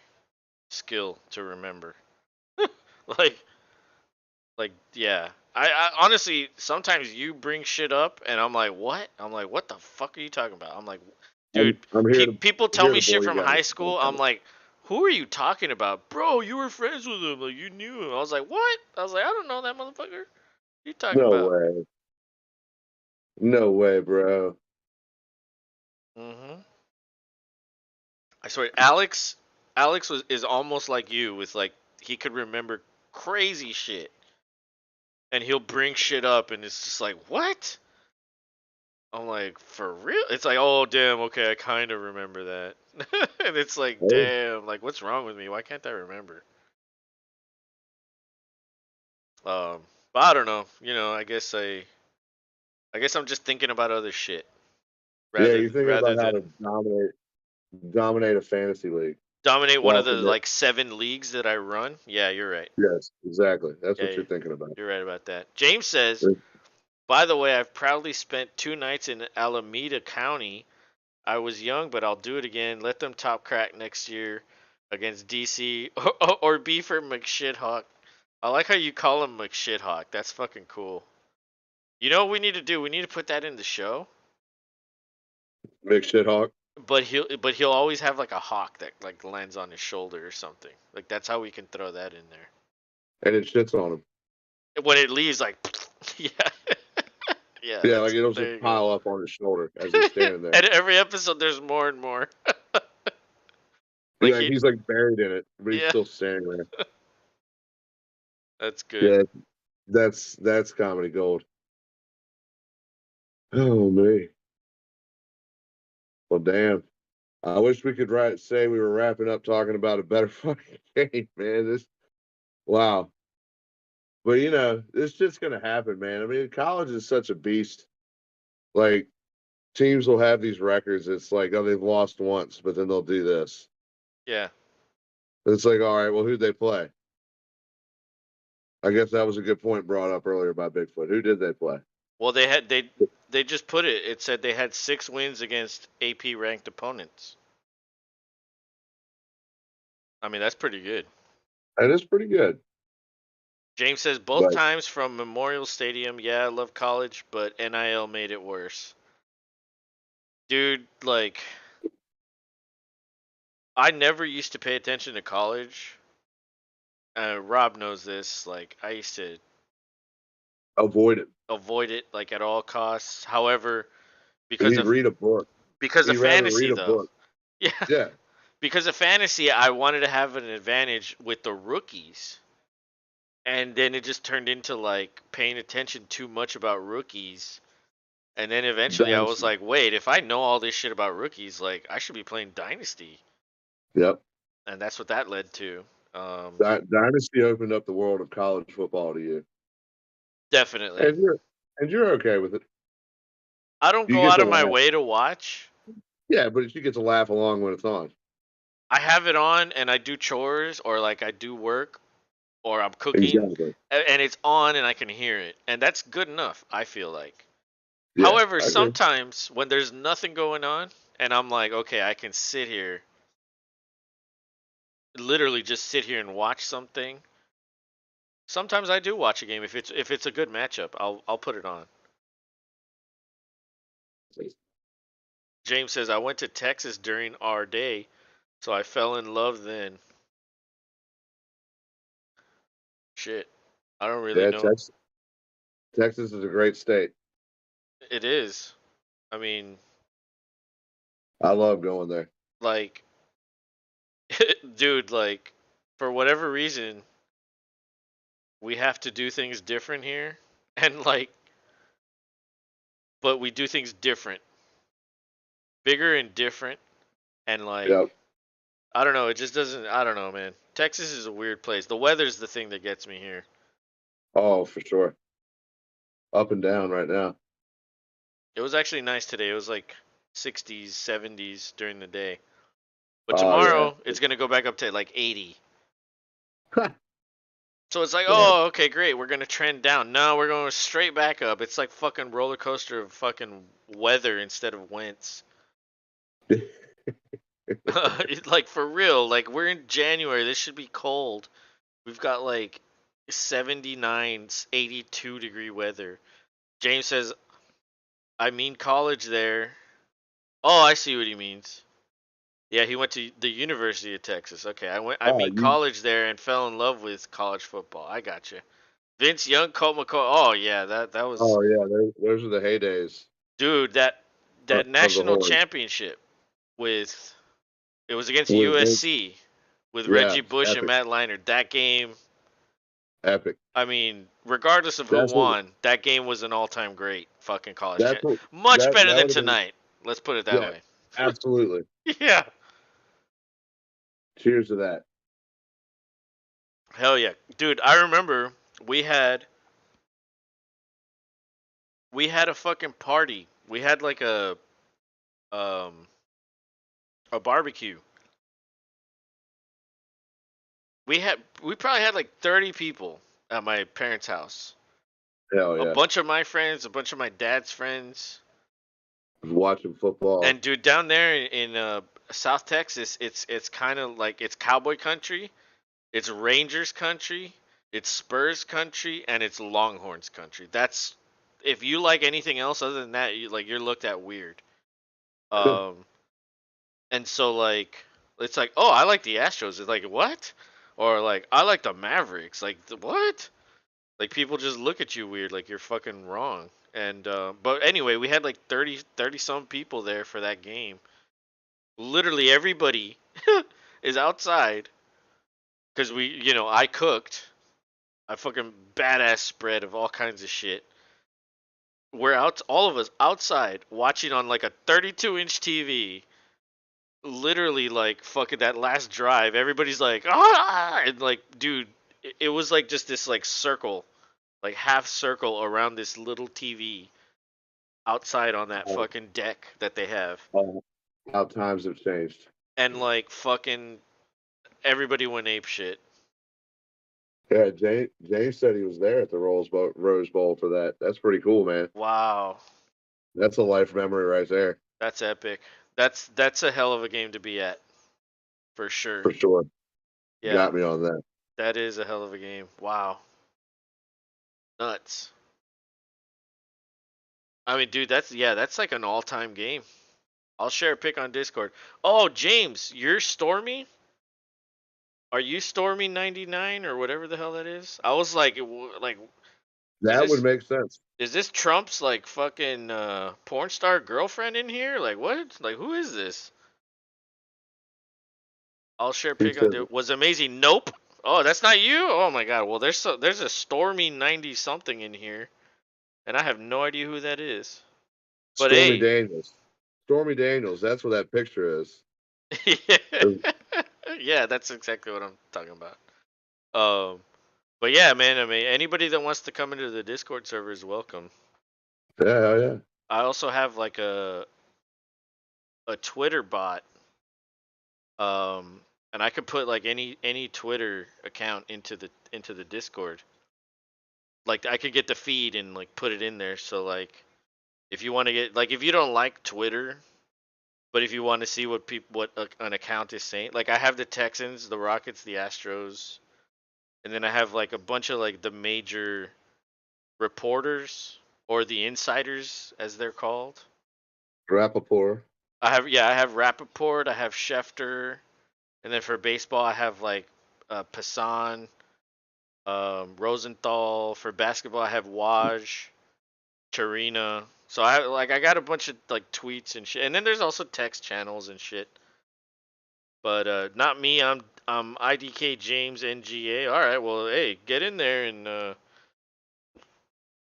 skill to remember. like yeah. I honestly sometimes you bring shit up and I'm like, "What?" I'm like, "What the fuck are you talking about?" I'm like, "Dude, I'm people tell here me to shit bore you from guys. high school." I'm like, "Who are you talking about?" "Bro, you were friends with him. Like you knew him." I was like, "What?" I was like, "I don't know that motherfucker. What you talking No about?" way. No way, bro. Mhm. I swear Alex is almost like you with like he could remember crazy shit and he'll bring shit up and it's just like, "What?" I'm like, "For real?" It's like, "Oh, damn, okay, I kind of remember that." And it's like, Hey, "Damn, like what's wrong with me? Why can't I remember?" Um, but I don't know. I guess I'm just thinking about other shit yeah, you're thinking rather about how to than dominate a fantasy league. dominate one of Well, the like 7 leagues that I run. Yeah, you're right. yes, exactly. That's Yeah, what you're thinking about. you're right about that. James says, "By the way, I've proudly spent 2 nights in Alameda County. I was young, but I'll do it again. Let them top crack next year against DC or B for McShithawk." I like how you call him McShithawk. That's fucking cool. You know what we need to do? We need to put that in the show. Big shit hawk, But he'll always have like a hawk that like lands on his shoulder or something. Like that's how we can throw that in there. and it shits on him. When it leaves, like yeah, yeah. Yeah, like That's it'll there. just You go. pile up on his shoulder as he's standing there. And every episode, there's more and more. Like Yeah, he, he's like buried in it, but he's yeah, still standing there. that's good. Yeah, that's comedy gold. Oh man. Well, damn. I wish we could say we were wrapping up talking about a better fucking game, man. Wow. But this shit's gonna happen, man. I mean, college is such a beast. Like teams will have these records. It's like, oh, they've lost once, but then they'll do this. Yeah. It's like, all right, well, who'd they play? I guess that was a good point brought up earlier by Bigfoot. Who did they play? Well, they just put it. It said they had 6 wins against AP ranked opponents. I mean, that's pretty good. And it's pretty good. James says both But times from Memorial Stadium. Yeah, I love college, but NIL made it worse. Dude, like I never used to pay attention to college. Rob knows this. Like I used to avoid it. avoid it like at all costs. However, because He'd of read a book. because of He'd rather read fantasy a though. book. Yeah. Yeah. Because of fantasy, I wanted to have an advantage with the rookies. And then it just turned into like paying attention too much about rookies. And then eventually I was Dynasty. like, wait, if I know all this shit about rookies, like I should be playing Dynasty. Yep. And that's what that led to. Um, Dynasty opened up the world of college football to you, definitely. and you're okay with it. I don't You go get out to of my laugh. way to watch. Yeah, but you get to laugh along when it's on. I have it on and I do chores or like I do work or I'm cooking Exactly. and it's on and I can hear it. And that's good enough, I feel like. Yeah, However, I agree. sometimes when there's nothing going on and I'm like, okay, I can sit here, literally just sit here and watch something. Sometimes I do watch a game if it's a good matchup. I'll put it on. James says I went to Texas during our day, so I fell in love then. Shit. I don't really Yeah, know. Texas is a great state. It is. I mean, I love going there. like dude, like for whatever reason, we have to do things different here, and like, but we do things different, bigger and different, and like, Yep. I don't know. It just doesn't. I don't know, man. Texas is a weird place. The weather's the thing that gets me here. Oh, for sure. Up and down right now. It was actually nice today. It was like 60s, 70s during the day. But Oh yeah. tomorrow it's gonna go back up to like 80. So it's like, Damn. oh, okay, great. We're gonna trend down. No, we're going straight back up. It's like fucking roller coaster of fucking weather instead of winds. Like for real. Like we're in January. This should be cold. We've got like 79, 82-degree weather. James says, I mean college there. Oh, I see what he means. Yeah, he went to the University of Texas. Okay, I Oh, mean college there and fell in love with college football. I got you. Vince Young, Colt McCoy. Oh yeah, that was oh yeah. Those are the heydays dude. That of the national horse. championship with it was against With Vince, USC with yeah, Reggie Bush and epic, Matt Leinart. That game, epic. I mean, regardless of who That's what. won, that game was an all-time great fucking college That's champ. what. Much better That than would have been. tonight. Let's put it that Yeah, way. absolutely. Yeah. Cheers to that. Hell yeah. Dude, I remember we had we had a fucking party. We had like um a barbecue. We probably had like 30 people at my parents' house. Hell A yeah. bunch of my friends, a bunch of my dad's friends. Watching football. And dude, down there in South Texas, it's kind of like it's cowboy country, it's Rangers country, it's Spurs country, and it's Longhorns country. That's if you like anything else other than that, you're looked at weird. Um and so like it's like, "Oh, I like the Astros." It's like, "What?" Or like, "I like the Mavericks." Like, "What?" Like people just look at you weird like you're fucking wrong. And but anyway, we had like 30 some people there for that game. Literally everybody is outside cuz I cooked. I fucking badass spread of all kinds of shit. We're out all of us outside watching on like a 32-inch TV. Literally like fucking that last drive. Everybody's like, "Ah!" And like, dude, it was like just this like circle, like half circle around this little TV outside on that Oh, fucking deck that they have. oh, how times have changed. And like fucking everybody went ape shit. Yeah, James said he was there at the Rose Bowl for that. That's pretty cool, man. Wow. That's a life memory right there, That's epic. That's a hell of a game to be at, for sure. for sure. Yeah, Got me on that. that is a hell of a game. Wow. Nuts. I mean, dude, that's like an all-time game. I'll share a pic on Discord. Oh, James, you're Stormy? Are you Stormy 99 or whatever the hell that is? I was like is That would this make sense. is this Trump's like fucking porn star girlfriend in here? Like what? Like who is this? I'll share He pic on said, the was amazing. Nope. Oh, that's not you. Oh my god. Well, there's a Stormy 90 something in here, and I have no idea who that is. But Stormy hey, Daniels. Stormy Daniels. That's what that picture is. yeah, that's exactly what I'm talking about. Um, but yeah, man. I mean, anybody that wants to come into the Discord server is welcome. Yeah, hell yeah. I also have like a Twitter bot. And I could put like any Twitter account into the Discord. Like I could get the feed and like put it in there. So like if you want to get like if you don't like Twitter, but if you want to see what an account is saying, like I have the Texans, the Rockets, the Astros, and then I have like a bunch of like the major reporters or the insiders as they're called. Rappaport. I have Rappaport, I have Schefter, and then for baseball I have like Passan, Rosenthal. For basketball I have Waj, Tarina. So I got a bunch of like tweets and shit, and then there's also text channels and shit. But not me. IDK James NGA. All right, well, hey, get in there and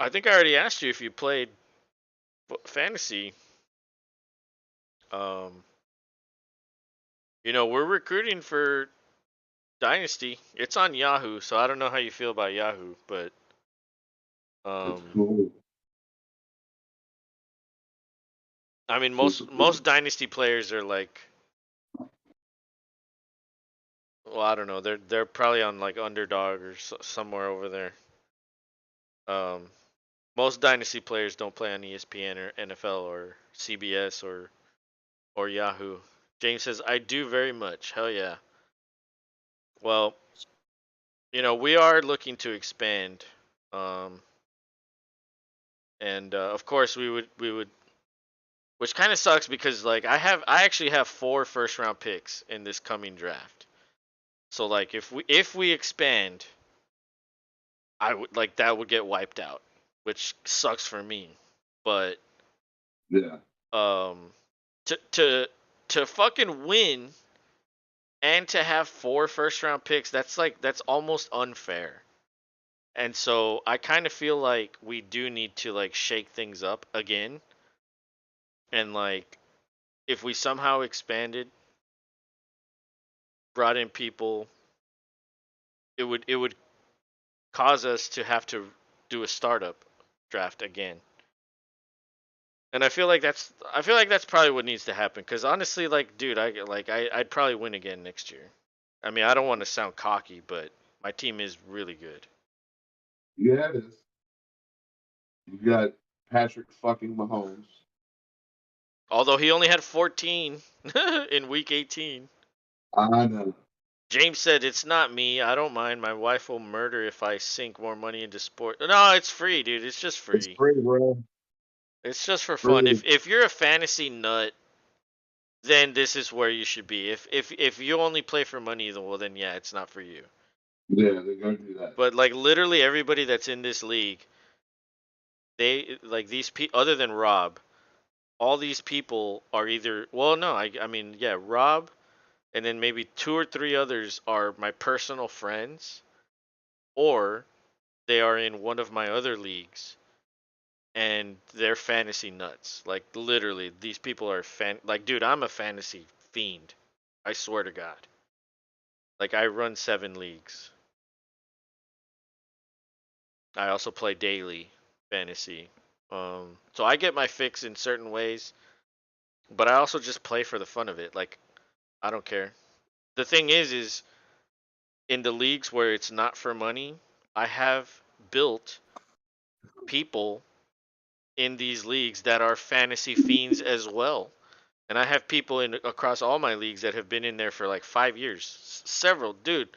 I think I already asked you if you played fantasy. Um, we're recruiting for Dynasty. It's on Yahoo, so I don't know how you feel about Yahoo, but It's um, cool. I mean, Super most cool. Dynasty players are like, well, I don't know, they're probably on like Underdog or somewhere over there. Um, Most Dynasty players don't play on ESPN or NFL or CBS or Yahoo. James says, I do very much. Hell yeah. Well, we are looking to expand. Um, and of course we would which kind of sucks because like I actually have 4 first round picks in this coming draft. So like if we expand, I would like that would get wiped out, which sucks for me. But Yeah. um to fucking win and to have 4 first round picks, that's almost unfair. And so I kind of feel like we do need to like shake things up again, and like if we somehow expanded, brought in people, it would cause us to have to do a startup draft again. And I feel like that's probably what needs to happen, cuz honestly, like dude, I'd probably win again next year. I mean, I don't want to sound cocky, but my team is really good. Yeah, it is. You got Patrick fucking Mahomes. Although he only had 14 in week 18. I know. James said, "It's not me. I don't mind. My wife will murder if I sink more money into sport." No, it's free, dude. It's just It's free. free, bro. It's just for fun. Free. If you're a fantasy nut, then this is where you should be. If you only play for money, then well, then yeah, it's not for you. Yeah, they're gonna do that. But like literally everybody that's in this league, they like other than Rob, all these people are either well, no, I mean yeah, Rob, and then maybe 2 or 3 others are my personal friends, or they are in one of my other leagues, and they're fantasy nuts. Like literally, these people are like, dude, I'm a fantasy fiend. I swear to God. Like I run 7 leagues. I also play daily fantasy. So I get my fix in certain ways, but I also just play for the fun of it. Like I don't care. The thing is in the leagues where it's not for money, I have built people in these leagues that are fantasy fiends as well. And I have people in across all my leagues that have been in there for like 5 years. Several, dude.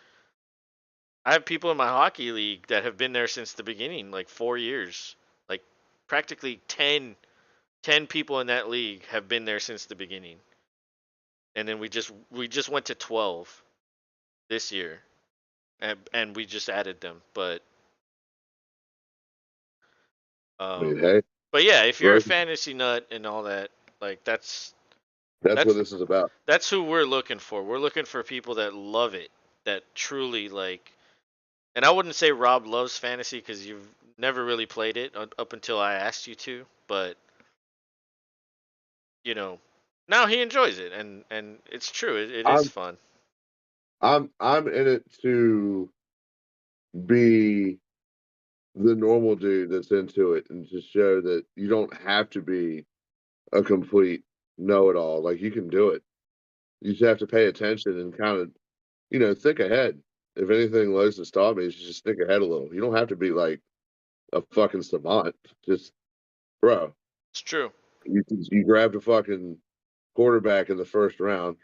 I have people in my hockey league that have been there since the beginning, like 4 years. Like practically ten people in that league have been there since the beginning. And then we just went to 12 this year, and we just added them. But I mean, um, hey, but yeah, if you're a bro, fantasy nut and all that, like that's what that's this is about. that's who we're looking for. We're looking for people that love it, that truly like. And I wouldn't say Rob loves fantasy because you've never really played it up until I asked you to. But you know, now he enjoys it, and it's true. It is I'm fun. I'm in it to be the normal dude that's into it and to show that you don't have to be a complete know-it-all. Like you can do it. You just have to pay attention and kind of, think ahead. If anything lows to stop me, is just think ahead a little. You don't have to be like a fucking savant. Just, bro, It's true. you grabbed a fucking quarterback in the first round,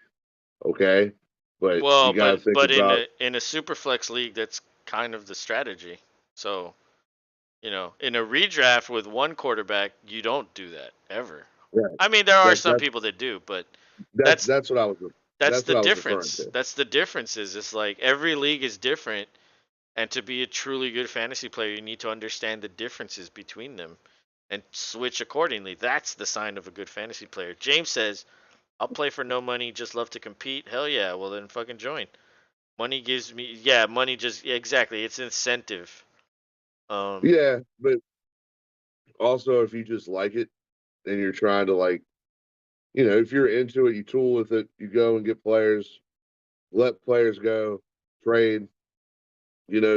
okay? But Well, you got to think but in about a super flex league, that's kind of the strategy. So in a redraft with one quarterback, you don't do that ever. yeah. I mean, there are That some that people that do, but that that's that's what I was that's that's the what I was referring difference. to. That's the difference. Is it's like every league is different, and to be a truly good fantasy player, you need to understand the differences between them and switch accordingly. That's the sign of a good fantasy player. James says, "I'll play for no money, just love to compete." Hell yeah! Well then, fucking join. Money gives me, yeah, money just, yeah, exactly. It's incentive. Um, Yeah, but also if you just like it and you're trying to like, if you're into it, you tool with it, you go and get players, let players go, trade,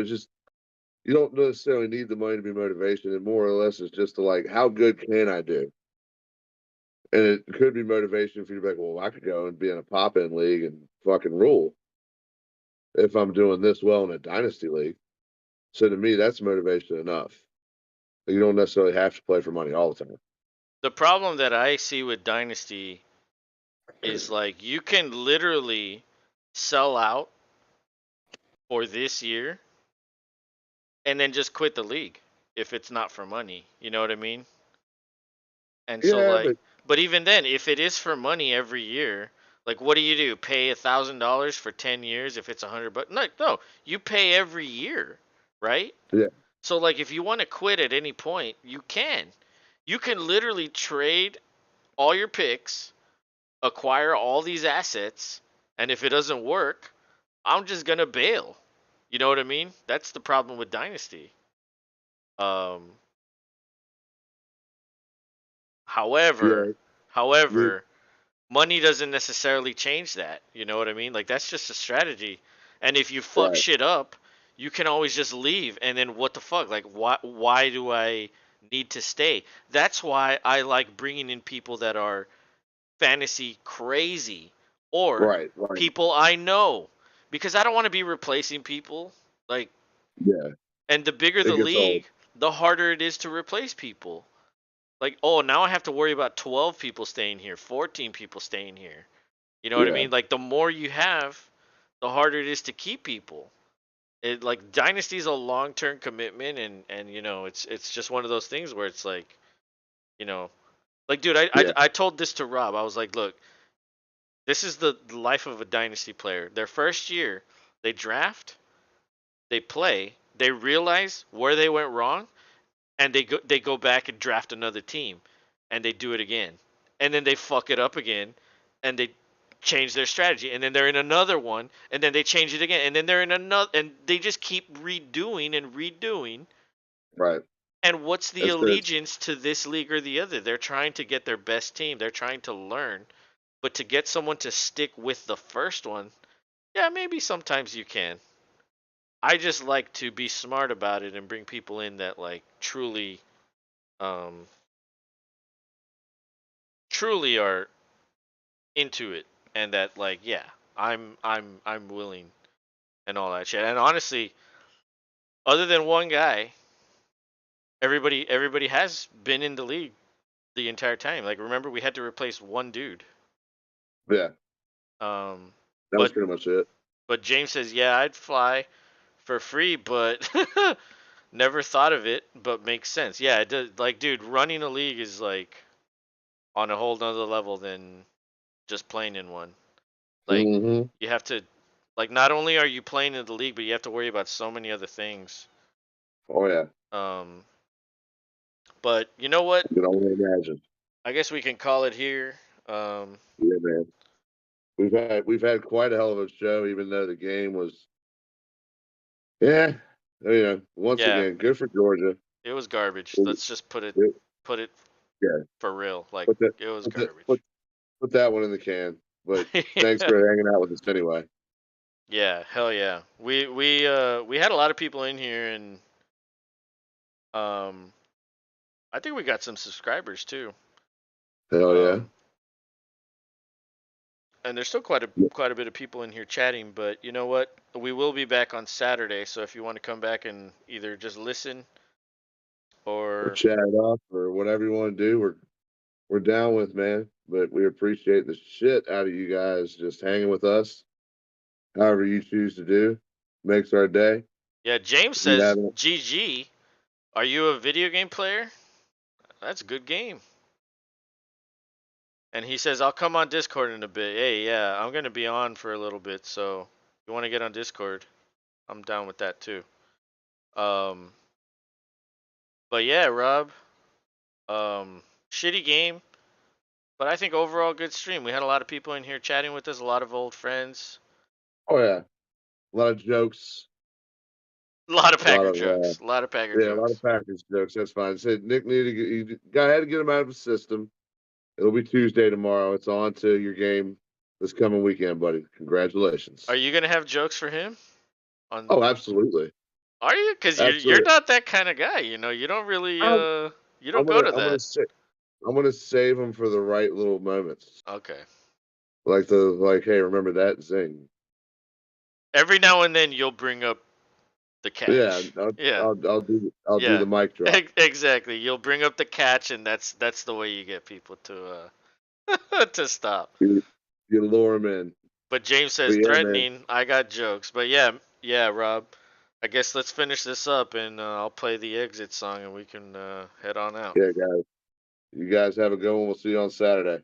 just you don't necessarily need the money to be motivation. And more or less it's just to like, how good can I do? And it could be motivation for you to be like, well, I could go and be in a pop in league and fucking rule if I'm doing this well in a dynasty league. So to me, that's motivation enough. You don't necessarily have to play for money all the time. the problem that I see with Dynasty is like you can literally sell out for this year and then just quit the league if it's not for money. You know what I mean? And so Yeah, like, but but even then, if it is for money every year, like what do you do? Pay $1,000 for 10 years if it's 100? But no, no, you pay every year, right? yeah, So like, if you want to quit at any point, you can. You can literally trade all your picks, acquire all these assets, and if it doesn't work, I'm just gonna bail. You know what I mean? That's the problem with Dynasty. Um, however, yeah, you however, money doesn't necessarily change that. You know what I mean? Like that's just a strategy. And if you fuck right, shit up, you can always just leave. And then what the fuck? Like why do I need to stay? That's why I like bringing in people that are fantasy crazy or right, people I know because I don't want to be replacing people. Like, yeah. and the bigger It the gets old. league, the harder it is to replace people. Like, oh, now I have to worry about 12 people staying here, 14 people staying here. You know what I Yeah, mean? Like the more you have, the harder it is to keep people. It like Dynasty is a long-term commitment, and it's just one of those things where it's like, you know, like dude, I yeah, I, I told this to Rob. I was like, look, this is the life of a Dynasty player. Their first year, they draft, they play, they realize where they went wrong, and they go back and draft another team, and they do it again, and then they fuck it up again, and they change their strategy, and then they're in another one, and then they change it again, and then they're in another, and they just keep redoing and redoing. right. And what's the That's because allegiance to this league or the other? They're trying to get their best team. They're trying to learn, but to get someone to stick with the first one, yeah, maybe sometimes you can. I just like to be smart about it and bring people in that like um truly are into it and that like yeah, I'm willing and all that shit. And honestly, other than one guy, everybody has been in the league the entire time. Like remember we had to replace one dude. yeah, Um that was but pretty much it. but James says, "Yeah, I'd fly for free, but never thought of it, but makes sense." Yeah, it does, like dude, running a league is like on a whole nother level than just playing in one. Like Hmm. you have to like not only are you playing in the league, but you have to worry about so many other things. Oh yeah, Um, but you know what? I can only imagine. I guess we can call it here. Um, Yeah, man. We've had quite a hell of a show, even though the game was, yeah, once yeah, again, good for Georgia. it was garbage. It- Let's just put it yeah, for real. Like put that it was put that garbage. put that one in the can. But thanks Yeah, for hanging out with us anyway. yeah, hell yeah. We had a lot of people in here, and um, I think we got some subscribers too. Hell yeah. Um, and there's still quite a bit of people in here chatting, but you know what? We will be back on Saturday, so if you want to come back and either just listen Or or chat it up or whatever you want to do. We're down with, man. But we appreciate the shit out of you guys just hanging with us. However you choose to do makes our day. yeah, James If you says, haven't, "GG, are you a video game player? That's a good game." And he says, "I'll come on Discord in a bit." Hey, yeah, I'm gonna be on for a little bit, so if you want to get on Discord, I'm down with that too. Um, but yeah, Rob, shitty game, but I think overall good stream. We had a lot of people in here chatting with us, a lot of old friends. oh yeah, A lot of jokes. A lot of A lot Packer of jokes. A lot of Packer yeah, a lot of jokes. Packers jokes. That's fine. Said Nick needed to go ahead and get him out of the system. It'll be Tuesday tomorrow. It's on to your game this coming weekend, buddy. Are Congratulations. you gonna have jokes for him? On Oh, absolutely, Are you? Cause you're absolutely. not that kind of guy. You don't really I'm, you I'm don't go gonna to I'm gonna that. say I'm gonna save them for the right little moments, Okay. like hey, remember that zing? Every now and then you'll bring up the Yeah, catch. Yeah. I'll do Yeah. the mic drop. Exactly. You'll bring up the catch, and that's the way you get people to to stop. You, you lure them in. But James But says yeah, man. threatening. I got jokes. But yeah, yeah, Rob. I guess let's finish this up, and I'll play the exit song, and we can head on out. Yeah, guys. You guys have a good one. We'll see you on Saturday.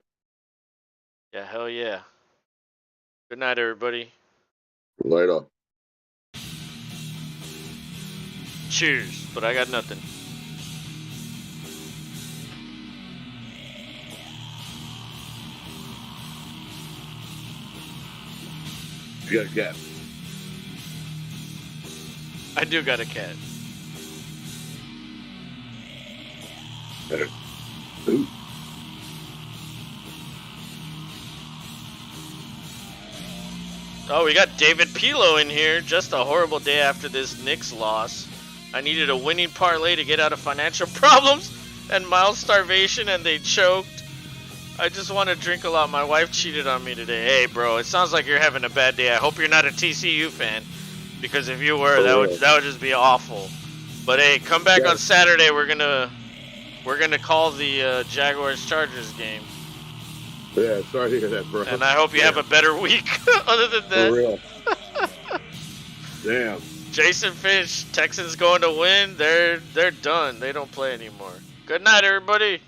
Yeah, hell yeah. Good night, everybody. Later. Cheers. But I got nothing. You got a cat. I do got a cat. Ooh. Oh, we got David Pilo in here. Just a horrible day after this Knicks loss. I needed a winning parlay to get out of financial problems and mild starvation, and they choked. I just want to drink a lot. My wife cheated on me today. Hey, bro, it sounds like you're having a bad day. I hope you're not a TCU fan, because if you were, For real. that would just be awful. But hey, come back Yeah, on Saturday. We're gonna call the Jaguars Chargers game, yeah, sorry to hear that, bro. and I hope you have a better week. Other than For that. real. Damn. Jason Finch, Texans going to win. They're done. They don't play anymore. Good night, everybody.